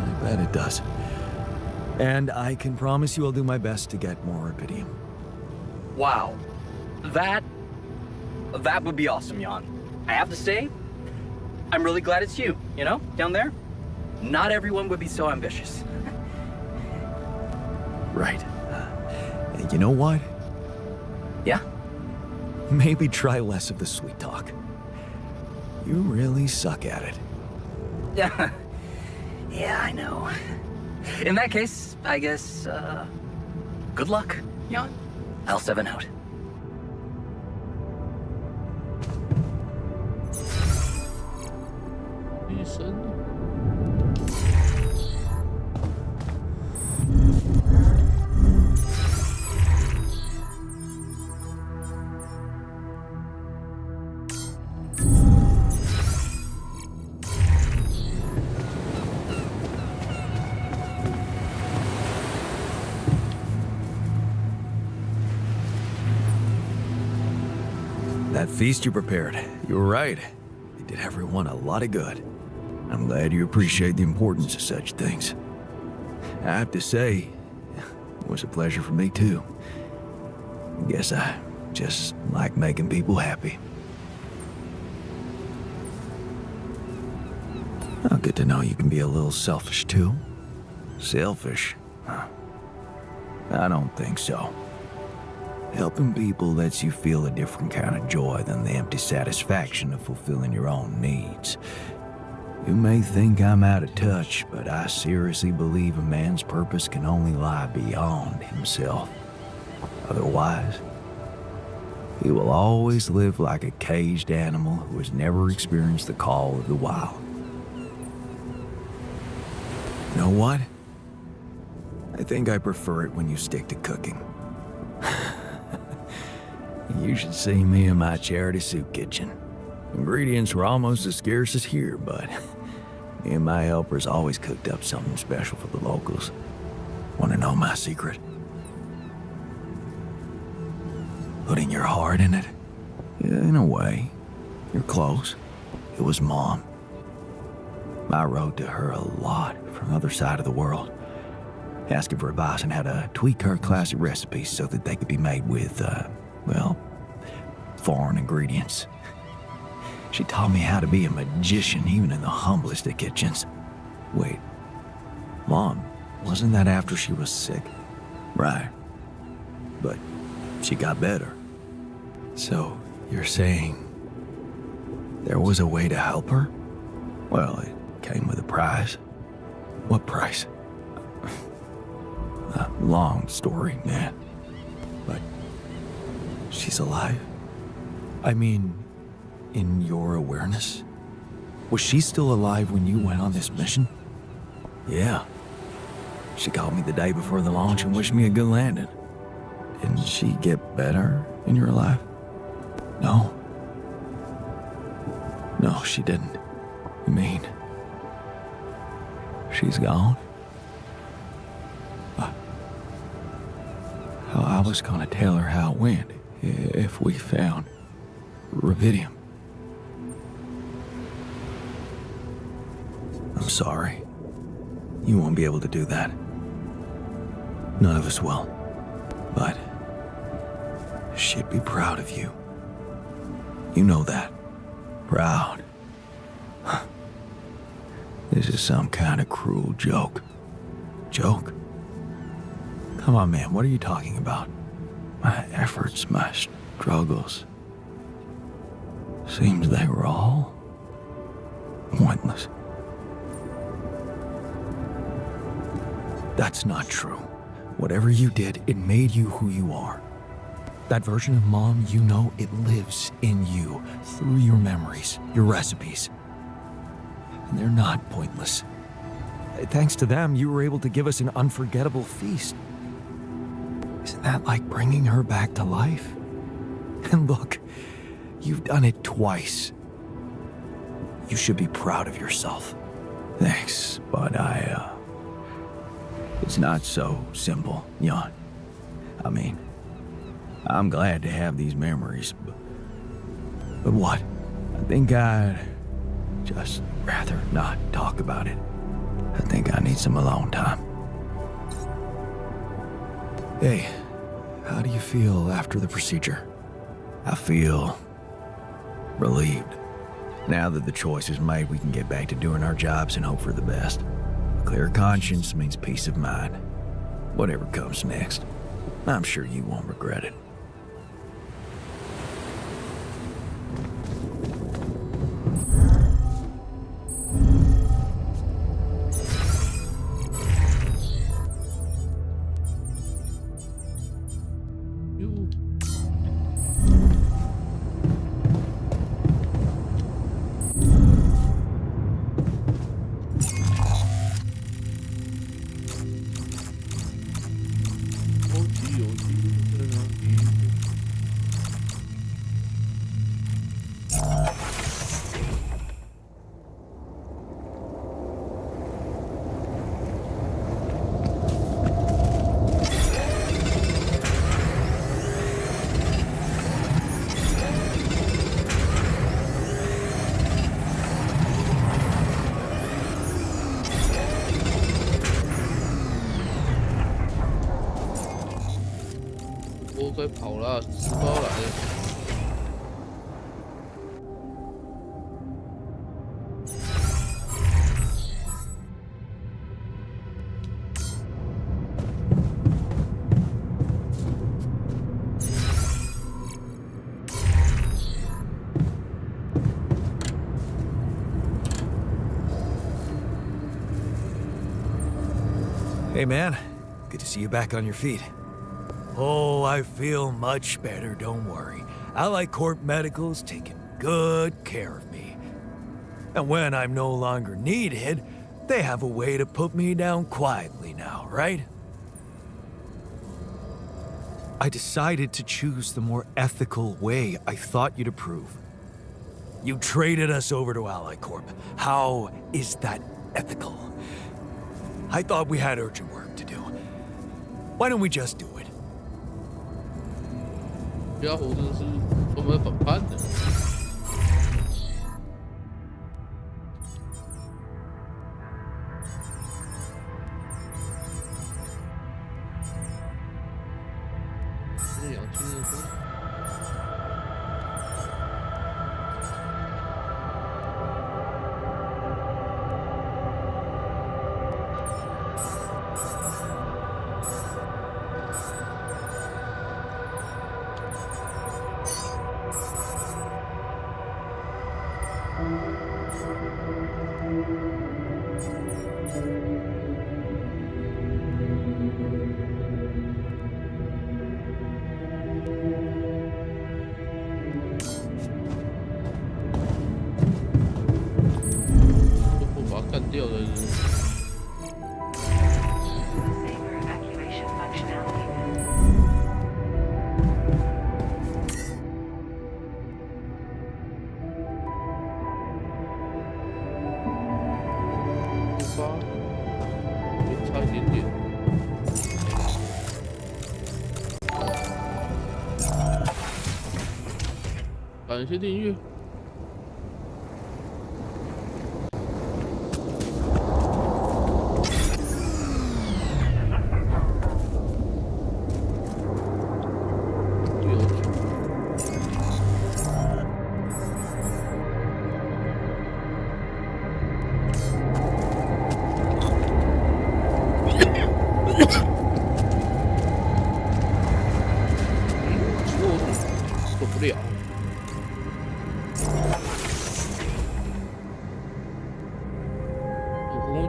I bet it does. And I can promise you I'll do my best to get more rupidium. Wow. That would be awesome, Jan. I have to say, I'm really glad it's you, you know, down there. Not everyone would be so ambitious. Right. And you know what? Yeah? Maybe try less of the sweet talk. You really suck at it. Yeah. Yeah, I know. In that case, I guess, good luck, Jan. I'll 7 out. That feast you prepared, you were right. It did everyone a lot of good. I'm glad you appreciate the importance of such things. I have to say, it was a pleasure for me too. Guess I just like making people happy. Oh, good to know you can be a little selfish too. Selfish? Huh. I don't think so. Helping people lets you feel a different kind of joy than the empty satisfaction of fulfilling your own needs. You may think I'm out of touch, but I seriously believe a man's purpose can only lie beyond himself. Otherwise, he will always live like a caged animal who has never experienced the call of the wild. You know what? I think I prefer it when you stick to cooking. You should see me in my charity soup kitchen. Ingredients were almost as scarce as here, but me and my helpers always cooked up something special for the locals. Want to know my secret? Putting your heart in it? Yeah, in a way. You're close. It was Mom. I wrote to her a lot from the other side of the world, asking for advice on how to tweak her classic recipes so that they could be made with, foreign ingredients. She taught me how to be a magician even in the humblest of kitchens. Wait, Mom, wasn't that after she was sick? Right. But she got better. So, you're saying there was a way to help her? Well, it came with a price. What price? A long story, man. But she's alive? I mean, in your awareness? Was she still alive when you went on this mission? Yeah. She called me the day before the launch and wished me a good landing. Didn't she get better in your life? No. No, she didn't. You mean she's gone? I was gonna tell her how it went if we found rubidium. I'm sorry. You won't be able to do that. None of us will. But she'd be proud of you. You know that. Proud. This is some kind of cruel joke. Joke? Come on, man, what are you talking about? My efforts, my struggles. Seems they were all pointless. That's not true. Whatever you did, it made you who you are. That version of Mom, you know, it lives in you through your memories, your recipes. And they're not pointless. Thanks to them, you were able to give us an unforgettable feast. Isn't that like bringing her back to life? And look, you've done it twice. You should be proud of yourself. Thanks, but it's not so simple, Jan. I mean, I'm glad to have these memories, but what? I think I'd just rather not talk about it. I think I need some alone time. Hey, how do you feel after the procedure? I feel relieved. Now that the choice is made, we can get back to doing our jobs and hope for the best. A clear conscience means peace of mind. Whatever comes next, I'm sure you won't regret it.我该跑了，吃包来了。Hey, man. Good to see you back on your feet. Oh, I feel much better, don't worry. Allied Corp Medical's taking good care of me. And when I'm no longer needed, they have a way to put me down quietly now, right? I decided to choose the more ethical way I thought you'd approve. You traded us over to Allied Corp. How is that ethical? I thought we had urgent work to do. Why don't we just do it? 家伙真是充满反叛的。这两军人说。干掉的人。出发，也差一点点。感谢订阅。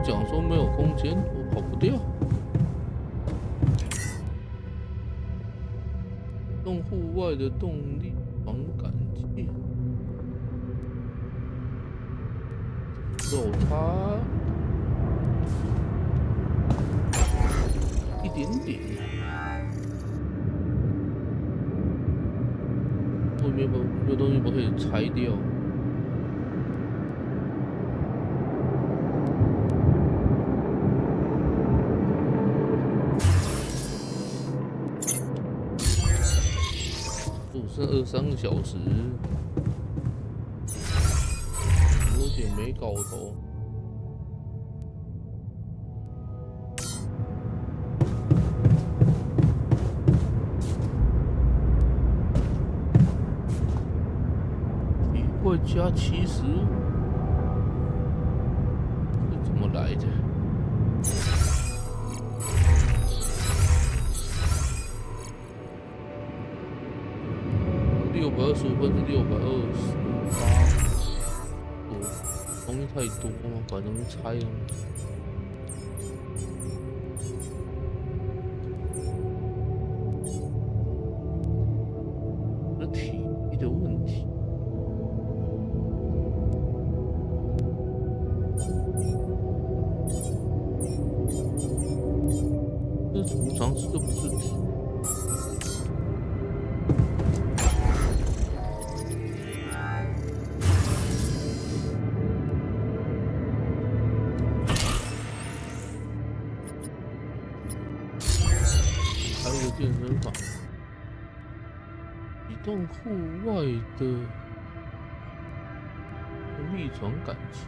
讲说没有空间，我跑不掉。用户外的动力传感器，走它一点点。后面有东西我可以拆掉。剩23个小时，有点没搞头。奇怪，加75，这怎么来的？ 625分是628，东西太多了，把东西拆了。这体力的问题。这是储藏室，这不是体。 健身房，移动户外的力传感器。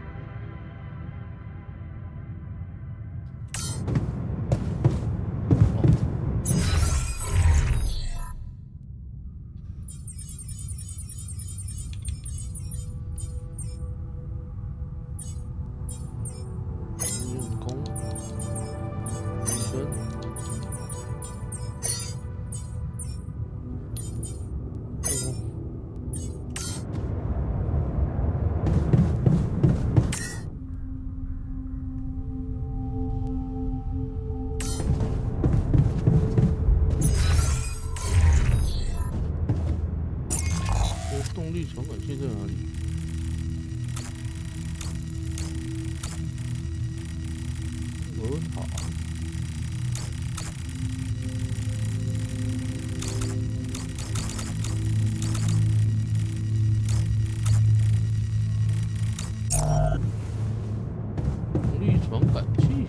用功，女生。 这好。动力传感器。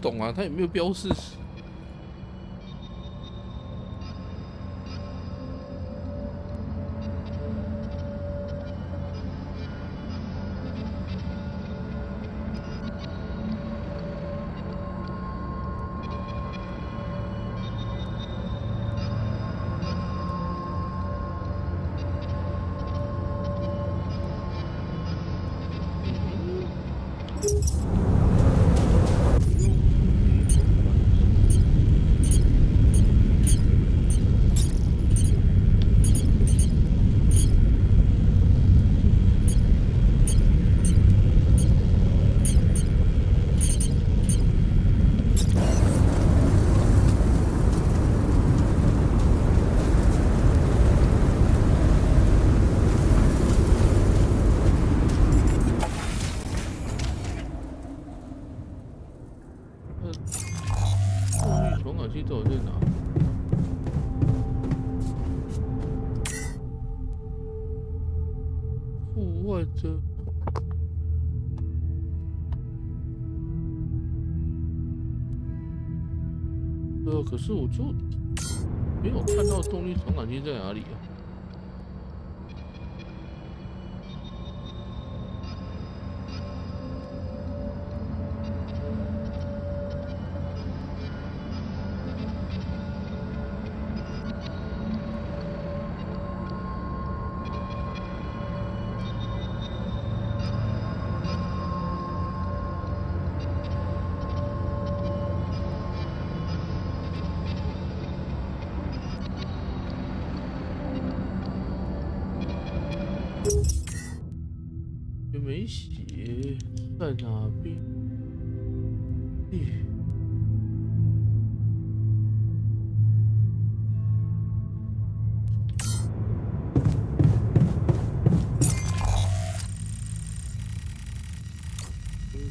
懂啊，它有没有标示？可是我就没有看到动力传感器在哪里啊？也没写在哪边。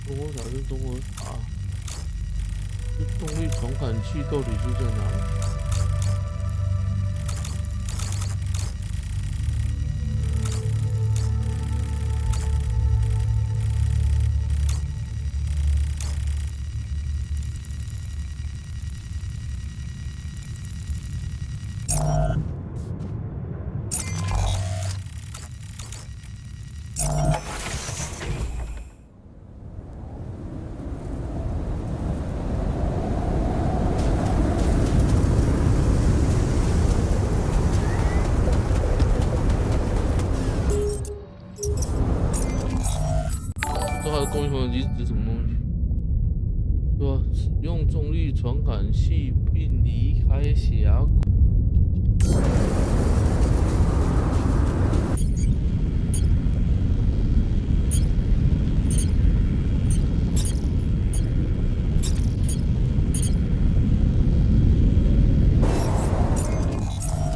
等我查，等我查，这动力传感器到底是在哪里？动力传感器是指什么东西？对吧？使用重力传感器并离开峡谷。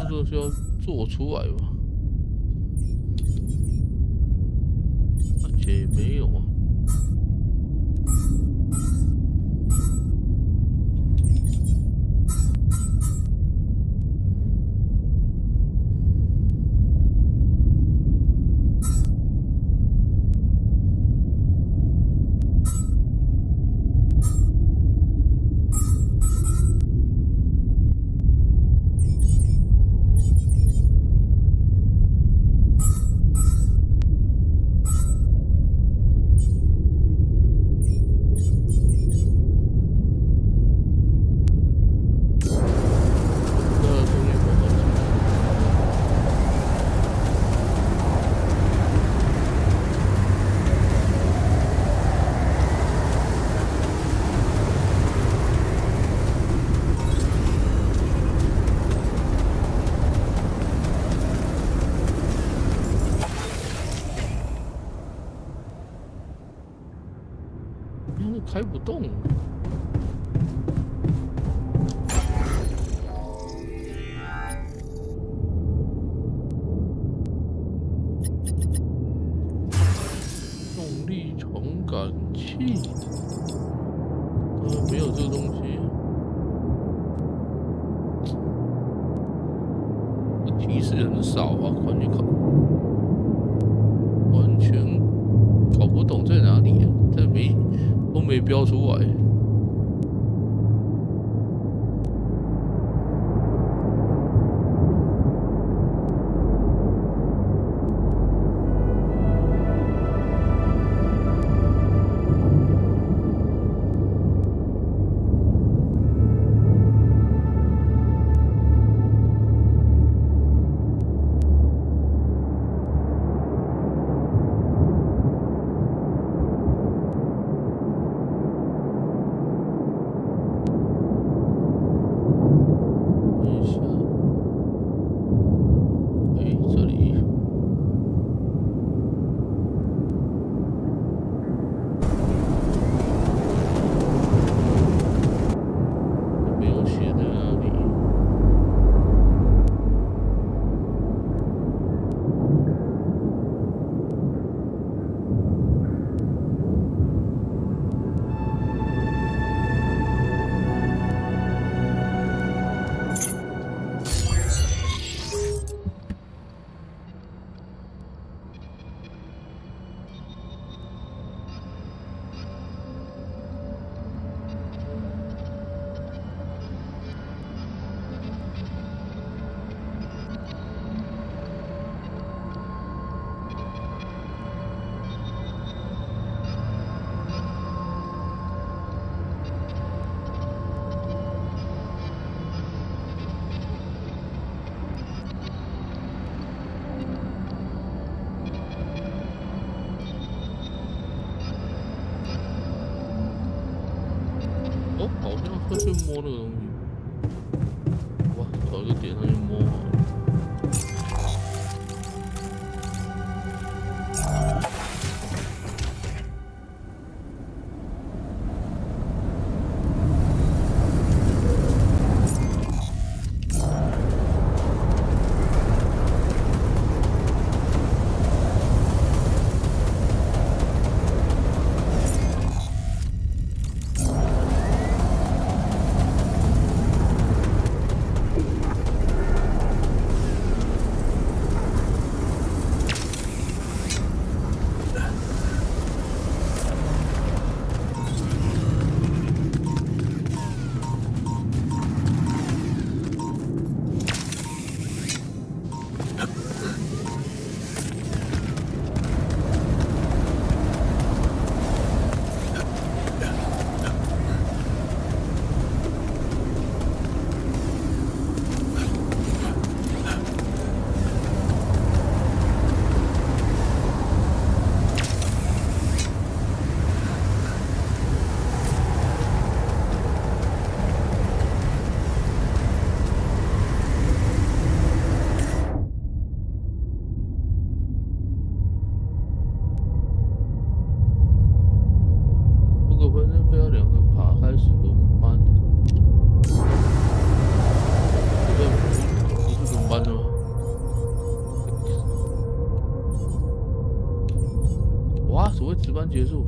这个是要做出来吧？看起来也没有啊。开不动。动力传感器，没有这个东西。提示很少啊，完全搞不懂在哪里，这都没标出来。哦，好像会去摸那个东西。哇，找一个点上去摸好了。值班结束。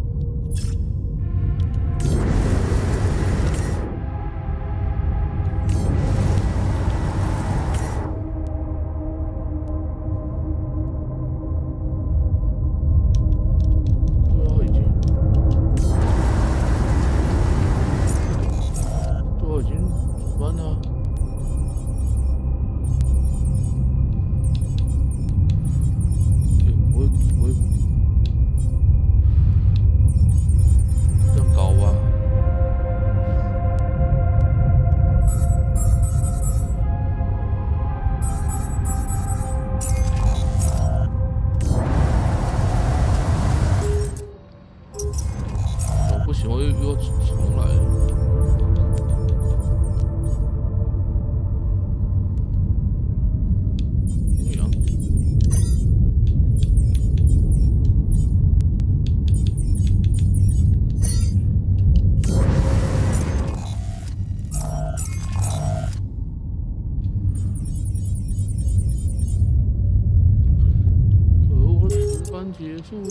速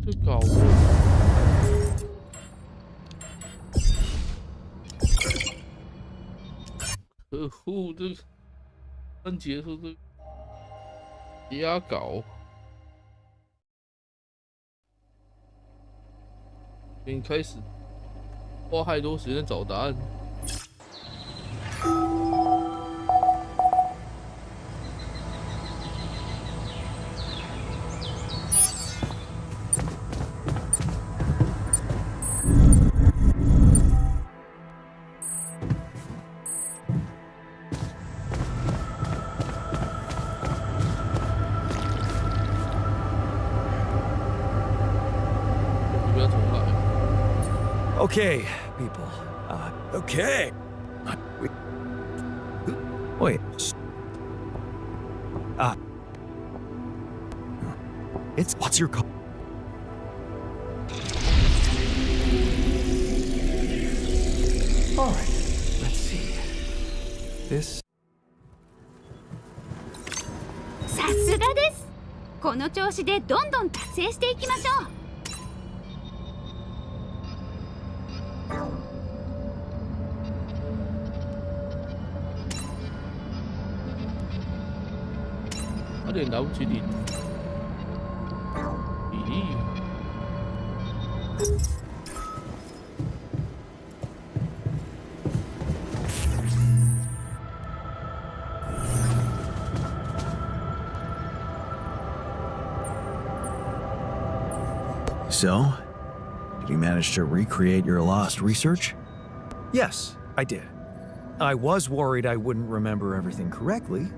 就搞了。可恶，这个刚结束这瞎搞。给你开始花太多时间找答案。Okay, people. Okay. Wait. It's what's your call? All right. Let's see. This. さすがです。この調子でどんどん達成していきましょう。有点了不起你。咦。So, did you manage to recreate your lost research? Yes, I did. I was worried I wouldn't remember everything correctly,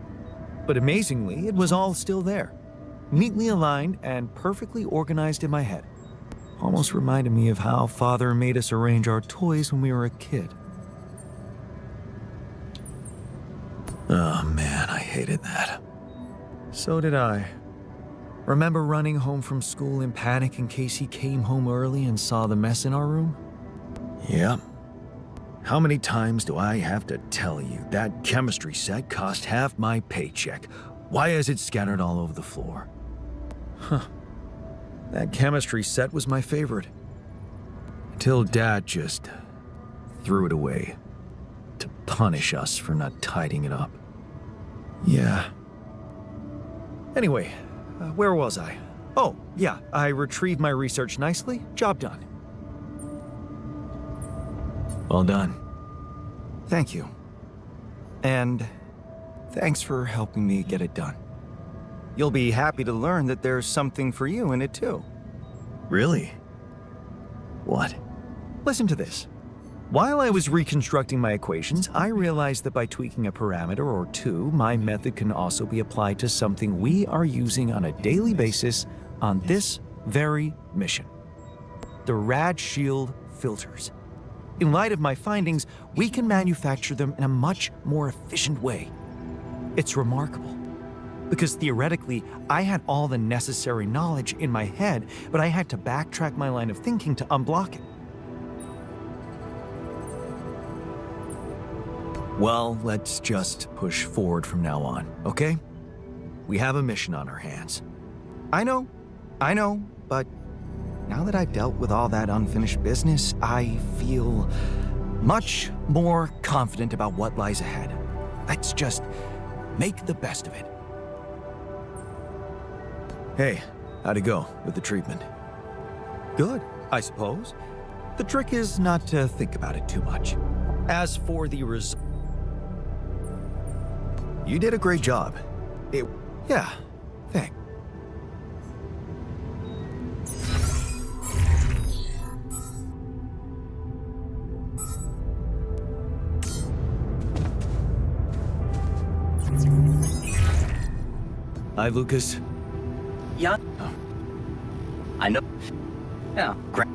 but amazingly, it was all still there, neatly aligned and perfectly organized in my head. Almost reminded me of how Father made us arrange our toys when we were a kid. Oh man, I hated that. So did I. Remember running home from school in panic in case he came home early and saw the mess in our room? Yep. How many times do I have to tell you that chemistry set cost half my paycheck? Why is it scattered all over the floor? Huh. That chemistry set was my favorite. Until Dad just threw it away to punish us for not tidying it up. Yeah. Anyway, where was I? Oh, yeah, I retrieved my research nicely. Job done. Well done. Thank you. And thanks for helping me get it done. You'll be happy to learn that there's something for you in it too. Really? What? Listen to this. While I was reconstructing my equations, I realized that by tweaking a parameter or two, my method can also be applied to something we are using on a daily basis on this very mission. The Rad Shield filters. In light of my findings, we can manufacture them in a much more efficient way. It's remarkable, because theoretically, I had all the necessary knowledge in my head, but I had to backtrack my line of thinking to unblock it. Well, let's just push forward from now on, okay? We have a mission on our hands. I know, but now that I've dealt with all that unfinished business, I feel much more confident about what lies ahead. Let's just make the best of it. Hey, how'd it go with the treatment? Good, I suppose. The trick is not to think about it too much. As for the result, You did a great job. Yeah, thanks. Hi, Lucas. Yeah. Oh. I know. Yeah, great.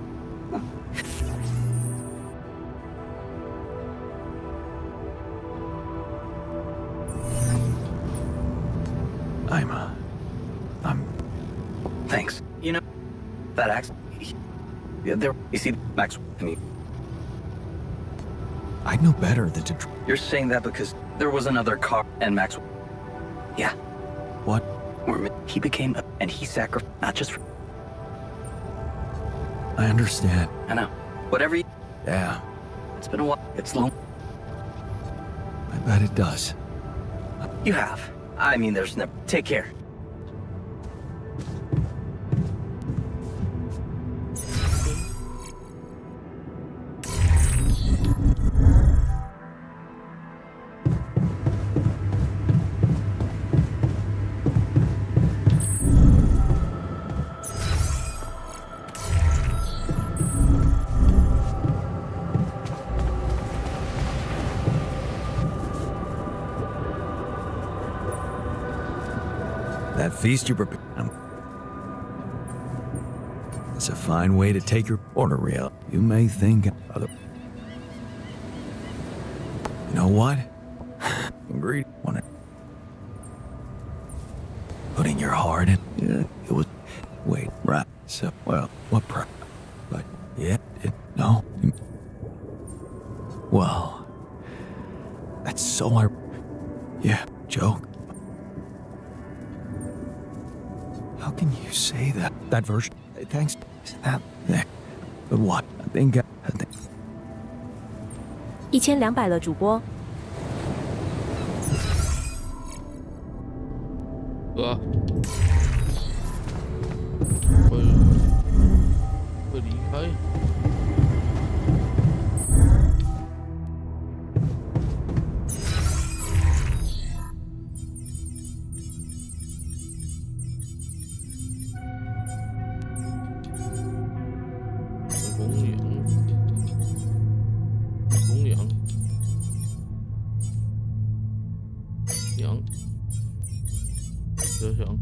I'm... Thanks. You know, that accident. Yeah, there. You see, Max. I mean, I know better than to... you're saying that because there was another car and Max. Yeah. What? He became and he sacrificed not just for. I understand. I know. Whatever you... Yeah, It's been a while. It's long. I bet it does. You have. I mean, there's never... Take care. That feast you prepared. It's a fine way to take your order real. You may think other. You know what? Agreed. Want it. Putting your heart in. Yeah, it was. Wait, right. So, well, what but, yeah, no. Well, that's so yeah, joke. How can you say that? That version. Thanks. That. But what? I think. 1200了，主播。会离开。德祥。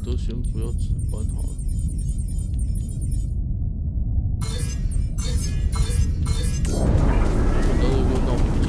都先不要值班好了。我都用到笔记。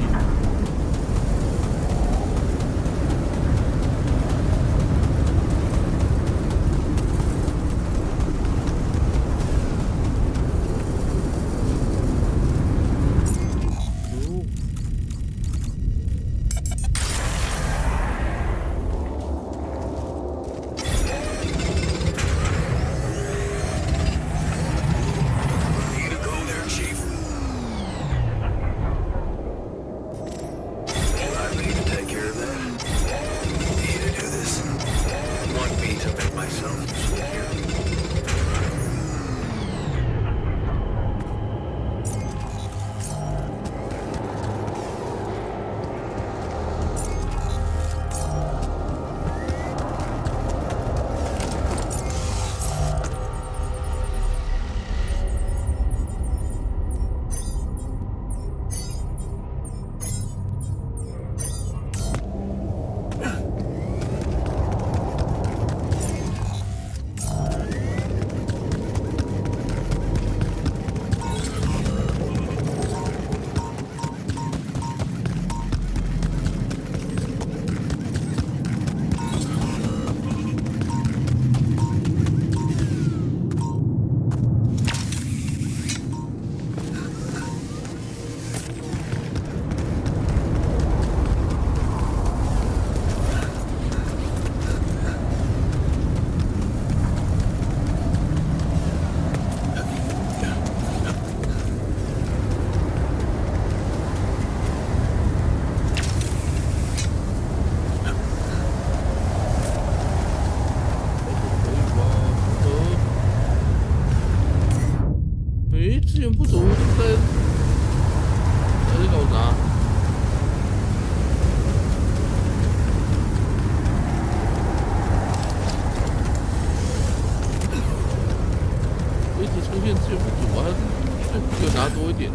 片资源不足啊，就拿多一点。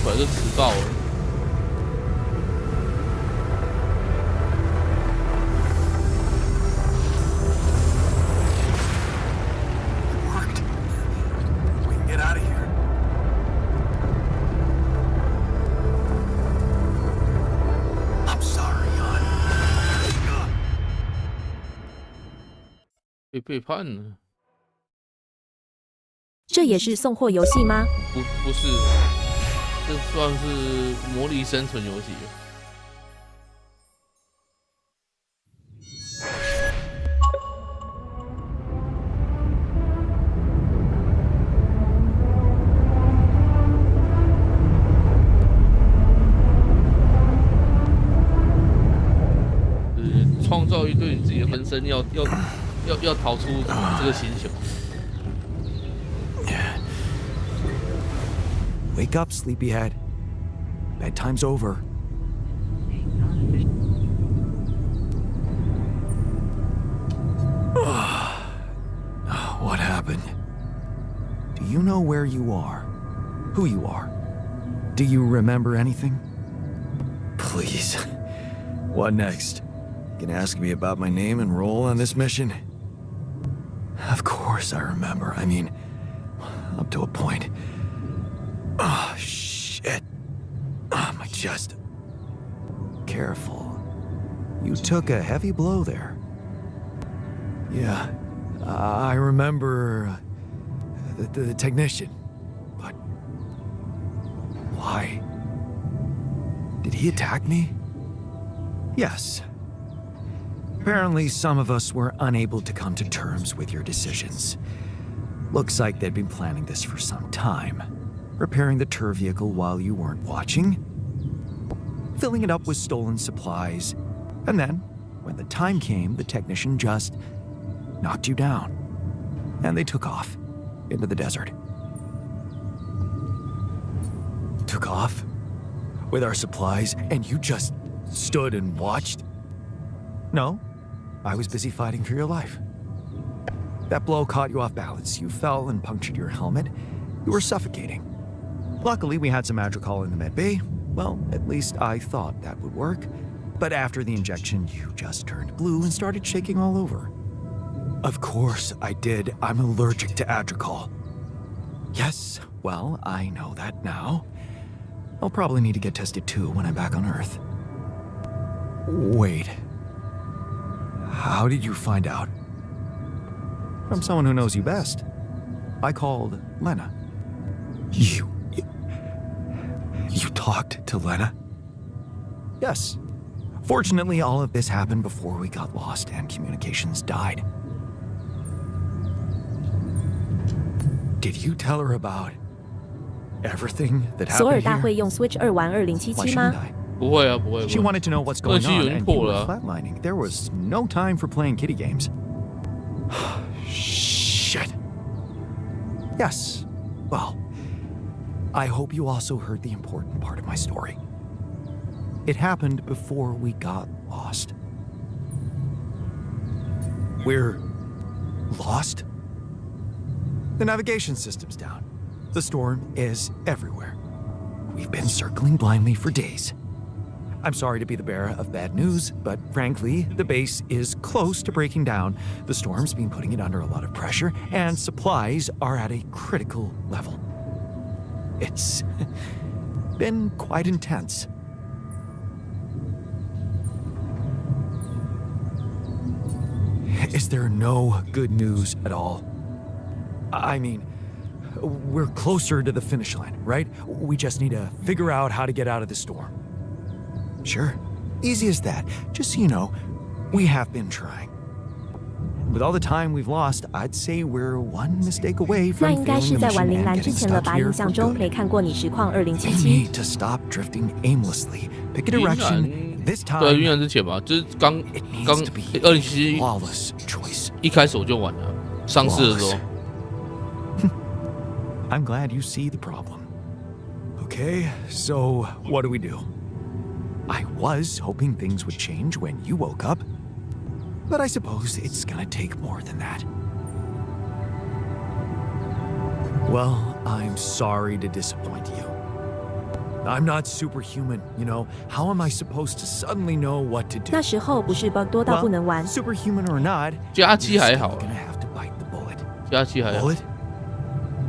本来就迟到了。被背叛了。这也是送货游戏吗？不是，这算是模拟生存游戏。创造一对你自己的分身，要逃出这个星球。Wake up, sleepyhead. Bedtime's over. What happened? Do you know where you are? Who you are? Do you remember anything? Please. What next? Gonna ask me about my name and role on this mission? Of course I remember. I mean, up to a point. Oh, shit. Oh, my chest. Careful. You took a heavy blow there. Yeah, I remember the technician. But why? Did he attack me? Yes. Apparently, some of us were unable to come to terms with your decisions. Looks like they'd been planning this for some time. Repairing the tour vehicle while you weren't watching, filling it up with stolen supplies, and then, when the time came, the technician just knocked you down, and they took off into the desert. Took off with our supplies, and you just stood and watched? No, I was busy fighting for your life. That blow caught you off balance. You fell and punctured your helmet. You were suffocating. Luckily, we had some Madrigal in the med bay. Well, at least I thought that would work. But after the injection, you just turned blue and started shaking all over. Of course I did. I'm allergic to Adricol. Yes, well, I know that now. I'll probably need to get tested too when I'm back on Earth. Wait. How did you find out? From someone who knows you best. I called Lena. You talked to Lena? Yes. Fortunately, all of this happened before we got lost and communications died. Did you tell her about everything that 索尔 happened 大会 here? 用 Switch 2玩 Why 2077 shouldn't 吗？ I? 不会啊，不会。 She wanted to know what's going 2070 有 on 点 and 破 you 了 were 啊。 flatlining. There was no time for playing kiddie games. Shit. Yes. Well, I hope you also heard the important part of my story. It happened before we got lost. We're lost? The navigation system's down. The storm is everywhere. We've been circling blindly for days. I'm sorry to be the bearer of bad news, but frankly, the base is close to breaking down. The storm's been putting it under a lot of pressure, and supplies are at a critical level. It's been quite intense. Is there no good news at all? I mean, we're closer to the finish line, right? We just need to figure out how to get out of the storm. Sure, easy as that. Just so you know, we have been trying. With all the time we've lost, I'd say we're one mistake away 那 from 应该 failing 是 the 在玩 mission 铃 and 兰之 getting 前了 stuck 吧？ here 印 for 象中 good. 没看过你实况 You 2077。 need to stop drifting aimlessly. Pick a 云南 direction. This 对，云 time, 南之前吧，就是刚 it 刚 needs to be 2077 flawless choice. 一开始我就玩了，上市的时候。 I'm glad you see the problem. Okay, so what do we do? I was hoping things would change when you woke up, but I suppose it's gonna take more than that. Well, I'm sorry to disappoint you. I'm not superhuman, you know. How am I supposed to suddenly know what to do? 那时候不是 bug 多到不能玩。 superhuman or not, 加 you're 七还 still 好， gonna have to bite the bullet. 加7还好。 Bullet?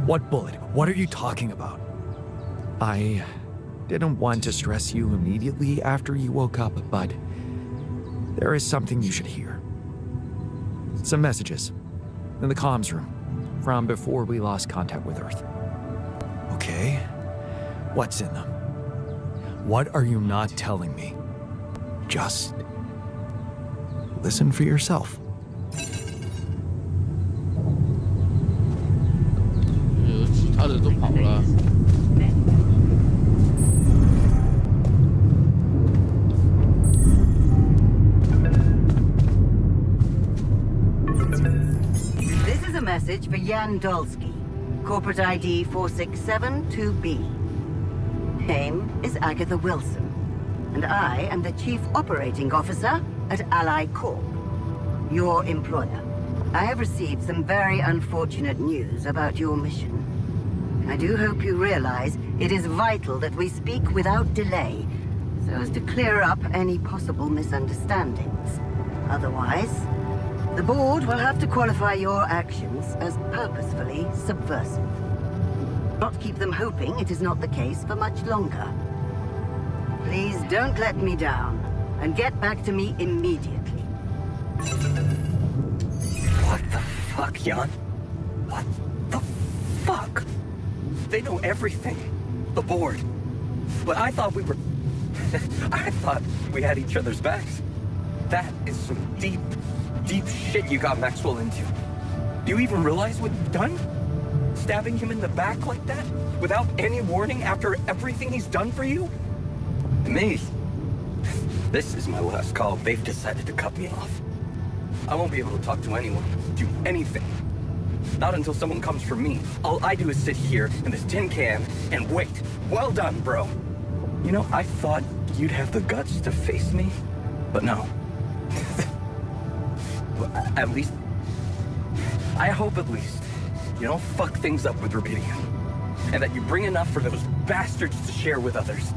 What bullet? What are you talking about? I didn't want to stress you immediately after you woke up, but there is something you should hear. Some messages in the comms room from before we lost contact with Earth. Okay, what's in them? What are you not telling me? Just listen for yourself. 其他的都跑了。 This is a message for Jan Dolsky, corporate ID 4672B. Name is Agatha Wilson, and I am the Chief Operating Officer at Ally Corp, your employer. I have received some very unfortunate news about your mission. I do hope you realize it is vital that we speak without delay, so as to clear up any possible misunderstandings. Otherwise, the board will have to qualify your actions as purposefully subversive. Not keep them hoping it is not the case for much longer. Please don't let me down, and get back to me immediately. What the fuck, Jan? What the fuck? They know everything. The board. But I thought we were... I thought we had each other's backs. That is some deep, deep shit you got Maxwell into. Do you even realize what you've done? Stabbing him in the back like that? Without any warning after everything he's done for you? Me? This is my last call. They've decided to cut me off. I won't be able to talk to anyone, do anything. Not until someone comes for me. All I do is sit here in this tin can and wait. Well done, bro. You know, I thought you'd have the guts to face me, but no. At least... I hope at least you don't fuck things up with Rubidium. And that you bring enough for those bastards to share with others.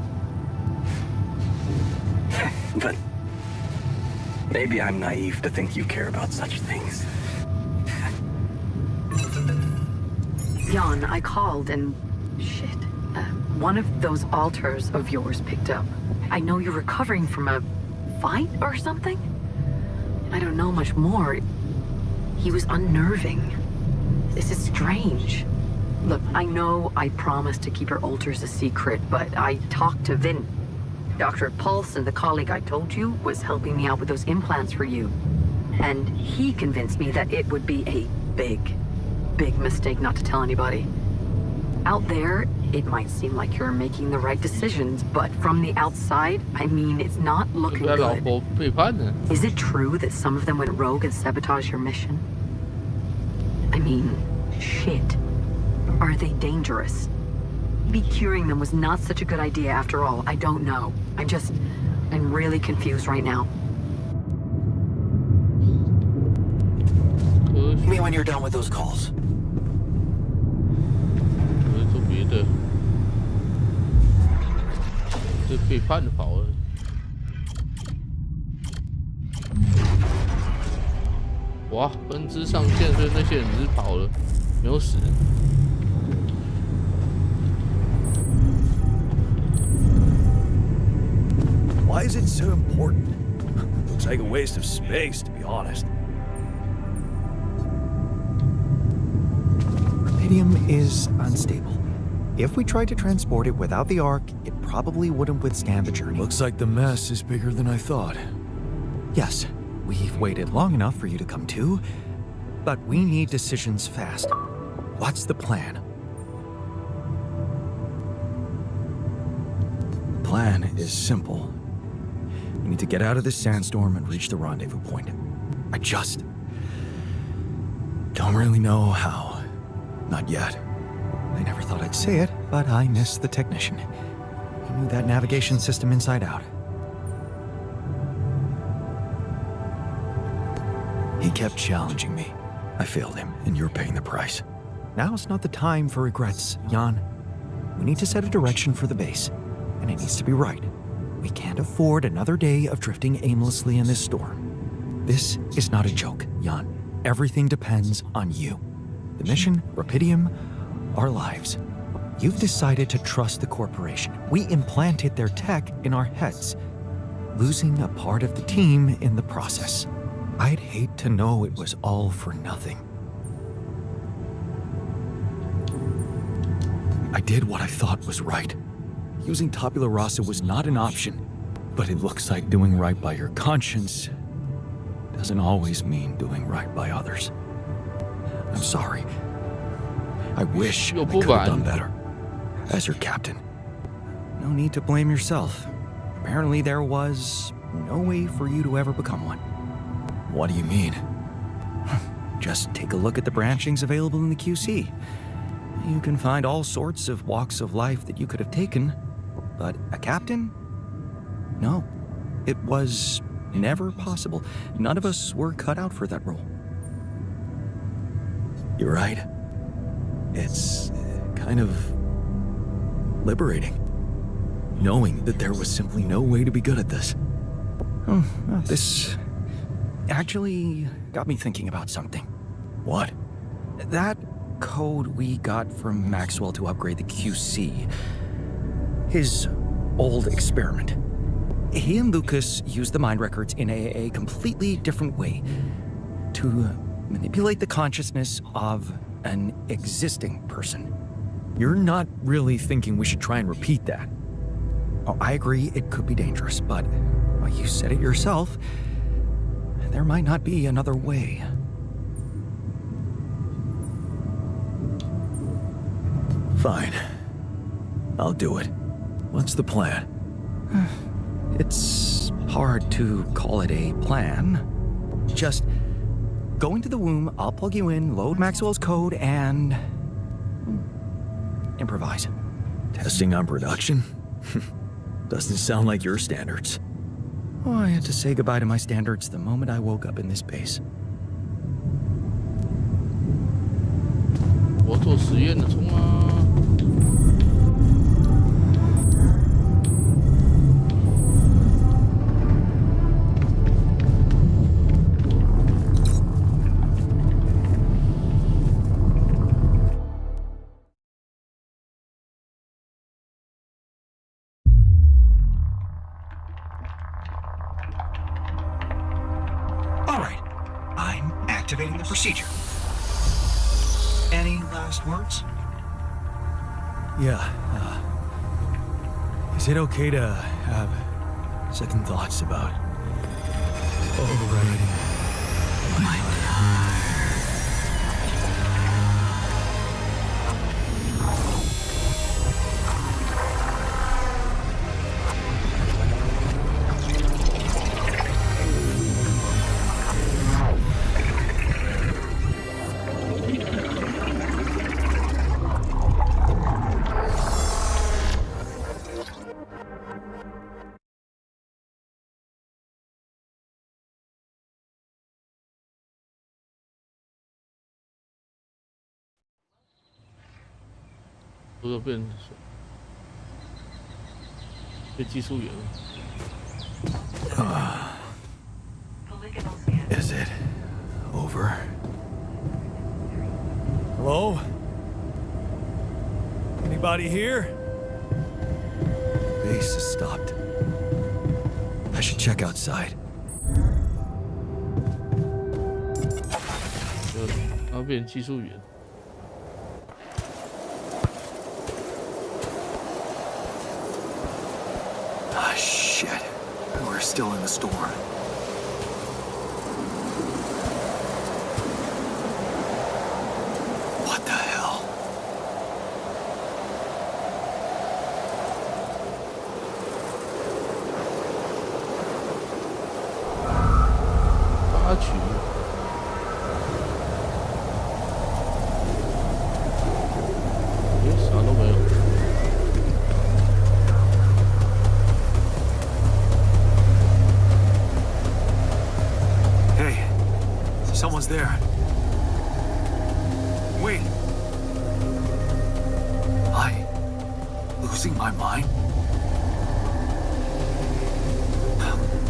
But maybe I'm naive to think you care about such things. Jan, I called and... shit. One of those altars of yours picked up. I know you're recovering from a fight or something? I don't know much more. He was unnerving. This is strange. Look, I know I promised to keep your altars a secret, but I talked to Vin. Dr. Paulson, the colleague I told you, was helping me out with those implants for you. And he convinced me that it would be a big mistake not to tell anybody. Out there, it might seem like you're making the right decisions, but from the outside, I mean, it's not looking good. Is it true that some of them went rogue and sabotaged your mission? I mean, shit. Are they dangerous? Maybe curing them was not such a good idea after all. I don't know. I'm really confused right now. Me when you're done with those calls. 做别的，这背叛跑了。哇，分支上线，所以那些人只是跑了，没有死。Why is it so important? Looks like a waste of space, to be honest. Rubidium is unstable. If we tried to transport it without the Ark, it probably wouldn't withstand the journey. Looks like the mess is bigger than I thought. Yes, we've waited long enough for you to come to, but we need decisions fast. What's the plan? The plan is simple. We need to get out of this sandstorm and reach the rendezvous point. I just don't really know how. Not yet. I never thought I'd say it, but I miss the technician. He knew that navigation system inside out. He kept challenging me. I failed him, and you're paying the price. Now's not the time for regrets, Jan. We need to set a direction for the base, and it needs to be right. We can't afford another day of drifting aimlessly in this storm. This is not a joke, Jan. Everything depends on you. The mission, Rubidium, our lives. You've decided to trust the corporation. We implanted their tech in our heads, losing a part of the team in the process. I'd hate to know it was all for nothing. I did what I thought was right. Using tabula rasa was not an option, but it looks like doing right by your conscience doesn't always mean doing right by others. I'm sorry. I wish I could have done better. As your captain. No need to blame yourself. Apparently there was no way for you to ever become one. What do you mean? Just take a look at the branchings available in the QC. You can find all sorts of walks of life that you could have taken, but a captain? No. It was never possible. None of us were cut out for that role. You're right. It's kind of liberating, knowing that there was simply no way to be good at this. Oh, well, this actually got me thinking about something. What? That code we got from Maxwell to upgrade the QC. His old experiment. He and Lucas used the mind records in a completely different way to manipulate the consciousness of an existing person. You're not really thinking we should try and repeat that? Oh, I agree it could be dangerous, but well, you said it yourself. There might not be another way. Fine. I'll do it. What's the plan? It's hard to call it a plan. Just go into the womb, I'll plug you in, load Maxwell's code, and improvise. Testing on production? Doesn't sound like your standards. Oh, I had to say goodbye to my standards the moment I woke up in this base. 我做实验的，冲啊！ procedure. Any last words? Yeah, is it okay to have second thoughts about overriding my不是变技术员了。Is it over? Hello? Anybody here? Base has stopped. I should check outside. 然后变成技术员。Ah, shit. We're still in the storm. What the hell?插曲。啥都没有。Hey, someone's there. Wait. Am I losing my mind?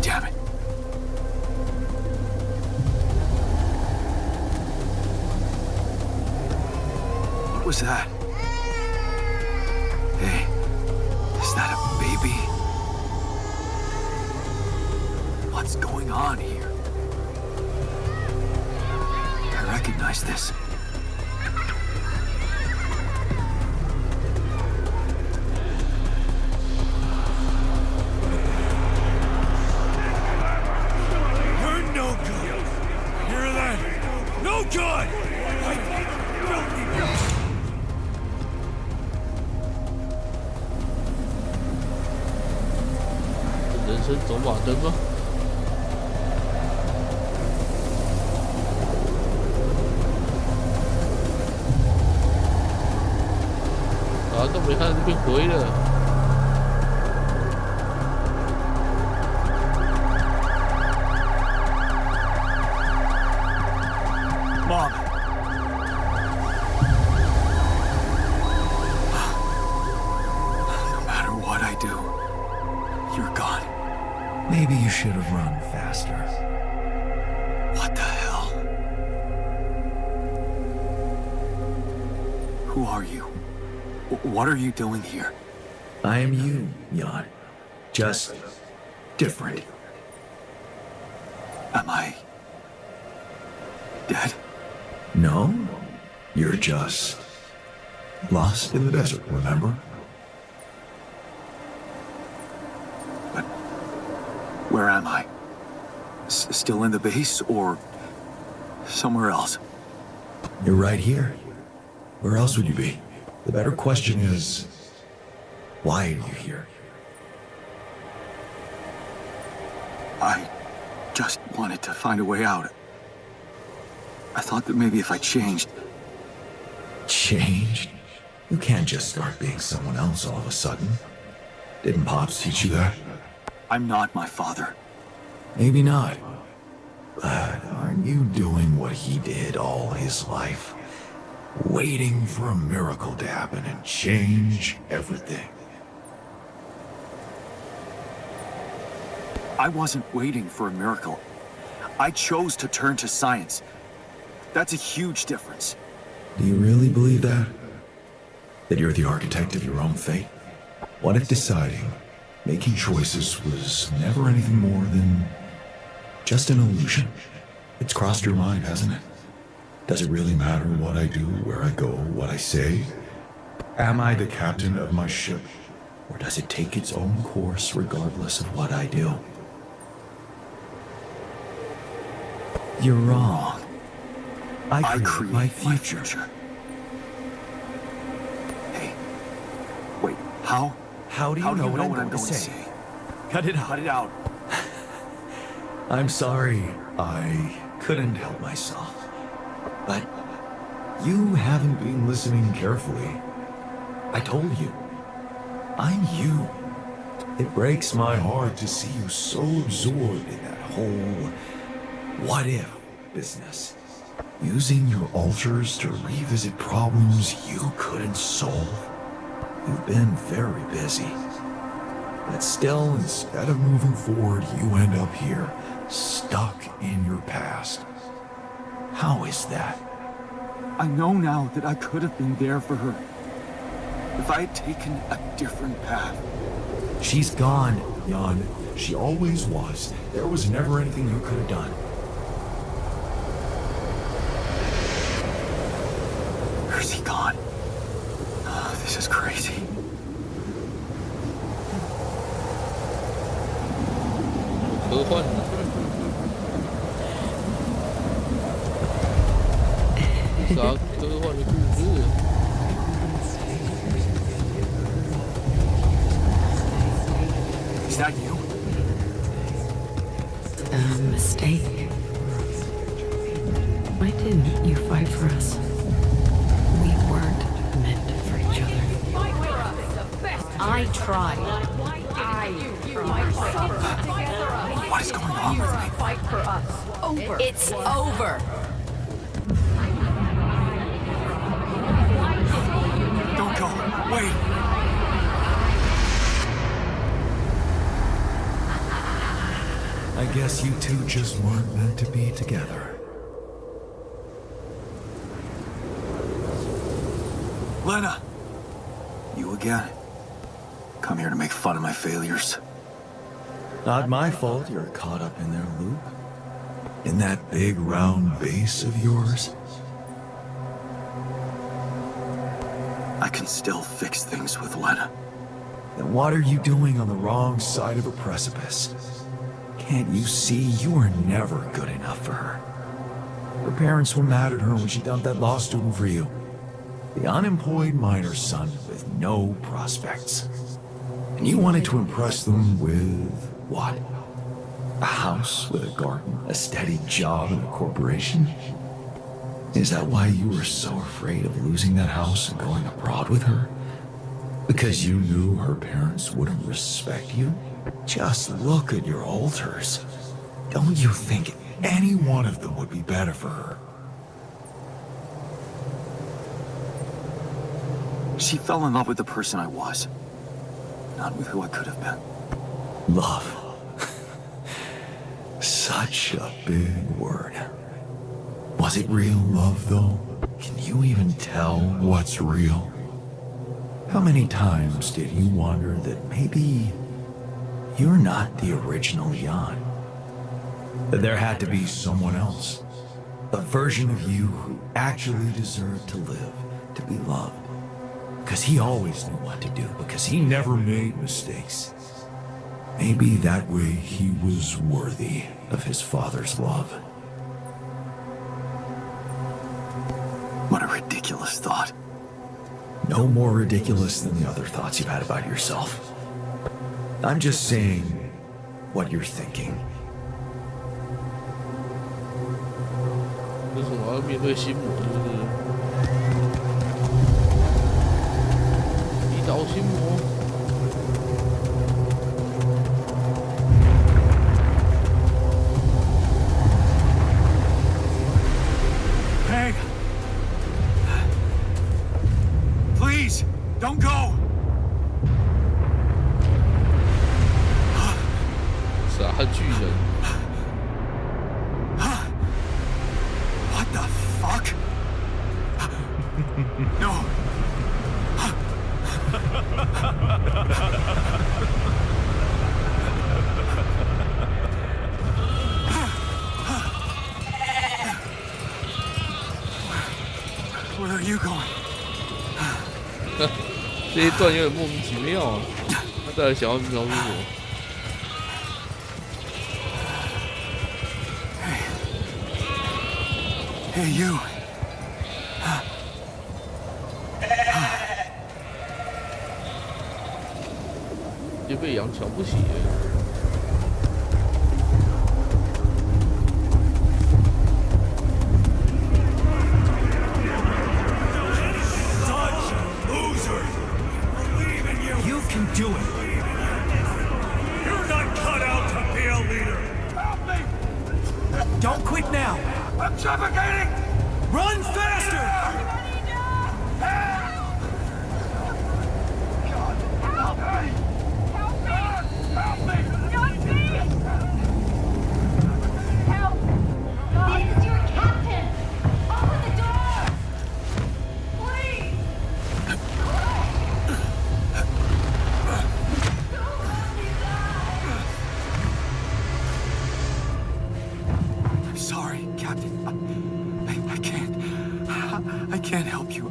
Damn it. What was that? Hey, is that a baby? What's going on here? I recognize this. You're no good. Hear that? No good. I 人生走马灯吗？啊，都没看到变回了。Mom. No matter what I do, you're gone. Maybe you should have run faster. What the hell? Who are you? What are you doing here? I am you, Jan. Just different. Am I dead? No, you're just lost in the desert, remember? But where am I? Still in the base or somewhere else? You're right here. Where else would you be? The better question is, why are you here? I just wanted to find a way out. I thought that maybe if I changed... Changed? You can't just start being someone else all of a sudden. Didn't Pops teach you that? I'm not my father. Maybe not. But aren't you doing what he did all his life? Waiting for a miracle to happen and change everything. I wasn't waiting for a miracle. I chose to turn to science. That's a huge difference. Do you really believe that? That you're the architect of your own fate? What if deciding, making choices was never anything more than just an illusion? It's crossed your mind, hasn't it? Does it really matter what I do, where I go, what I say? Am I the captain of my ship, or does it take its own course regardless of what I do? You're wrong. I create my future. Hey, wait, how? How do you know what I'm going to say? Cut it out. Cut it out. I'm sorry. I couldn't help myself. But you haven't been listening carefully. I told you. I'm you. It breaks my heart to see you so absorbed in that whole what-if business. Using your alters to revisit problems you couldn't solve. You've been very busy. But still, instead of moving forward, you end up here, stuck in your past. How is that? I know now that I could have been there for her. If I had taken a different path. She's gone, Jan. She always was. There was never anything you could have done. Where's he gone? Oh, this is crazy. Is that you? A mistake. Why didn't you fight for us? We weren't meant for each other. I tried. What is going on with me? Fight for us. Over. It's over. Don't go. Wait. I guess you two just weren't meant to be together. Lena! You again? Come here to make fun of my failures. Not my fault you're caught up in their loop. In that big round base of yours. I can still fix things with Lena. Then what are you doing on the wrong side of a precipice? Can't you see you were never good enough for her? Her parents were mad at her when she dumped that law student for you. The unemployed miner's son with no prospects. And you wanted to impress them with what? A house with a garden, a steady job in a corporation? Is that why you were so afraid of losing that house and going abroad with her? Because you knew her parents wouldn't respect you? Just look at your alters. Don't you think any one of them would be better for her? She fell in love with the person I was, not with who I could have been. Love. Such a big word. Was it real love, though? Can you even tell what's real? How many times did you wonder that maybe you're not the original Jan? That there had to be someone else. A version of you who actually deserved to live, to be loved. Because he always knew what to do, because he never made mistakes. Maybe that way he was worthy of his father's love. What a ridiculous thought. No more ridiculous than the other thoughts you've had about yourself. I'm just saying what you're thinking. 为什么要面对心魔？就是一刀心魔。Hey! Please, don't go! 啥巨人？ What the fuck? No! 这一段有点莫名其妙啊，他到底想要描述什么？ Hey, you. 就被杨瞧不起了。 You can do it. You're not cut out to be a leader. Help me! Don't quit now. I'm suffocating! Run faster!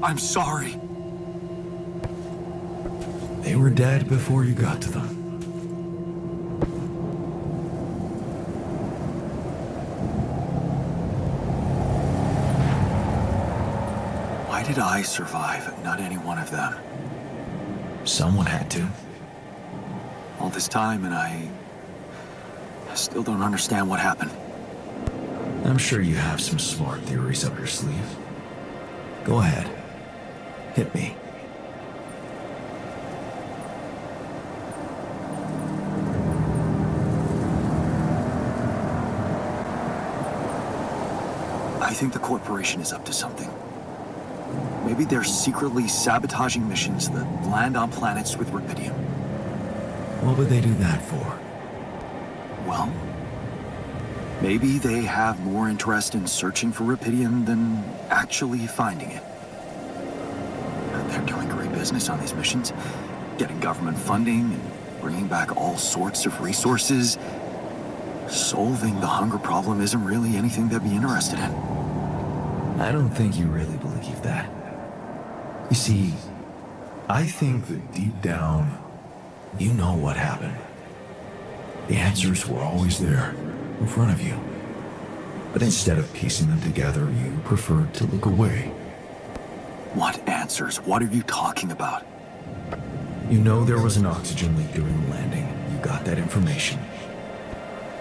I'm sorry. They were dead before you got to them. Why did I survive, not any one of them? Someone had to. All this time, and I still don't understand what happened. I'm sure you have some smart theories up your sleeve. Go ahead. Hit me. I think the corporation is up to something. Maybe they're secretly sabotaging missions that land on planets with rubidium. What would they do that for? Well, maybe they have more interest in searching for rubidium than actually finding it. They're doing great business on these missions, getting government funding and bringing back all sorts of resources. Solving the hunger problem isn't really anything they'd be interested in. I don't think you really believe that. You see, I think that deep down, you know what happened. The answers were always there, in front of you. But instead of piecing them together, you preferred to look away. What answers? What are you talking about? You know there was an oxygen leak during the landing. You got that information.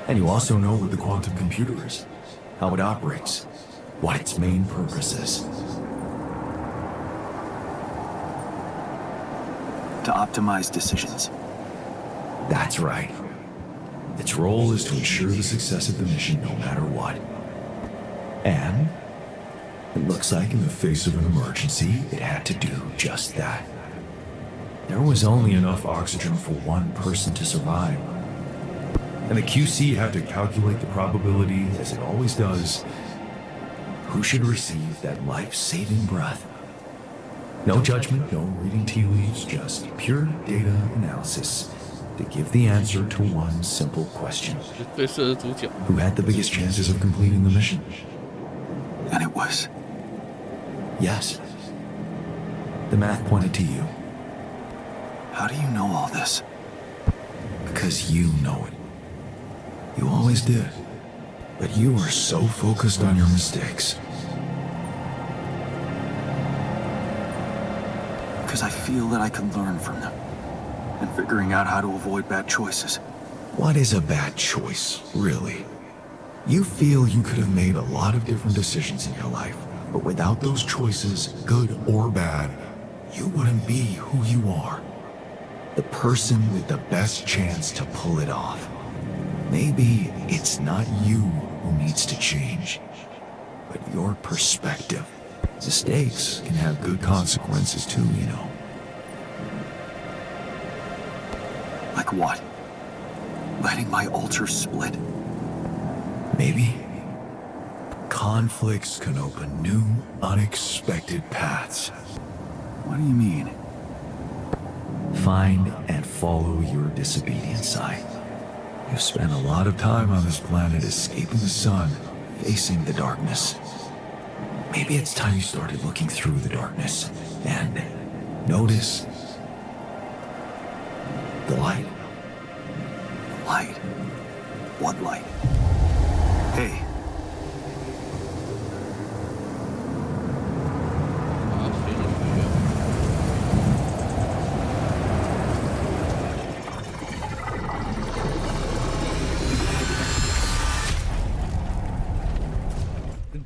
And you also know what the quantum computer is, how it operates, what its main purpose is. To optimize decisions. That's right. Its role is to ensure the success of the mission no matter what. And it looks like in the face of an emergency, it had to do just that. There was only enough oxygen for one person to survive. And the QC had to calculate the probability, as it always does, who should receive that life-saving breath. No judgment, no reading tea leaves, just pure data analysis to give the answer to one simple question. Who had the biggest chances of completing the mission? And it was? Yes. The math pointed to you. How do you know all this? Because you know it. You always did. But you were so focused on your mistakes. Because I feel that I can learn from them. And figuring out how to avoid bad choices. What is a bad choice, really? You feel you could have made a lot of different decisions in your life, but without those choices, good or bad, you wouldn't be who you are. The person with the best chance to pull it off. Maybe it's not you who needs to change, but your perspective. Mistakes can have good consequences too, you know. Like what? Letting my altar split? Maybe. Conflicts can open new, unexpected paths. What do you mean? Find and follow your disobedient side. You've spent a lot of time on this planet escaping the sun, facing the darkness. Maybe it's time you started looking through the darkness and notice what light? Hey.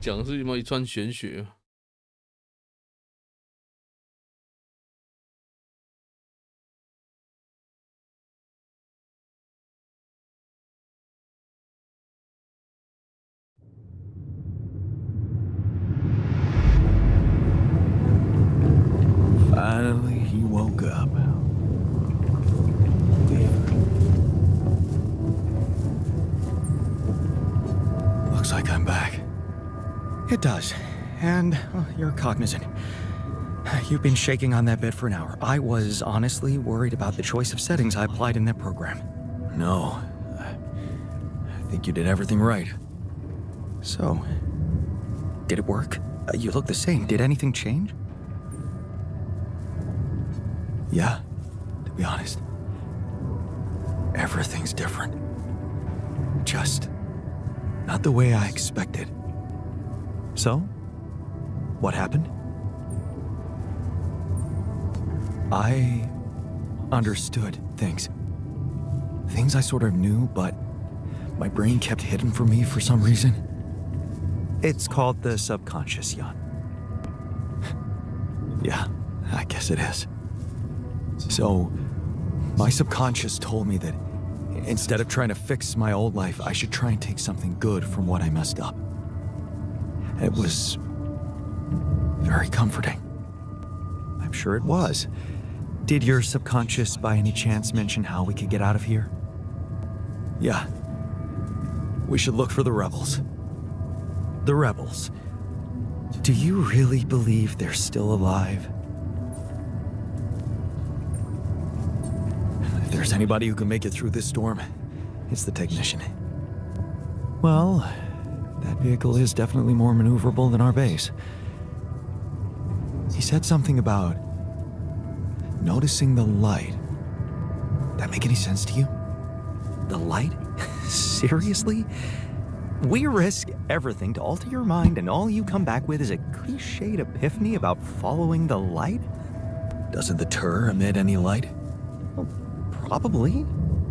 讲的是什么一串玄学。Finally, he woke up. Looks like I'm back. It does. And you're cognizant. You've been shaking on that bed for an hour. I was honestly worried about the choice of settings I applied in that program. No. I think you did everything right. So, did it work? You look the same. Did anything change? Yeah, to be honest. Everything's different. Just not the way I expected. So, what happened? I understood things. Things I sort of knew, but my brain kept hidden from me for some reason. It's called the subconscious, Jan. Yeah, I guess it is. So, my subconscious told me that instead of trying to fix my old life, I should try and take something good from what I messed up. It was very comforting. I'm sure it was. Did your subconscious by any chance mention how we could get out of here? Yeah. We should look for the rebels. The rebels? Do you really believe they're still alive? If there's anybody who can make it through this storm, it's the technician. Well, that vehicle is definitely more maneuverable than our base. He said something about noticing the light. That make any sense to you? The light? Seriously? We risk everything to alter your mind, and all you come back with is a cliched epiphany about following the light? Doesn't the tur emit any light? Well, probably.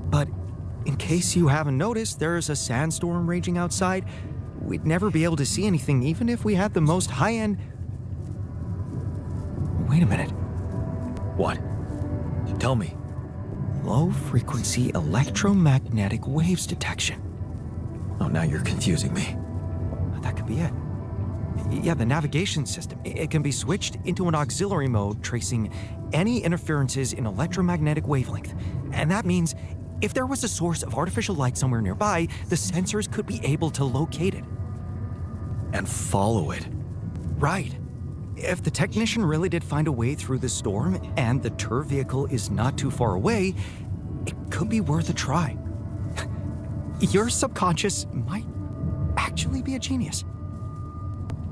But in case you haven't noticed, there's a sandstorm raging outside. We'd never be able to see anything, even if we had the most high-end... Wait a minute. What? Tell me. Low-frequency electromagnetic waves detection. Oh, now you're confusing me. That could be it. Yeah, the navigation system. It can be switched into an auxiliary mode, tracing any interferences in electromagnetic wavelength. And that means if there was a source of artificial light somewhere nearby, the sensors could be able to locate it. And follow it. Right. If the technician really did find a way through the storm, and the tur vehicle is not too far away, it could be worth a try. Your subconscious might actually be a genius.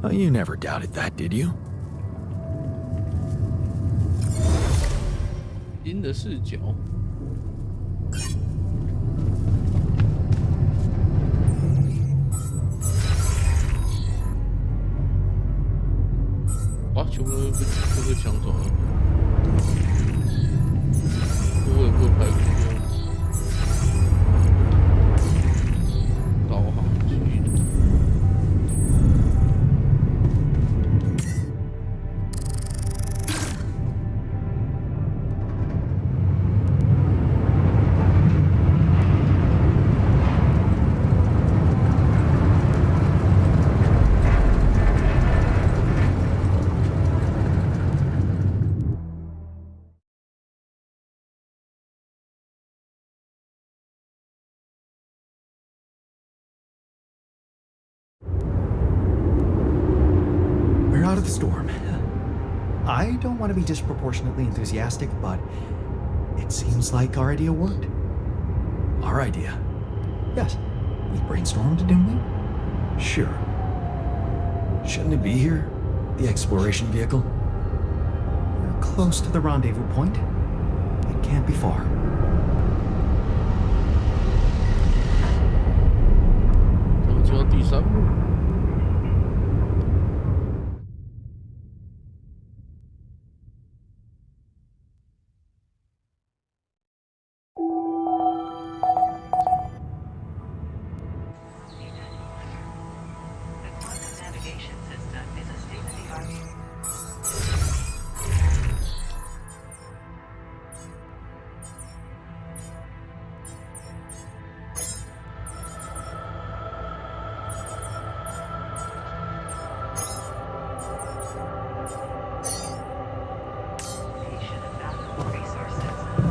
Well, you never doubted that, did you? 新的视角。哇，全部都被抢走了。我也不会排除导航区。Out of the storm. I don't want to be disproportionately enthusiastic, but it seems like our idea worked. Our idea? Yes. We brainstormed, didn't we? Sure. Shouldn't it be here? The exploration vehicle? We're close to the rendezvous point. It can't be far. 第3幕。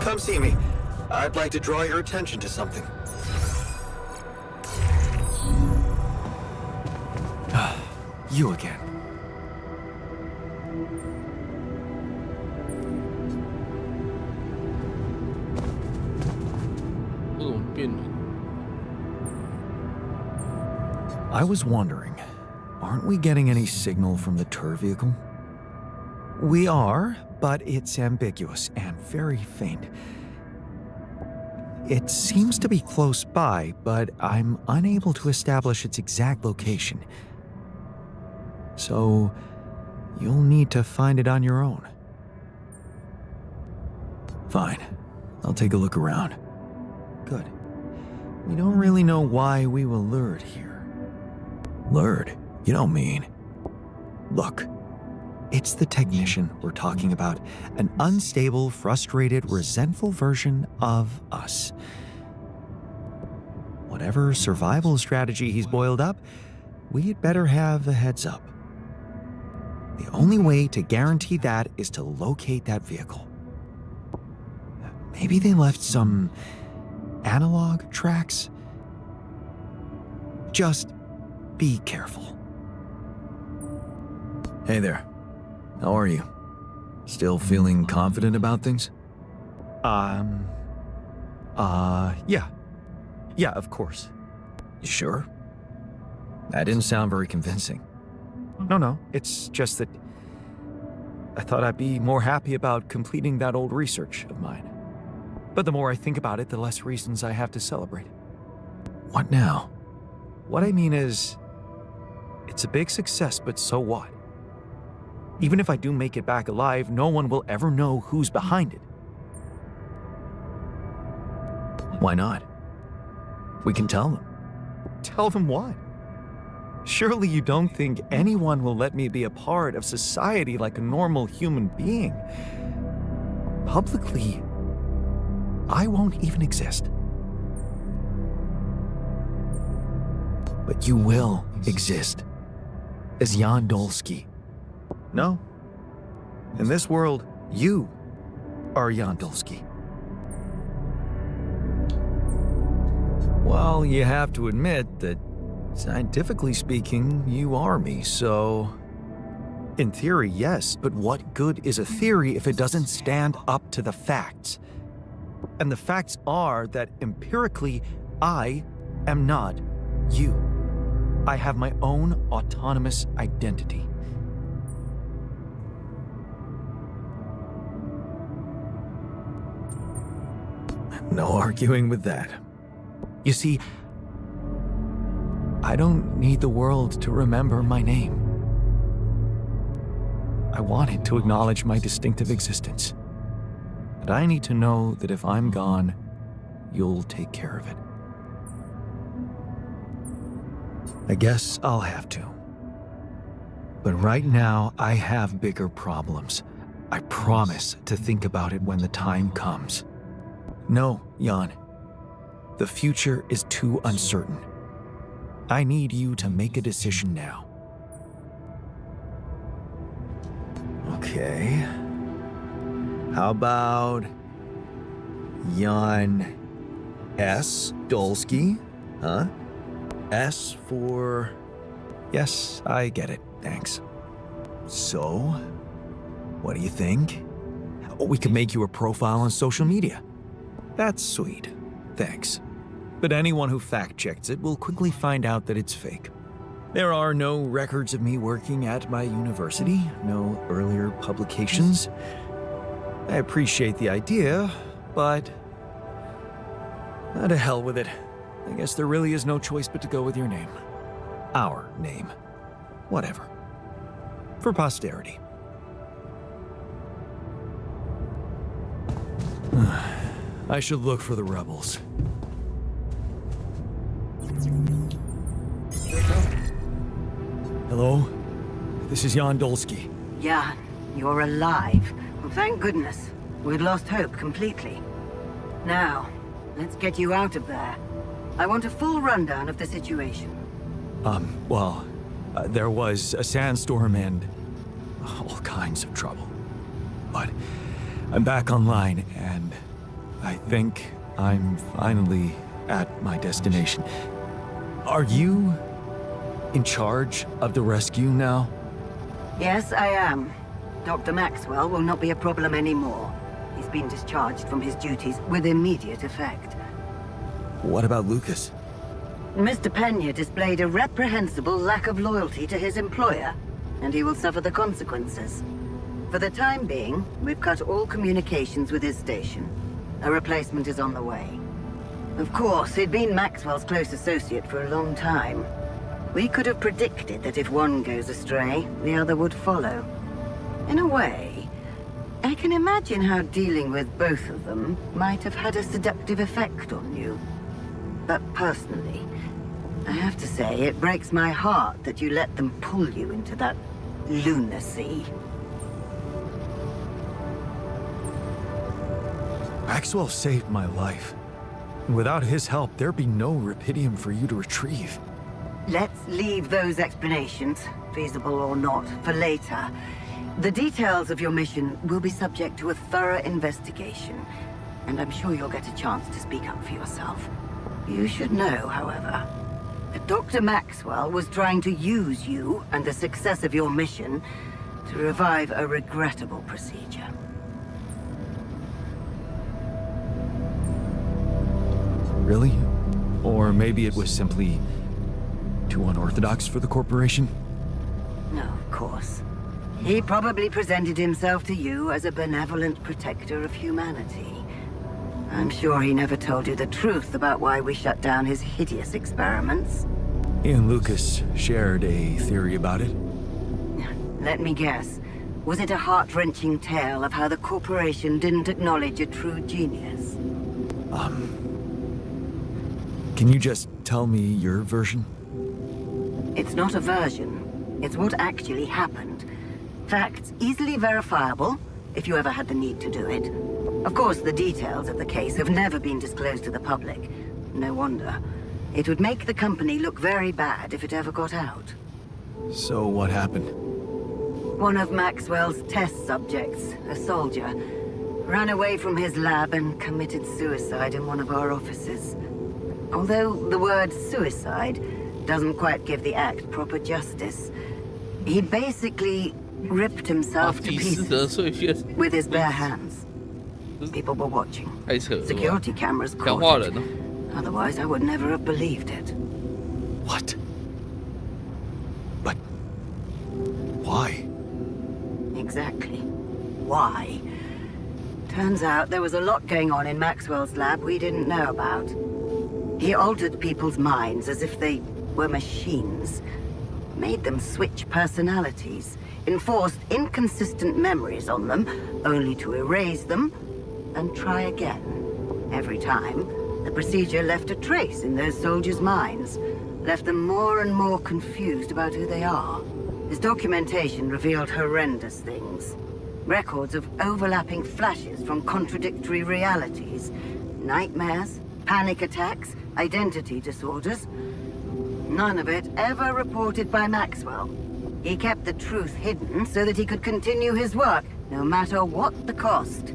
Come see me. I'd like to draw your attention to something. You again. 这种变了。 I was wondering, aren't we getting any signal from the tour vehicle? We are, but it's ambiguous and very faint. It seems to be close by, but I'm unable to establish its exact location. So, you'll need to find it on your own. Fine. I'll take a look around. Good. We don't really know why we were lured here. Lured? You don't mean... Look. It's the technician we're talking about. An unstable, frustrated, resentful version of us. Whatever survival strategy he's boiled up, we'd better have a heads up. The only way to guarantee that is to locate that vehicle. Maybe they left some analog tracks? Just be careful. Hey there. How are you? Still feeling confident about things? Yeah. Yeah, of course. You sure? That didn't sound very convincing. No, it's just that I thought I'd be more happy about completing that old research of mine. But the more I think about it, the less reasons I have to celebrate. What now? What I mean is, it's a big success, but so what? Even if I do make it back alive, no one will ever know who's behind it. Why not? We can tell them. Tell them what? Surely you don't think anyone will let me be a part of society like a normal human being? Publicly, I won't even exist. But you will exist as Jan Dolsky. No. In this world, you are Jan Dolsky. Well, you have to admit that, scientifically speaking, you are me, so... In theory, yes, but what good is a theory if it doesn't stand up to the facts? And the facts are that empirically, I am not you. I have my own autonomous identity. No arguing with that. You see, I don't need the world to remember my name. I want it to acknowledge my distinctive existence. But I need to know that if I'm gone, you'll take care of it. I guess I'll have to. But right now, I have bigger problems. I promise to think about it when the time comes. No, Jan. The future is too uncertain. I need you to make a decision now. Okay. How about Jan S. Dolsky? Huh? S for... Yes, I get it. Thanks. So, what do you think? We could make you a profile on social media. That's sweet. Thanks. But anyone who fact-checks it will quickly find out that it's fake. There are no records of me working at my university, no earlier publications. I appreciate the idea, but... to hell with it. I guess there really is no choice but to go with your name. our name. Whatever. For posterity. I should look for the rebels. Hello? This is Jan Dolsky. Jan, you're alive. Well, thank goodness. We'd lost hope completely. Now, let's get you out of there. I want a full rundown of the situation. There was a sandstorm and all kinds of trouble. But I'm back online, and I think I'm finally at my destination. Are you in charge of the rescue now? Yes, I am. Dr. Maxwell will not be a problem anymore. He's been discharged from his duties with immediate effect. What about Lucas? Mr. Pena displayed a reprehensible lack of loyalty to his employer, and he will suffer the consequences. For the time being, we've cut all communications with his station. A replacement is on the way. Of course, he'd been Maxwell's close associate for a long time. We could have predicted that if one goes astray, the other would follow. In a way, I can imagine how dealing with both of them might have had a seductive effect on you. But personally, I have to say, it breaks my heart that you let them pull you into that lunacy. Maxwell saved my life. Without his help, there'd be no Rapidium for you to retrieve. Let's leave those explanations, feasible or not, for later. The details of your mission will be subject to a thorough investigation, and I'm sure you'll get a chance to speak up for yourself. You should know, however, that Dr. Maxwell was trying to use you and the success of your mission to revive a regrettable procedure. Really? Or maybe it was simply too unorthodox for the corporation? No, of course. He probably presented himself to you as a benevolent protector of humanity. I'm sure he never told you the truth about why we shut down his hideous experiments. He and Lucas shared a theory about it. Let me guess. Was it a heart-wrenching tale of how the corporation didn't acknowledge a true genius? Can you just tell me your version? It's not a version. It's what actually happened. Facts easily verifiable, if you ever had the need to do it. Of course, the details of the case have never been disclosed to the public. No wonder. It would make the company look very bad if it ever got out. So what happened? One of Maxwell's test subjects, a soldier, ran away from his lab and committed suicide in one of our offices. Although the word suicide doesn't quite give the act proper justice, he basically ripped himself to pieces with his bare hands. People were watching. Security cameras caught it. Otherwise, I would never have believed it. What? But why? Exactly. Why? Turns out there was a lot going on in Maxwell's lab we didn't know about. He altered people's minds as if they were machines. Made them switch personalities. Enforced inconsistent memories on them, only to erase them and try again. Every time, the procedure left a trace in those soldiers' minds. Left them more and more confused about who they are. His documentation revealed horrendous things. Records of overlapping flashes from contradictory realities. Nightmares, panic attacks, identity disorders. None of it ever reported by Maxwell. He kept the truth hidden so that he could continue his work, no matter what the cost.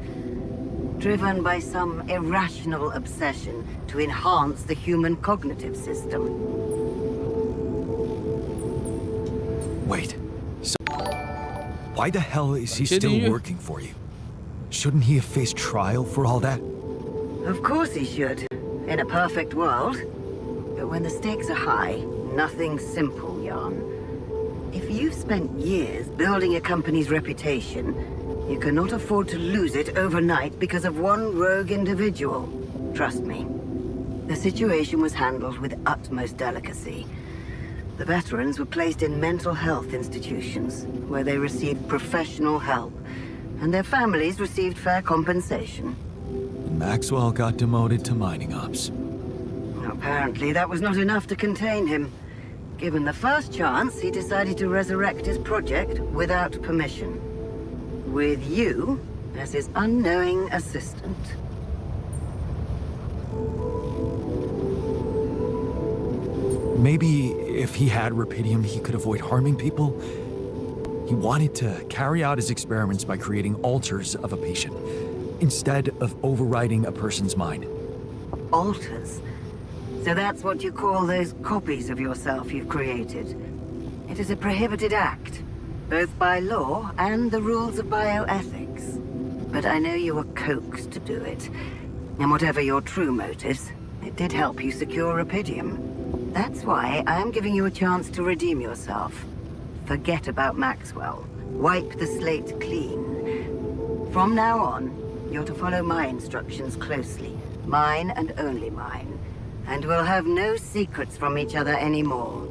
Driven by some irrational obsession to enhance the human cognitive system. Wait, so why the hell is he still working for you? Shouldn't he have faced trial for all that? Of course he should, in a perfect world. But when the stakes are high, nothing's simple, Jan. If you've spent years building a company's reputation, you cannot afford to lose it overnight because of one rogue individual. Trust me. The situation was handled with utmost delicacy. The veterans were placed in mental health institutions, where they received professional help, and their families received fair compensation. Maxwell got demoted to mining ops. Apparently, that was not enough to contain him. Given the first chance, he decided to resurrect his project without permission. With you as his unknowing assistant. Maybe if he had Rapidium, he could avoid harming people. He wanted to carry out his experiments by creating alters of a patient, instead of overriding a person's mind. Alters? So that's what you call those copies of yourself you've created. It is a prohibited act, both by law and the rules of bioethics. But I know you were coaxed to do it. And whatever your true motives, it did help you secure Rapidium. That's why I am giving you a chance to redeem yourself. Forget about Maxwell. Wipe the slate clean. From now on, you're to follow my instructions closely. Mine and only mine. And we'll have no secrets from each other anymore.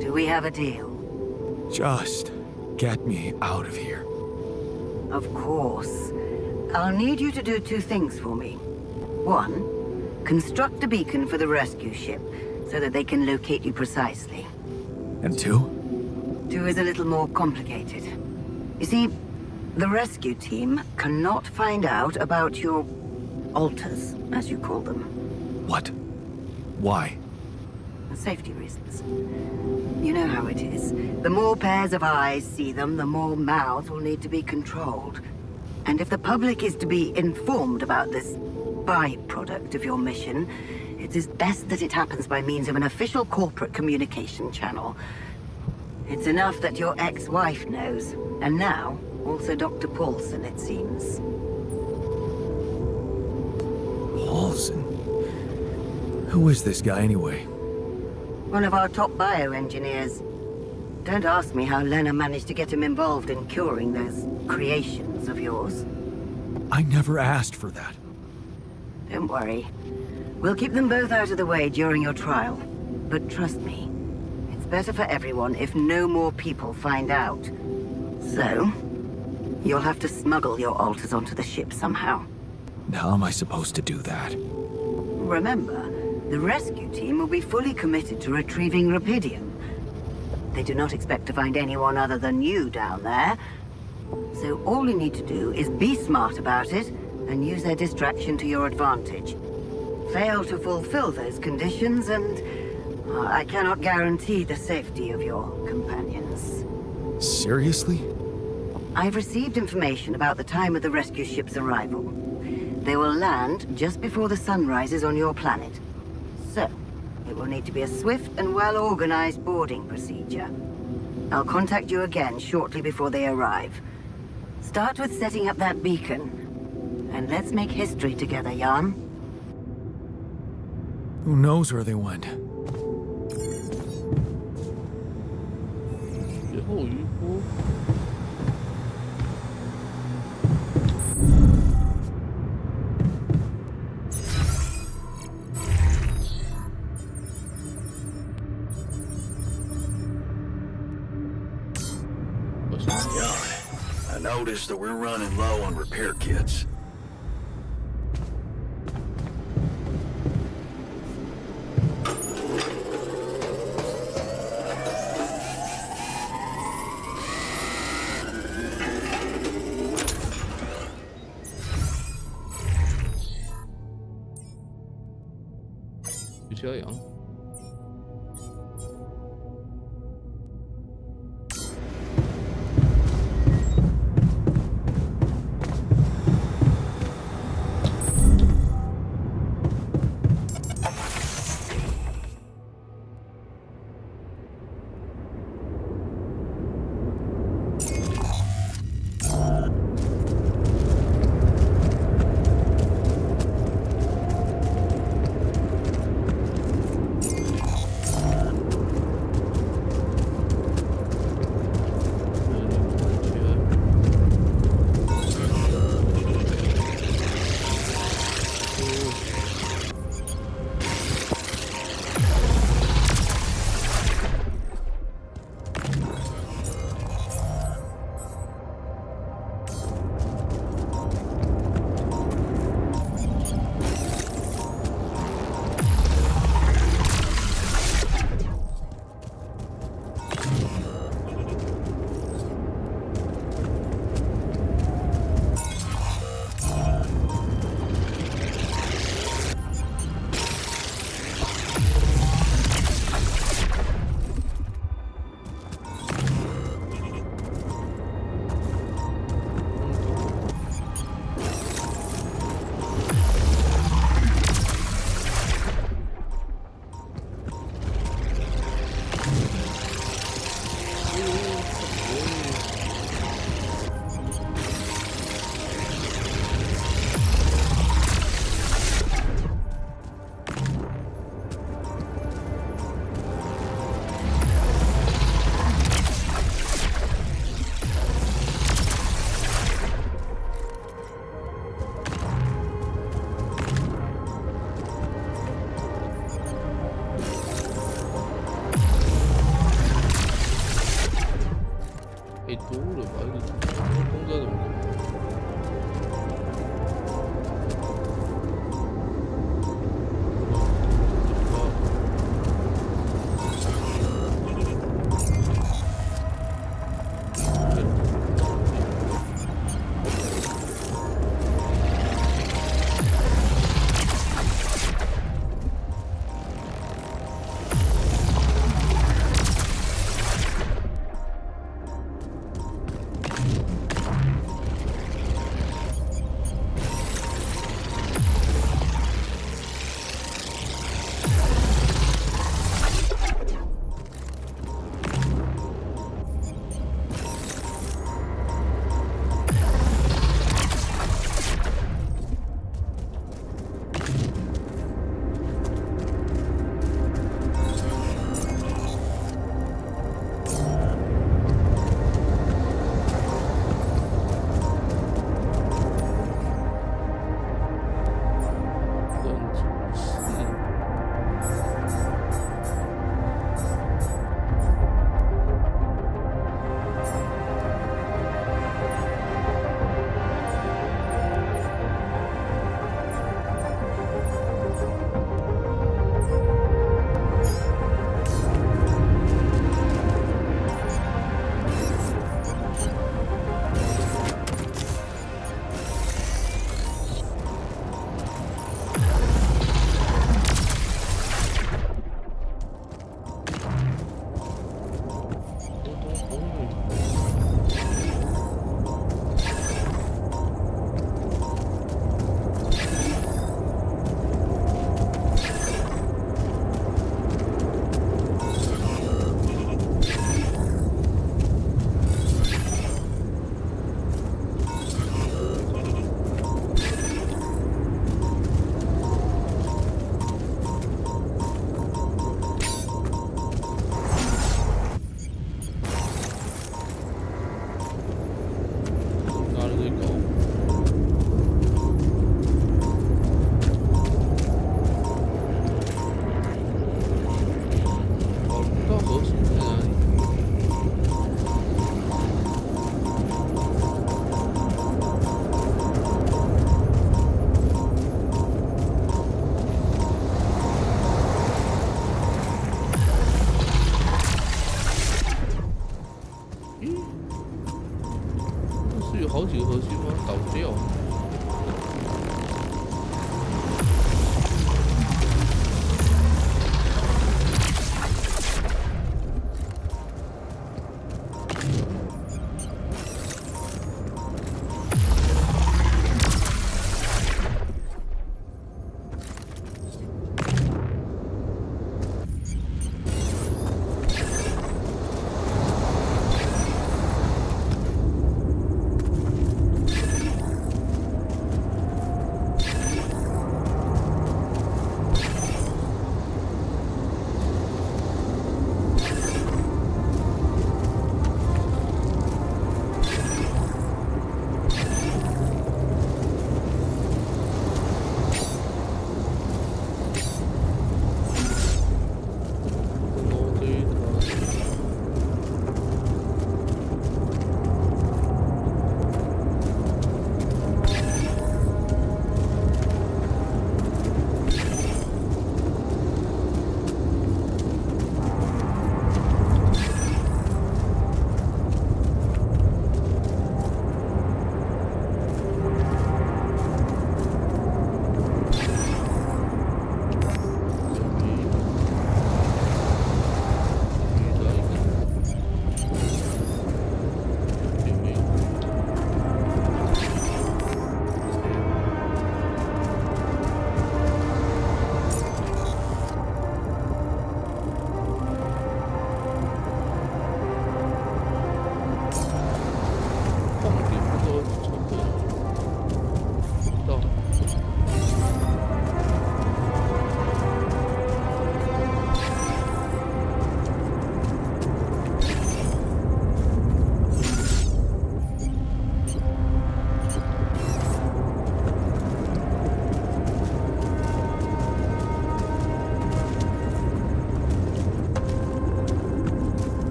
Do we have a deal? Just get me out of here. Of course. I'll need you to do two things for me. One, construct a beacon for the rescue ship, so that they can locate you precisely. And two? Two is a little more complicated. You see, the rescue team cannot find out about your alters, as you call them. What? Why? Safety reasons. You know how it is. The more pairs of eyes see them, the more mouths will need to be controlled. And if the public is to be informed about this byproduct of your mission, it is best that it happens by means of an official corporate communication channel. It's enough that your ex-wife knows, and now also Dr. Paulson, it seems. Paulson? Who is this guy anyway? One of our top bioengineers. Don't ask me how Lena managed to get him involved in curing those creations of yours. I never asked for that. Don't worry. We'll keep them both out of the way during your trial. But trust me, it's better for everyone if no more people find out. So, you'll have to smuggle your alters onto the ship somehow. How am I supposed to do that? Remember, the rescue team will be fully committed to retrieving Rapidium. They do not expect to find anyone other than you down there. So all you need to do is be smart about it and use their distraction to your advantage. Fail to fulfill those conditions and I cannot guarantee the safety of your companions. Seriously? I've received information about the time of the rescue ship's arrival. They will land just before the sun rises on your planet. So, it will need to be a swift and well-organized boarding procedure. I'll contact you again shortly before they arrive. Start with setting up that beacon. And let's make history together, Jan. Who knows where they went? I noticed that we're running low on repair kits.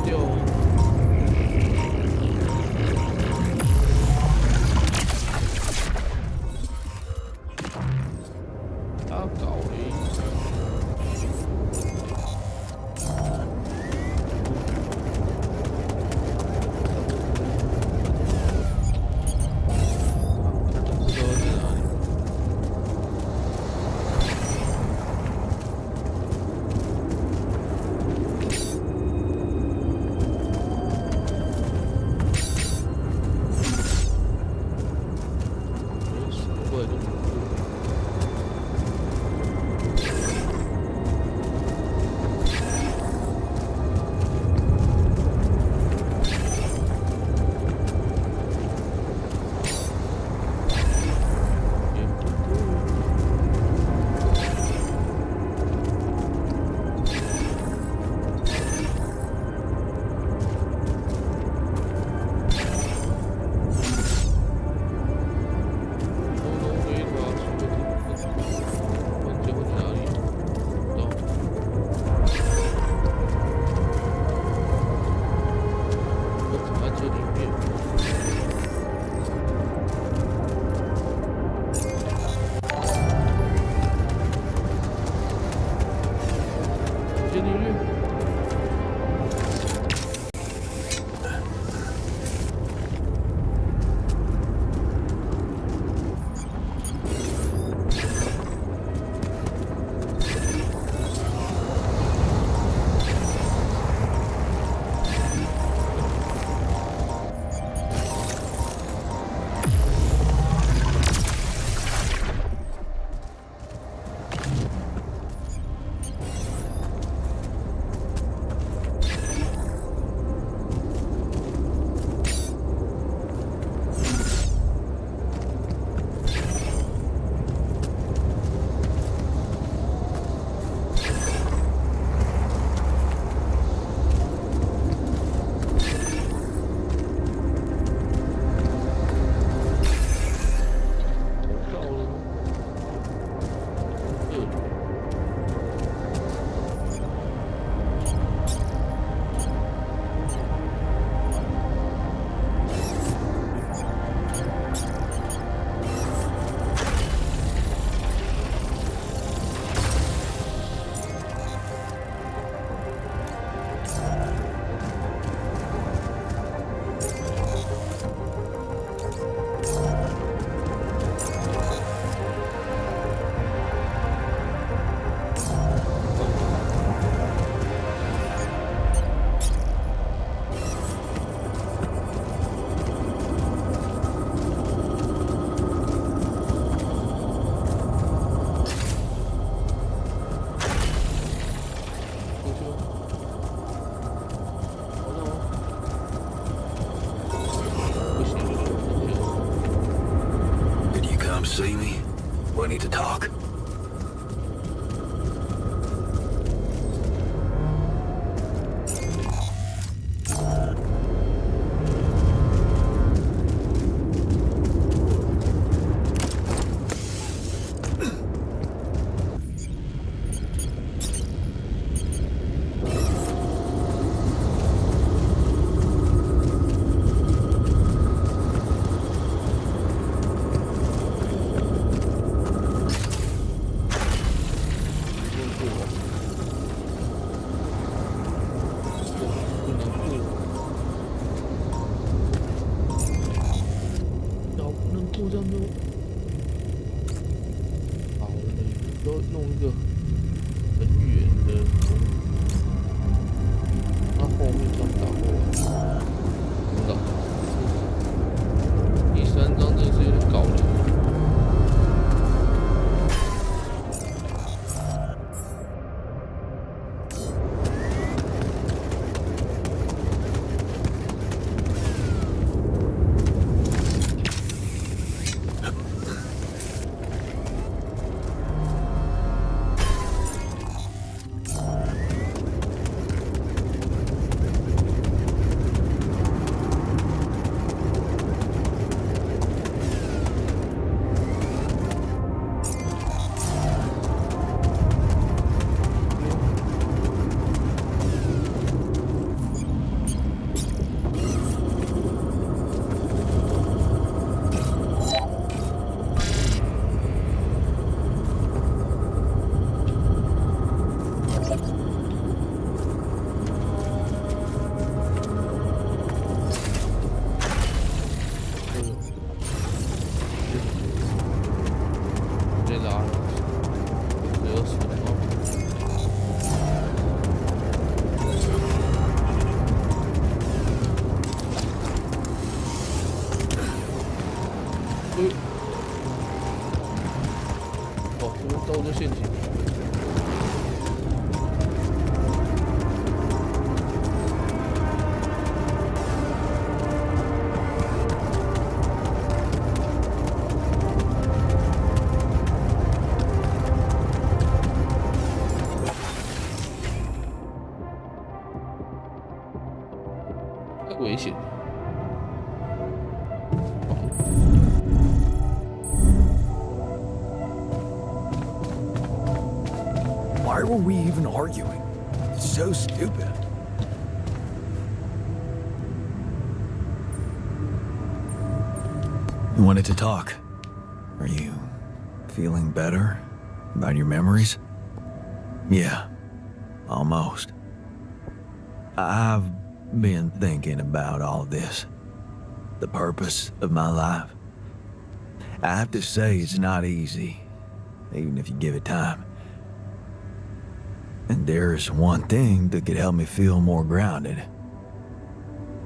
掉哦。他搞了一下。See me? We need to talk. 太危险了。Why were we even arguing? It's so stupid. You wanted to talk. Are you feeling better about your memories? Yeah, almost. I've been thinking about all this. The purpose of my life. I have to say it's not easy, even if you give it time. And there's one thing that could help me feel more grounded.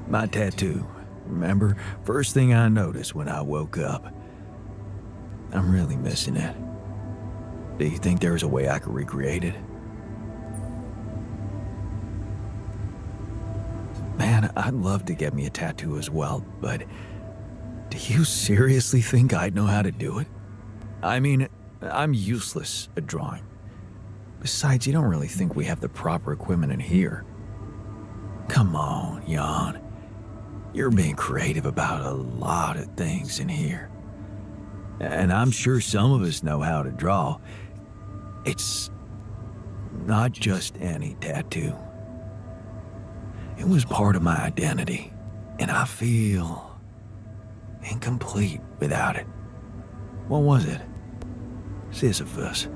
My tattoo. Remember? First thing I noticed when I woke up. I'm really missing it. Do you think there's a way I could recreate it? Man, I'd love to get me a tattoo as well, but do you seriously think I'd know how to do it? I mean, I'm useless at drawing. Besides, you don't really think we have the proper equipment in here. Come on, Jan. You're being creative about a lot of things in here. And I'm sure some of us know how to draw. It's not just any tattoo. It was part of my identity, and I feel incomplete without it. What was it? Sisyphus.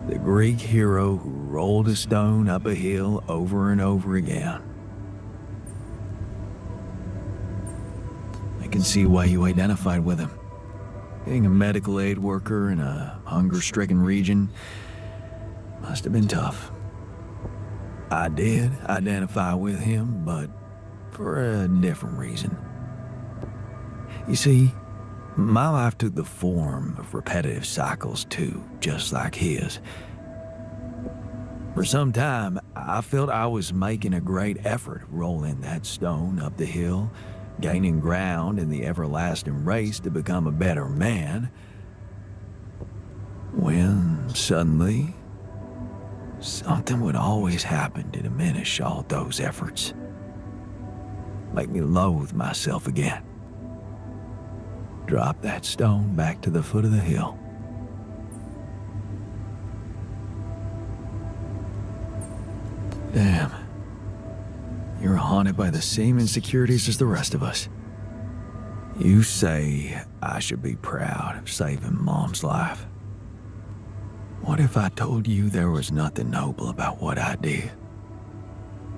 The Greek hero who rolled a stone up a hill over and over again. I can see why you identified with him. Being a medical aid worker in a hunger-stricken region must have been tough. I did identify with him, but for a different reason. You see, my life took the form of repetitive cycles too, just like his. For some time, I felt I was making a great effort rolling that stone up the hill, gaining ground in the everlasting race to become a better man, when suddenly, something would always happen to diminish all those efforts. Make me loathe myself again. Drop that stone back to the foot of the hill. Damn. You're haunted by the same insecurities as the rest of us. You say I should be proud of saving Mom's life. What if I told you there was nothing noble about what I did?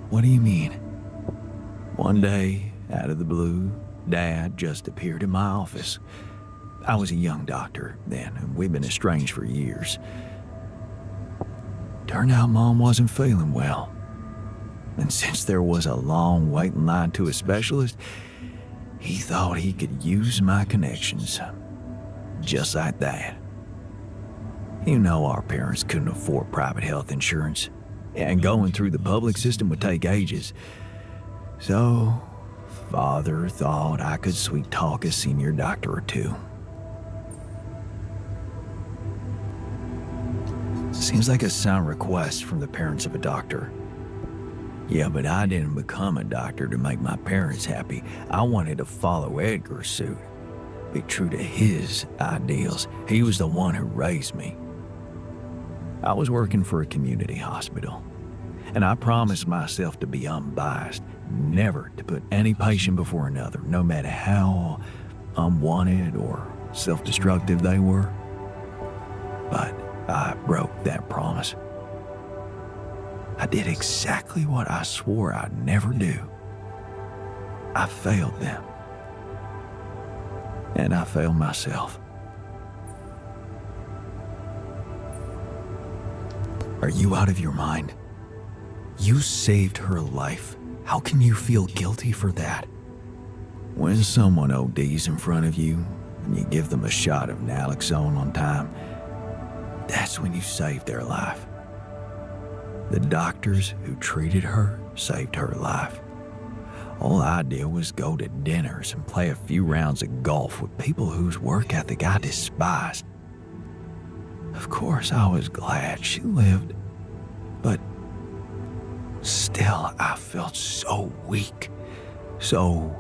What do you mean? One day, out of the blue, Dad just appeared in my office. I was a young doctor then, and we'd been estranged for years. Turned out Mom wasn't feeling well. And since there was a long waiting line to a specialist, he thought he could use my connections. Just like that. You know our parents couldn't afford private health insurance, and going through the public system would take ages. So, Father thought I could sweet-talk a senior doctor or two. Seems like a sound request from the parents of a doctor. Yeah, but I didn't become a doctor to make my parents happy. I wanted to follow Edgar's suit, be true to his ideals. He was the one who raised me. I was working for a community hospital, and I promised myself to be unbiased, never to put any patient before another, no matter how unwanted or self-destructive they were. But I broke that promise. I did exactly what I swore I'd never do. I failed them. And I failed myself. Are you out of your mind? You saved her life. How can you feel guilty for that? When someone ODs in front of you and you give them a shot of naloxone on time, that's when you saved their life. The doctors who treated her saved her life. All I did was go to dinners and play a few rounds of golf with people whose work ethic I despised. Of course, I was glad she lived, but still I felt so weak, So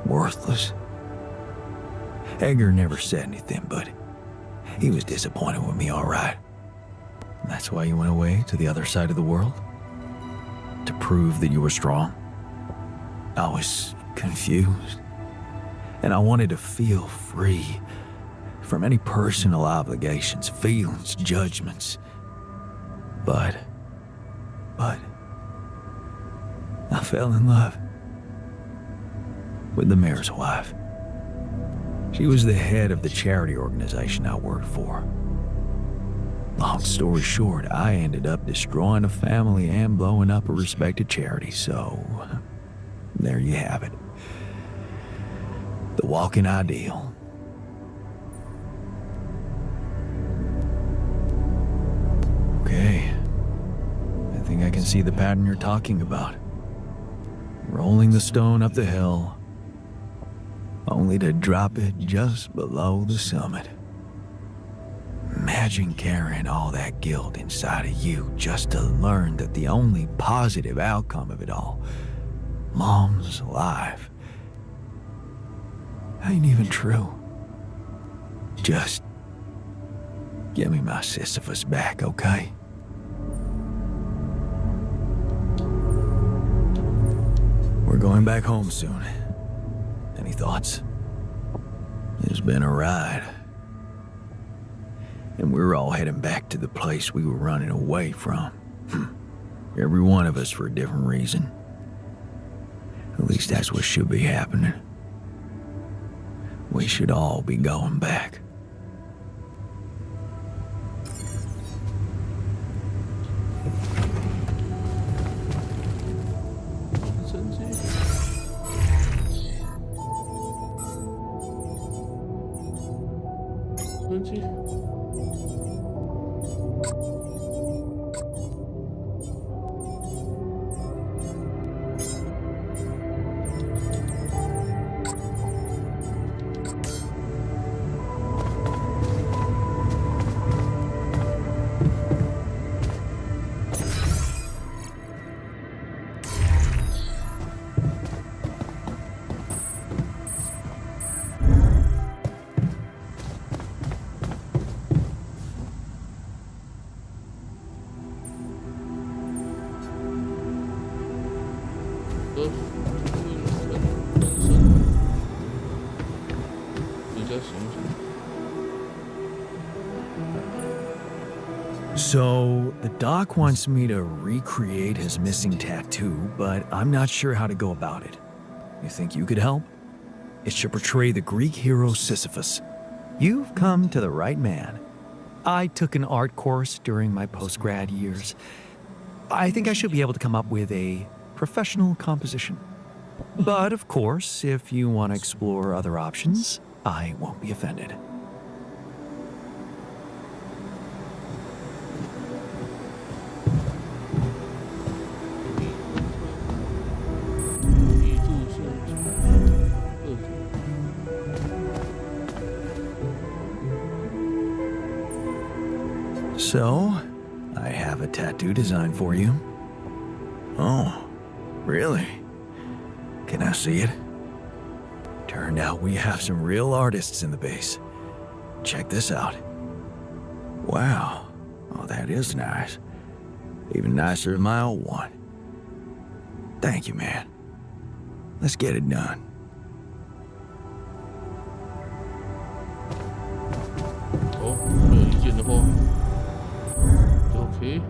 worthless. Edgar never said anything, but he was disappointed with me, all right. That's why you went away to the other side of the world? To prove that you were strong? I was confused, and I wanted to feel free from any personal obligations, feelings, judgments. But I fell in love with the mayor's wife. She was the head of the charity organization I worked for. Long story short, I ended up destroying a family and blowing up a respected charity, so there you have it. The walking ideal. Okay. I think I can see the pattern you're talking about. Rolling the stone up the hill, only to drop it just below the summit. Imagine carrying all that guilt inside of you just to learn that the only positive outcome of it all, Mom's life, ain't even true. Just give me my Sisyphus back, okay? We're going back home soon. Any thoughts? It's been a ride. And we're all heading back to the place we were running away from. Every one of us for a different reason. At least that's what should be happening. We should all be going back. So, the doc wants me to recreate his missing tattoo, but I'm not sure how to go about it. You think you could help? It should portray the Greek hero Sisyphus. You've come to the right man. I took an art course during my post-grad years. I think I should be able to come up with a professional composition. But, of course, if you want to explore other options, I won't be offended. So, I have a tattoo design for you. Oh, really? Can I see it? Turned out we have some real artists in the base. Check this out. Wow. Oh, that is nice. Even nicer than my old one. Thank you, man. Let's get it done. Oh, 没有意见的话，就 OK。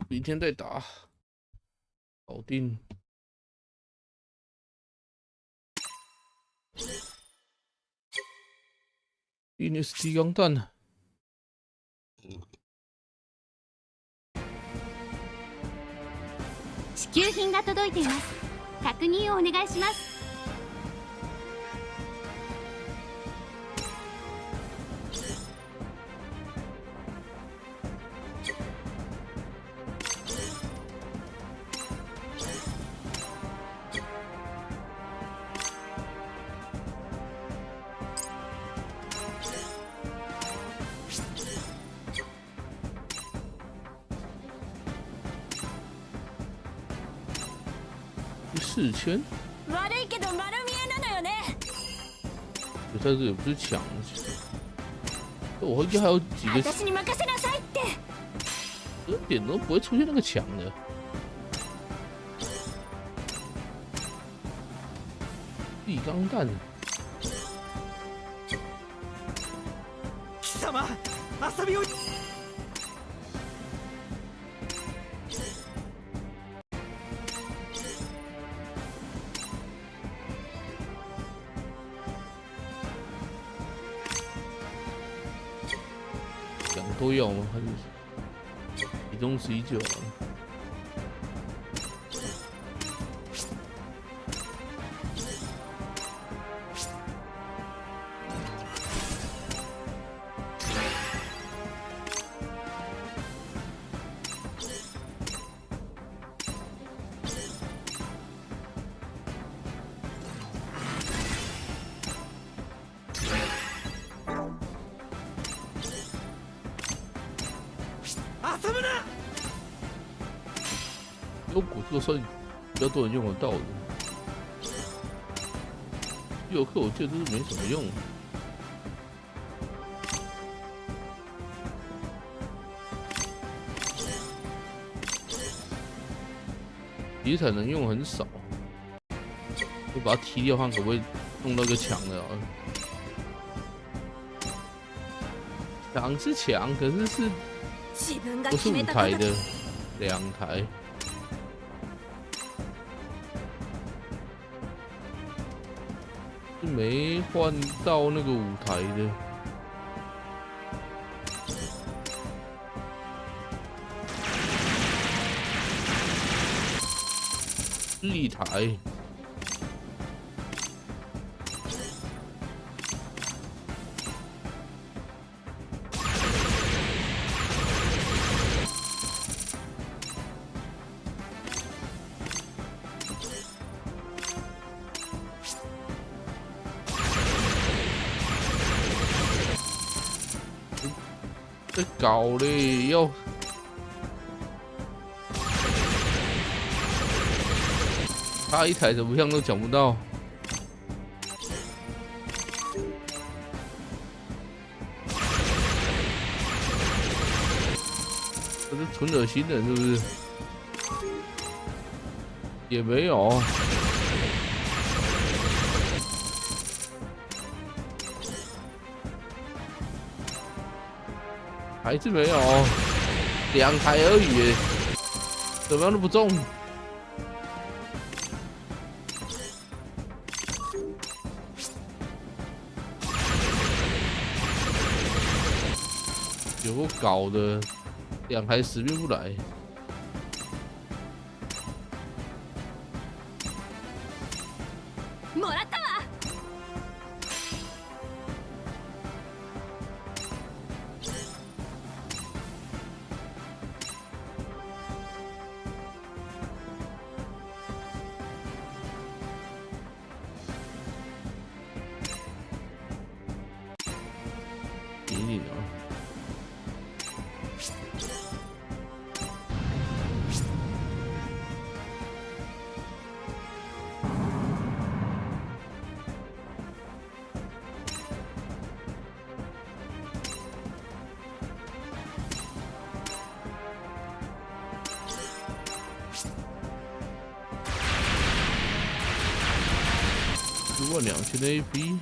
明天再打，搞定。DNST 钢弹。支給品が届いています。確認をお願いします。4000。但是也不是抢，我应该还有几个点都不会出现那个抢的。地钢弹。貴様、遊びを。都要吗？还是其中19啊？幽谷这个算比较多人用得到的，游客我记得都是没什么用。题材能用很少，就把它踢掉，看可不可以弄到一个强的啊？强是强，可是不是5台的，2台。没换到那个5台的，1台。在搞嘞，要他1台怎么样都抢不到。这是纯恶心的，是不是？也没有。还是没有，2台而已，怎么样都不中。有够搞的，2台死命不来。12000的 AP。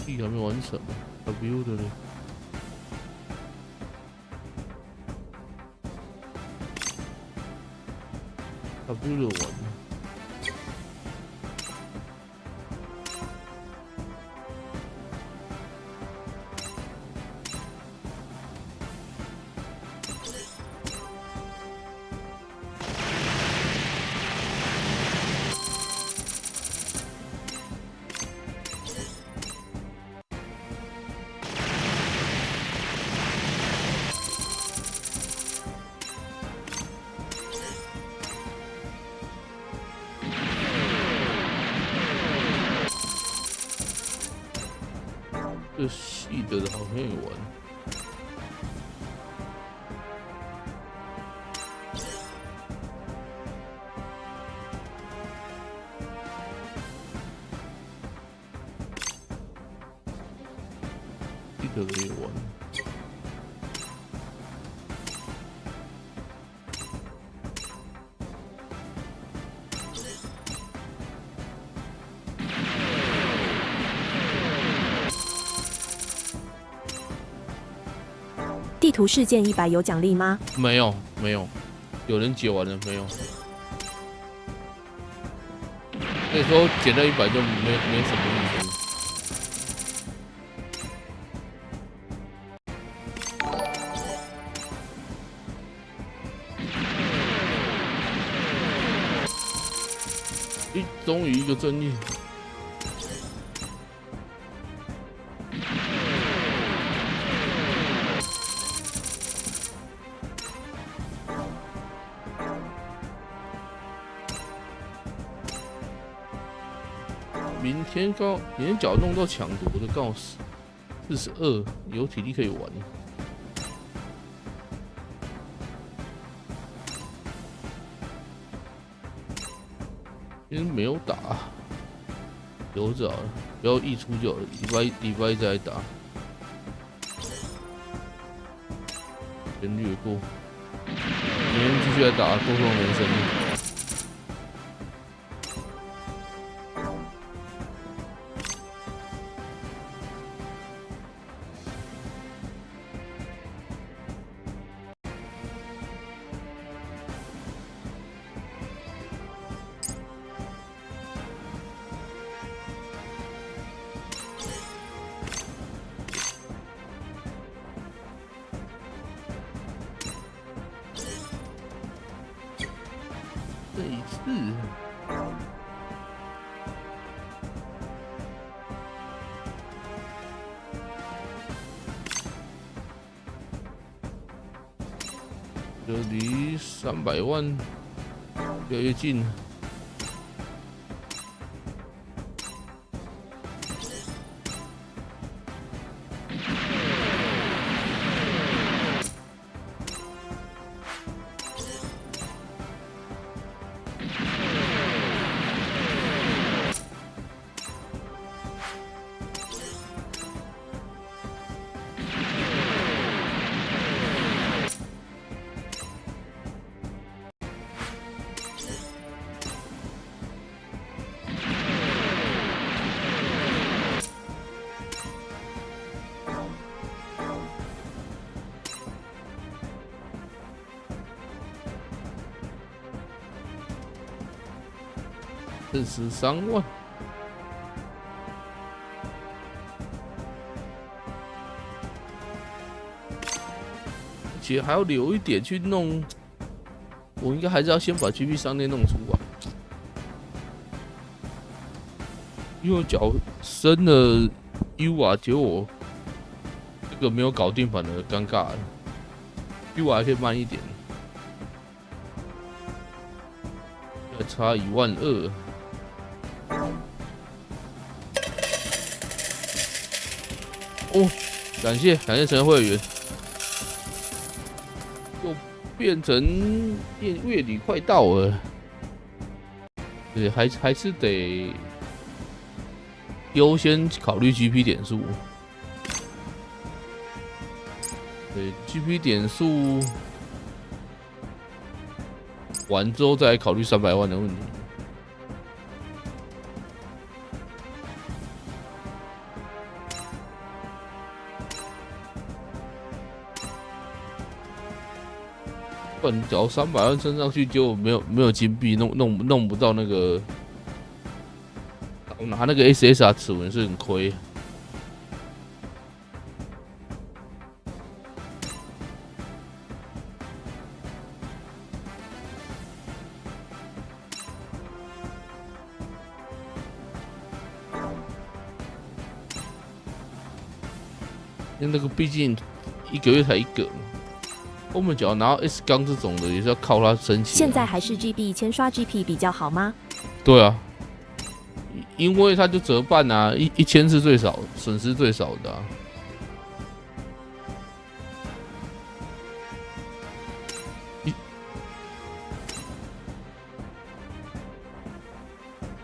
D 还没完成 ，W 的呢？W 的完了。这细的好像也玩。细的也玩。地图事件100有奖励吗？没有，没有，有人解完了没有？那时候减到100就没什么意思。终于一个正义。明天脚弄到抢夺的告死，42有体力可以玩。今天没有打，留着好了，不要溢出就好了。礼拜一再来打，先略过。明天继续来打多重人生。这一次，就离300万越来越近了。43万，而且还要留一点去弄。我应该还是要先把 GP 商店弄出吧，因为我脚升了 U 啊，结果这个没有搞定，反而尴尬了。U 还可以慢一点，要差12000。哦，感谢成为会员，又变成月底快到了，对，还是得优先考虑 GP 点数。对 ，GP 点数完之后再来考虑300万的问题。不然缴300万升上去，结果没有金币，弄不到那个，拿那个 SSR 齿轮是很亏。因为那个毕竟1个月才1个嘛。我们只要拿到 S 钢这种的，也是要靠它升级。现在还是 GB 1000刷 GP 比较好吗？对啊，因为它就折半啊，1000是最少，损失最少的啊。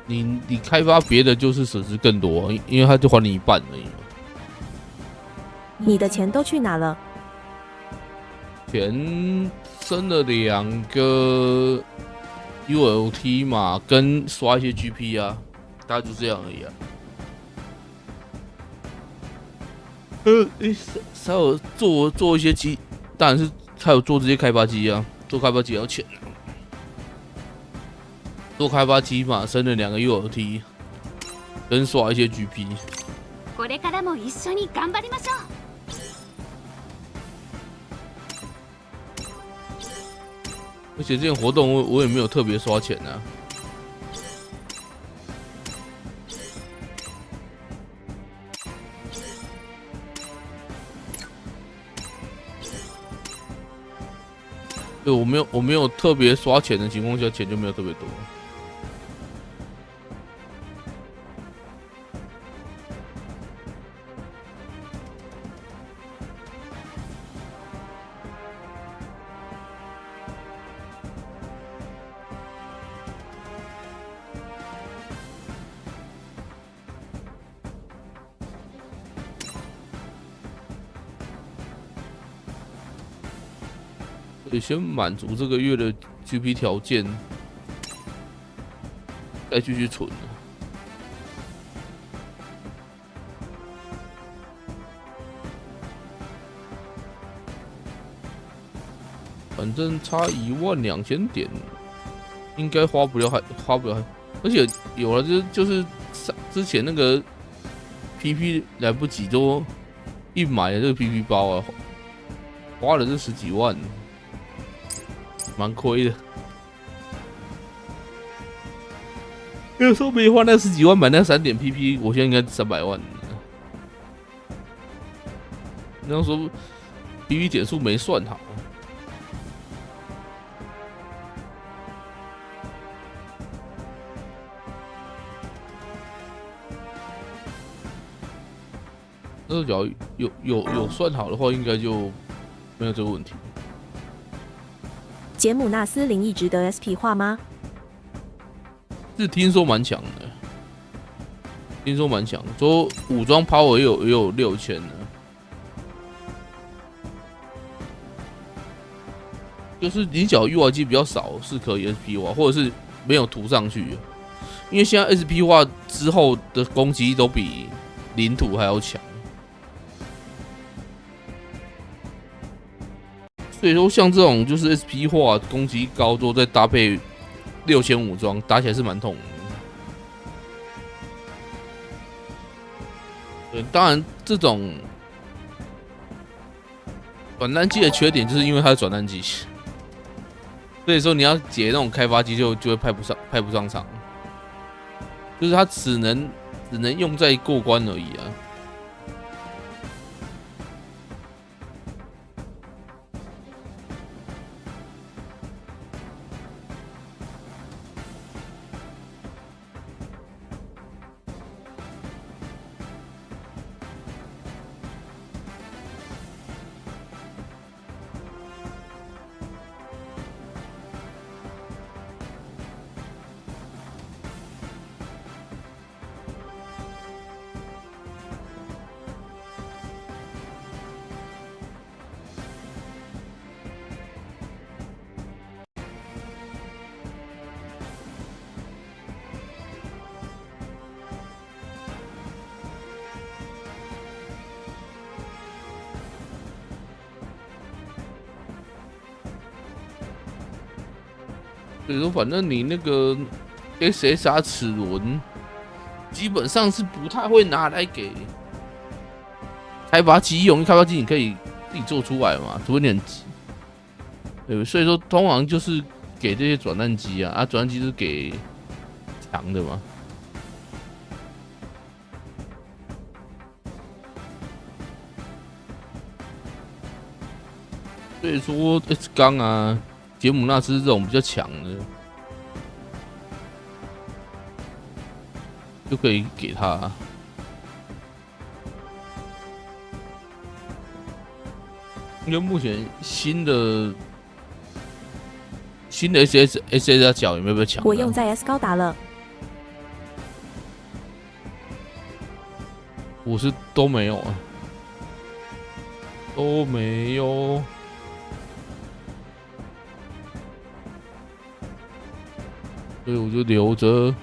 你开发别的就是损失更多，因为它就还你一半而已。你的钱都去哪了？钱升了2个 ULT 嘛，跟刷一些 GP 啊，大概就这样而已啊。还有做一些机，当然是还有做这些开发机啊，做开发机也要钱啊。做开发机嘛，升了2个 ULT， 跟刷一些 GP。これからも一緒に頑張りましょう。而且这件活动我也没有特别刷钱啊。对，我没有特别刷钱的情况下，钱就没有特别多。得先满足这个月的 GP 条件，再继续存。反正差12000点，应该花不了，而且有了就是之前那个 PP 来不及，都一买了这个 PP 包啊，花了这10几万。蛮亏的，有时候没花那10几万买那3点 PP， 我现在应该300万。那时候 PP 点数没算好，那时候只要有算好的话，应该就没有这个问题。杰姆纳斯灵异值得 SP 化吗？是听说蛮强的，听说蛮强，说武装 power 也有6000的，就是你只要 UI 机比较少是可以 SP 化，或者是没有涂上去，因为现在 SP 化之后的攻击力都比领土还要强。所以说，像这种就是 SP 化攻击高多，再搭配6000武装，打起来是蛮痛的。对，当然这种转单机的缺点，就是因为它是转单机，所以说你要解那种开发机就会派不上场，就是它只能用在过关而已啊。所以说，反正你那个 SSR 齿轮，基本上是不太会拿来给开发机用，因为开发机你可以自己做出来嘛，除非你很急。对，所以说通常就是给这些转蛋机啊，转蛋机是给强的嘛。所以说 H 钢啊、杰姆纳斯这种比较强的，就可以给他。因为目前新的 SS 角有没有比较强？我用在 S 高达了。我是都没有啊，都没有。所以我就留着。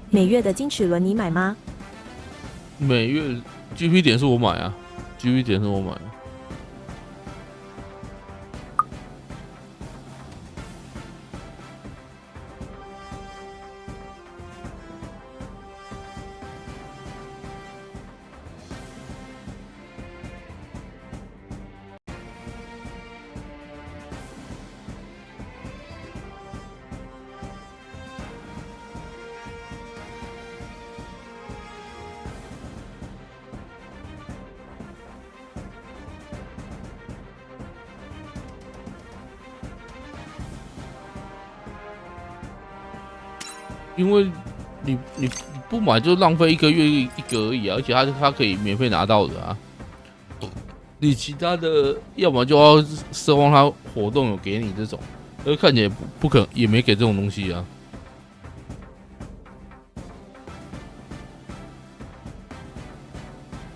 每月的金齿轮你买吗？每月 GP 点是我买啊 ，GP 点是我买啊。因为你不买就浪费1个月一个而已啊，而且它可以免费拿到的啊。你其他的要么就要奢望它活动有给你这种，而看起来不可能也没给这种东西啊。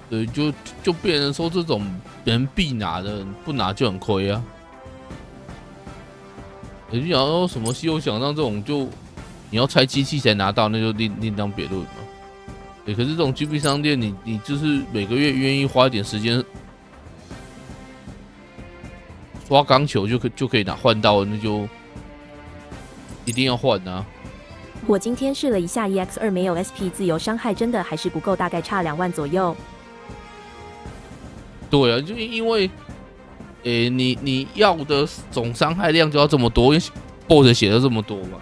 对，就变成说这种人必拿的，不拿就很亏啊。你想要什么稀有奖章这种就。你要拆机器才拿到，那就另当别论嘛。对，可是这种 GP 商店，你就是每个月愿意花一点时间刷钢球就可以拿换到，那就一定要换啊。我今天试了一下 EX2 没有 SP 自由伤害，真的还是不够，大概差2万左右。对啊，就因为你要的总伤害量就要这么多，因为 BOSS 写的这么多嘛。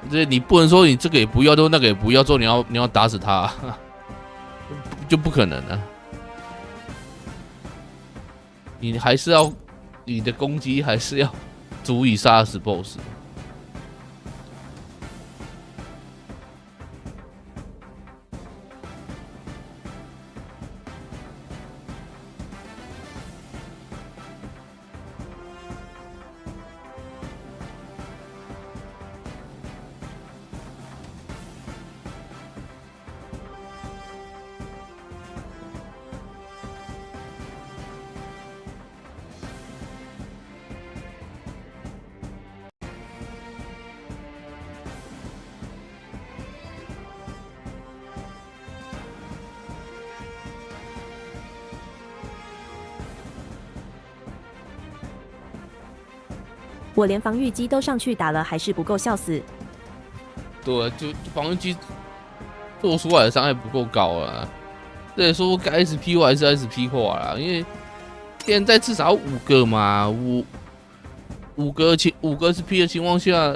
这你不能说你这个也不要，就那个也不要，之后你要打死他，就不可能啊！你还是要你的攻击还是要足以杀死 BOSS。我连防御机都上去打了，还是不够，笑死。对，就防御机做出来的伤害不够高啊。这说该 SP 化还是 SP 化啦，因为现在至少5个嘛，5个 SP 的情况下，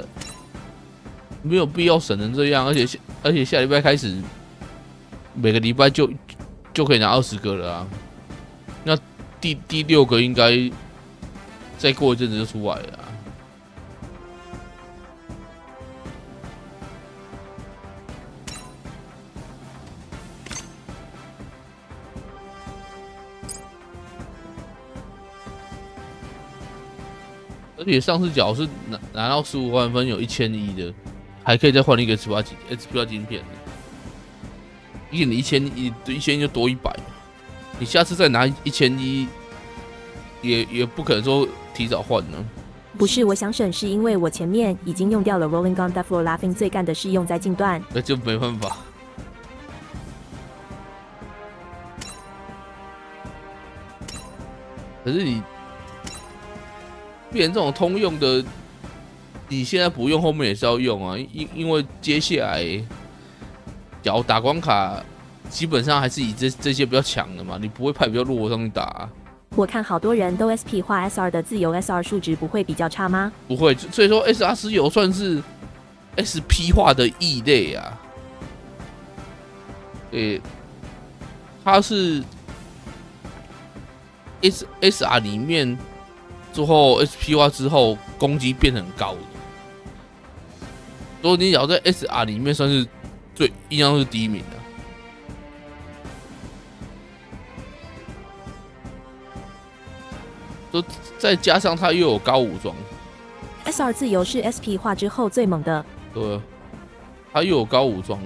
没有必要省成这样，而且下礼拜开始，每个礼拜就可以拿20个了啊。那第6个应该再过一阵子就出来了啊。而且上次角是拿到15万分有1100的，还可以再换一个18晶片的。因为你1100就多100，你下次再拿1100，也不可能说提早换呢。不是我想省，是因为我前面已经用掉了 Rolling on the floor laughing， 最干的是用在近段，那就没办法。可是你变成这种通用的，你现在不用，后面也是要用啊，因为接下来，假如打关卡，基本上还是以这些比较强的嘛，你不会派比较弱的上去打啊。我看好多人都 SP 化 SR 的自由 SR 数值不会比较差吗？不会，所以说 SR 自由算是 SP 化的异类啊。它是 SR 里面之后 SP 化之后攻击变很高的，所以你只要在 SR 里面算是印象是第一名的。都再加上它又有高武装 ，SR 自由是 SP 化之后最猛的。对，它又有高武装。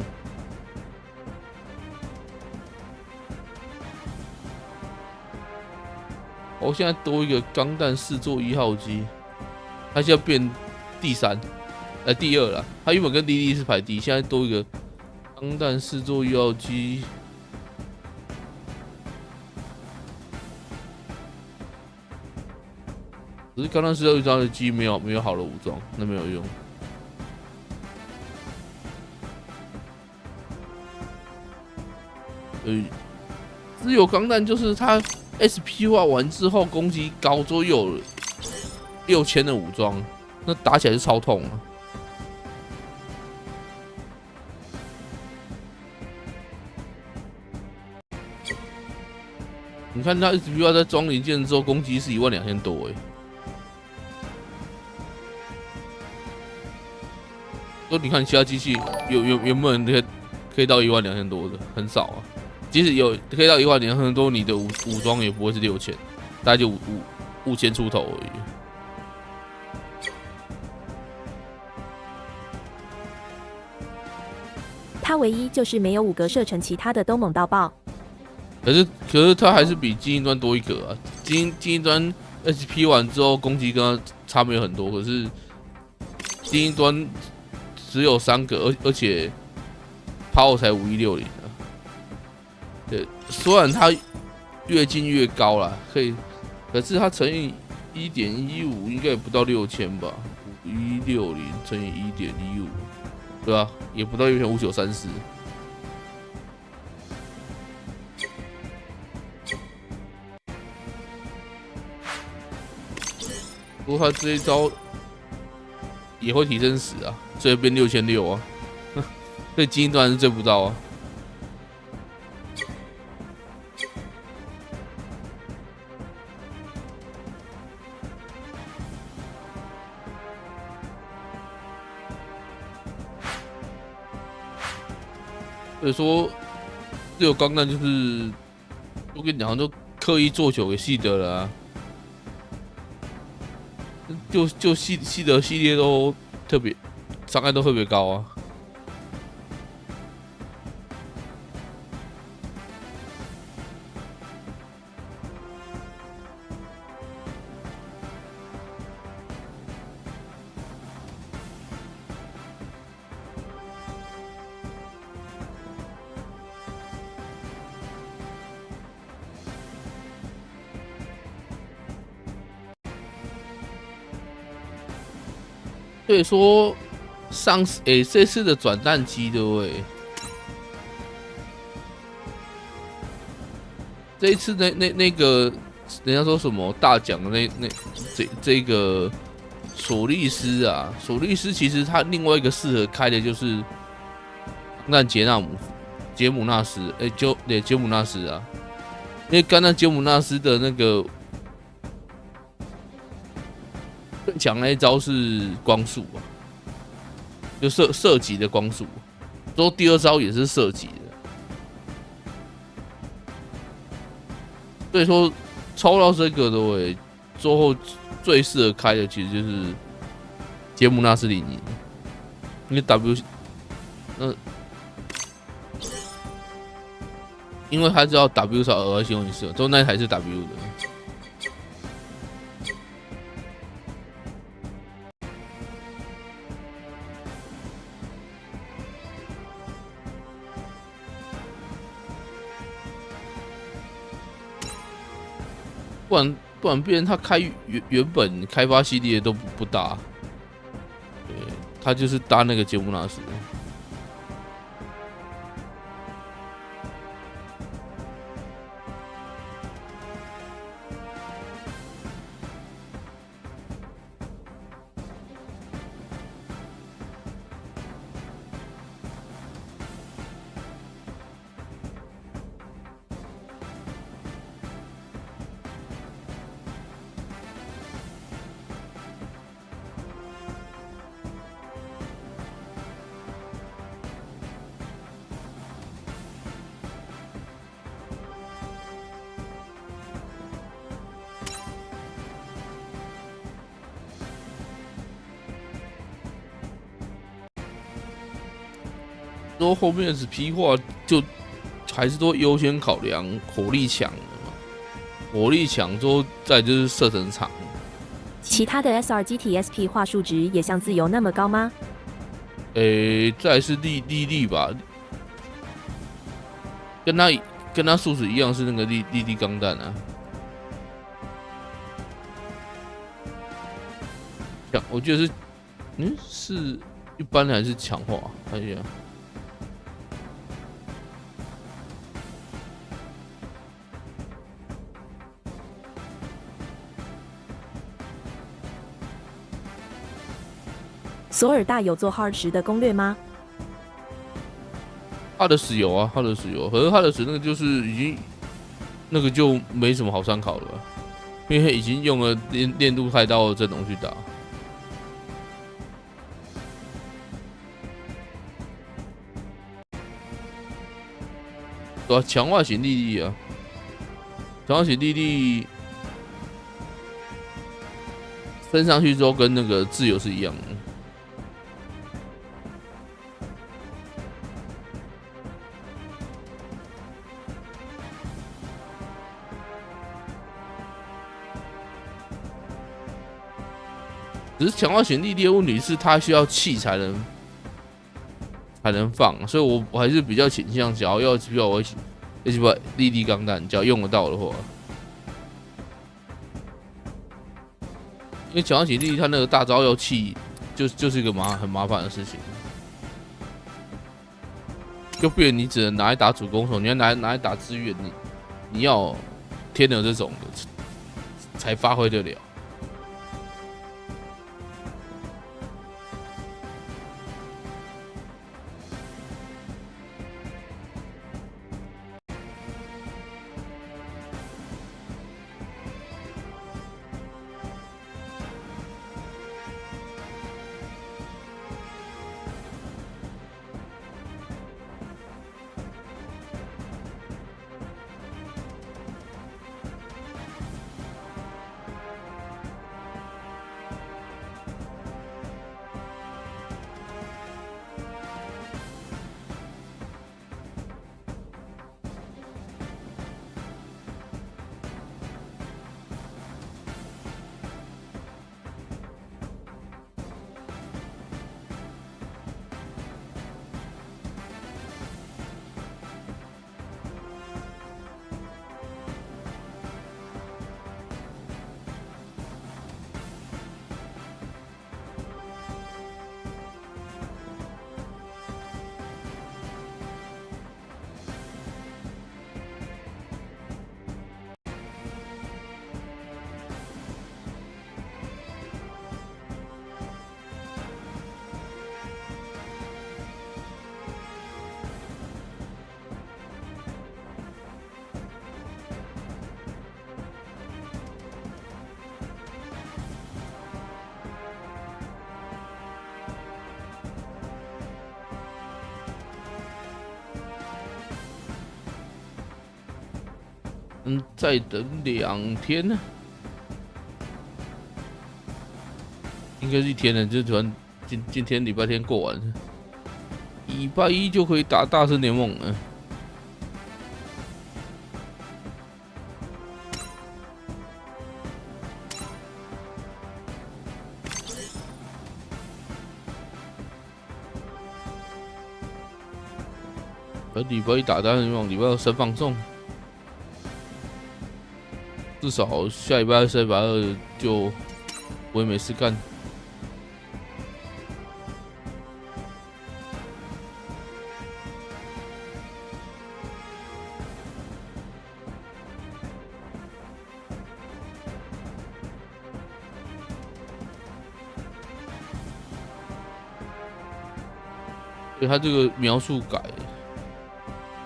我现在多一个钢弹4座1号机，它现在变第3，第2了。它原本跟莉莉是排第一，现在多一个钢弹4座1号机。可是钢弹4座1号机没有好的武装，那没有用。自由钢弹就是它 SP 化完之后攻击高之后又有6000的武装，那打起来是超痛啊！你看它 SP 化在装零件之后攻击是12000多说你看其他机器有没有人可以到12000多的？很少啊。即使有可以到12000多，你的武装也不会是6000，大概就5000出头而已。它唯一就是没有5格射程，其他的都猛到爆。可是它还是比精英端多1格啊！精英端 SP 完之后攻击跟它差没有很多，可是精英端只有3个，而且 power 才5160啊。对，虽然它越进越高啦，可是它乘以1.15应该也不到6000吧？5160乘以1.15，对吧？也不到6000，5934。不过他这一招也会提升10啊，所以变6600啊，所以精英端是追不到啊。所以说，自由钢弹就是我跟你讲，就刻意做久给西德了啊。就西德系列都特别伤害都特别高啊。所以说这次的转蛋机对不对？这一次那个人家说什么大奖的这个索利斯啊，索利斯其实他另外一个适合开的就是钢弹杰姆纳斯，杰姆纳斯啊，因为钢弹杰姆纳斯的那个最强那一招是光束啊，就射击的光束，之后第2招也是射击的，所以说抽到这个的之后最适合开的其实就是杰姆纳斯里尼，因为因为他知道 W 少额外信用仪式，之后那一台是 W 的。不然别人他开原本开发系列都不搭，对，他就是搭那个杰姆纳斯。说后面的SP化就还是都优先考量火力强的嘛，火力强之后再就是射程长。其他的 SR 机体 SP 化数值也像自由那么高吗？再来是力吧，跟他数值一样是那个力钢弹啊。我觉得是，是一般还是强化？看一下。索尔大有做 Hard 10的攻略吗？他的石油啊，他的石油，可是他的石那个就是已经那个就没什么好参考了吧，因为已经用了练度太高的阵容去打。对啊，强化型力啊，强化型力升上去之后跟那个自由是一样的。只是强化型力的问题是，它需要气才能放，所以我还是比较倾向，只要我一起把力钢弹，只要用得到的话，因为强化型力它那个大招要气，就是一个很麻烦的事情，就变成你只能拿来打主攻手，你要拿来打支援，你要天能这种的才发挥得了。再等2天呢，应该是1天了，就突然今天礼拜天过完，礼拜一就可以打大圣联盟了。礼拜一打单联盟，礼拜二3放送，至少下礼拜1、下礼拜2就不会没事干。所以他这个描述改，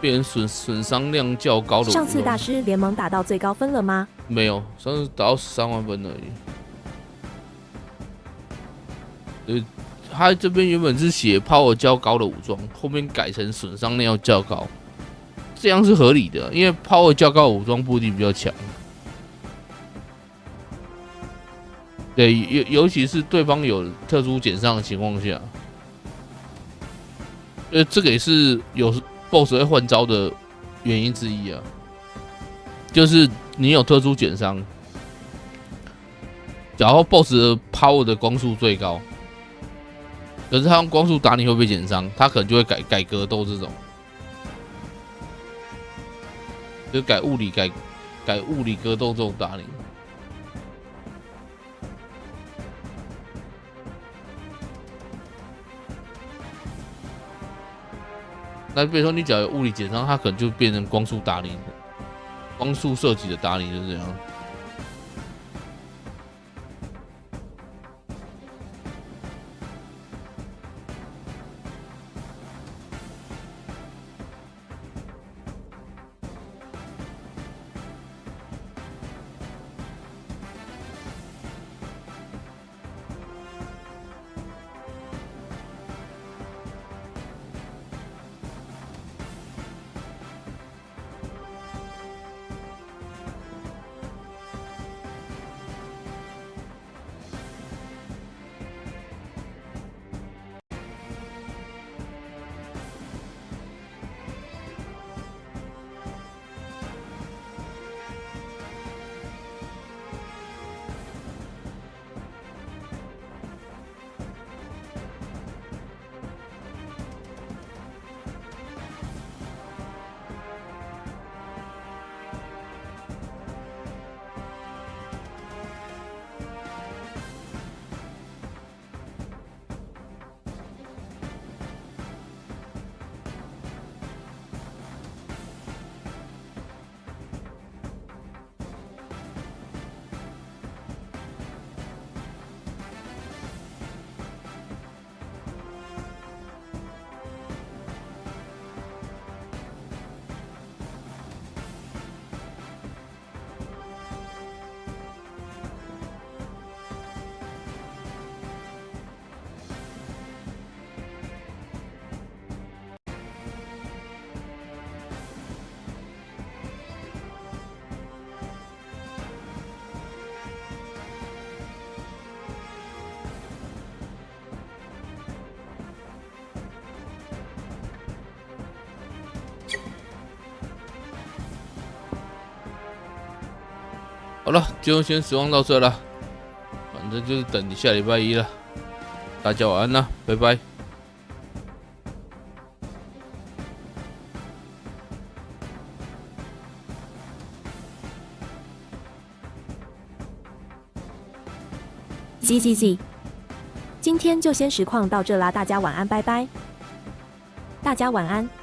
变成损伤量较高的。上次大师联盟打到最高分了吗？没有，上次打到13万分而已。他这边原本是写 power 较高的武装，后面改成损伤量较高，这样是合理的，因为 power 较高的武装不一定比较强。对，尤其是对方有特殊减伤的情况下。这个也是有 BOSS 会换招的原因之一啊，就是你有特殊减伤，然后 BOSS 的 power 的光速最高，可是他用光速打你会被减伤，他可能就会改格斗这种，就改物理格斗这种打你。那比如说你只要有物理减伤，它可能就变成光速打你，光速射击的打你就是这样。好了，就先实况到这了，反正就是等你下礼拜一了。大家晚安啦，拜拜。ZZZ， 今天就先实况到这啦，大家晚安，拜拜。大家晚安。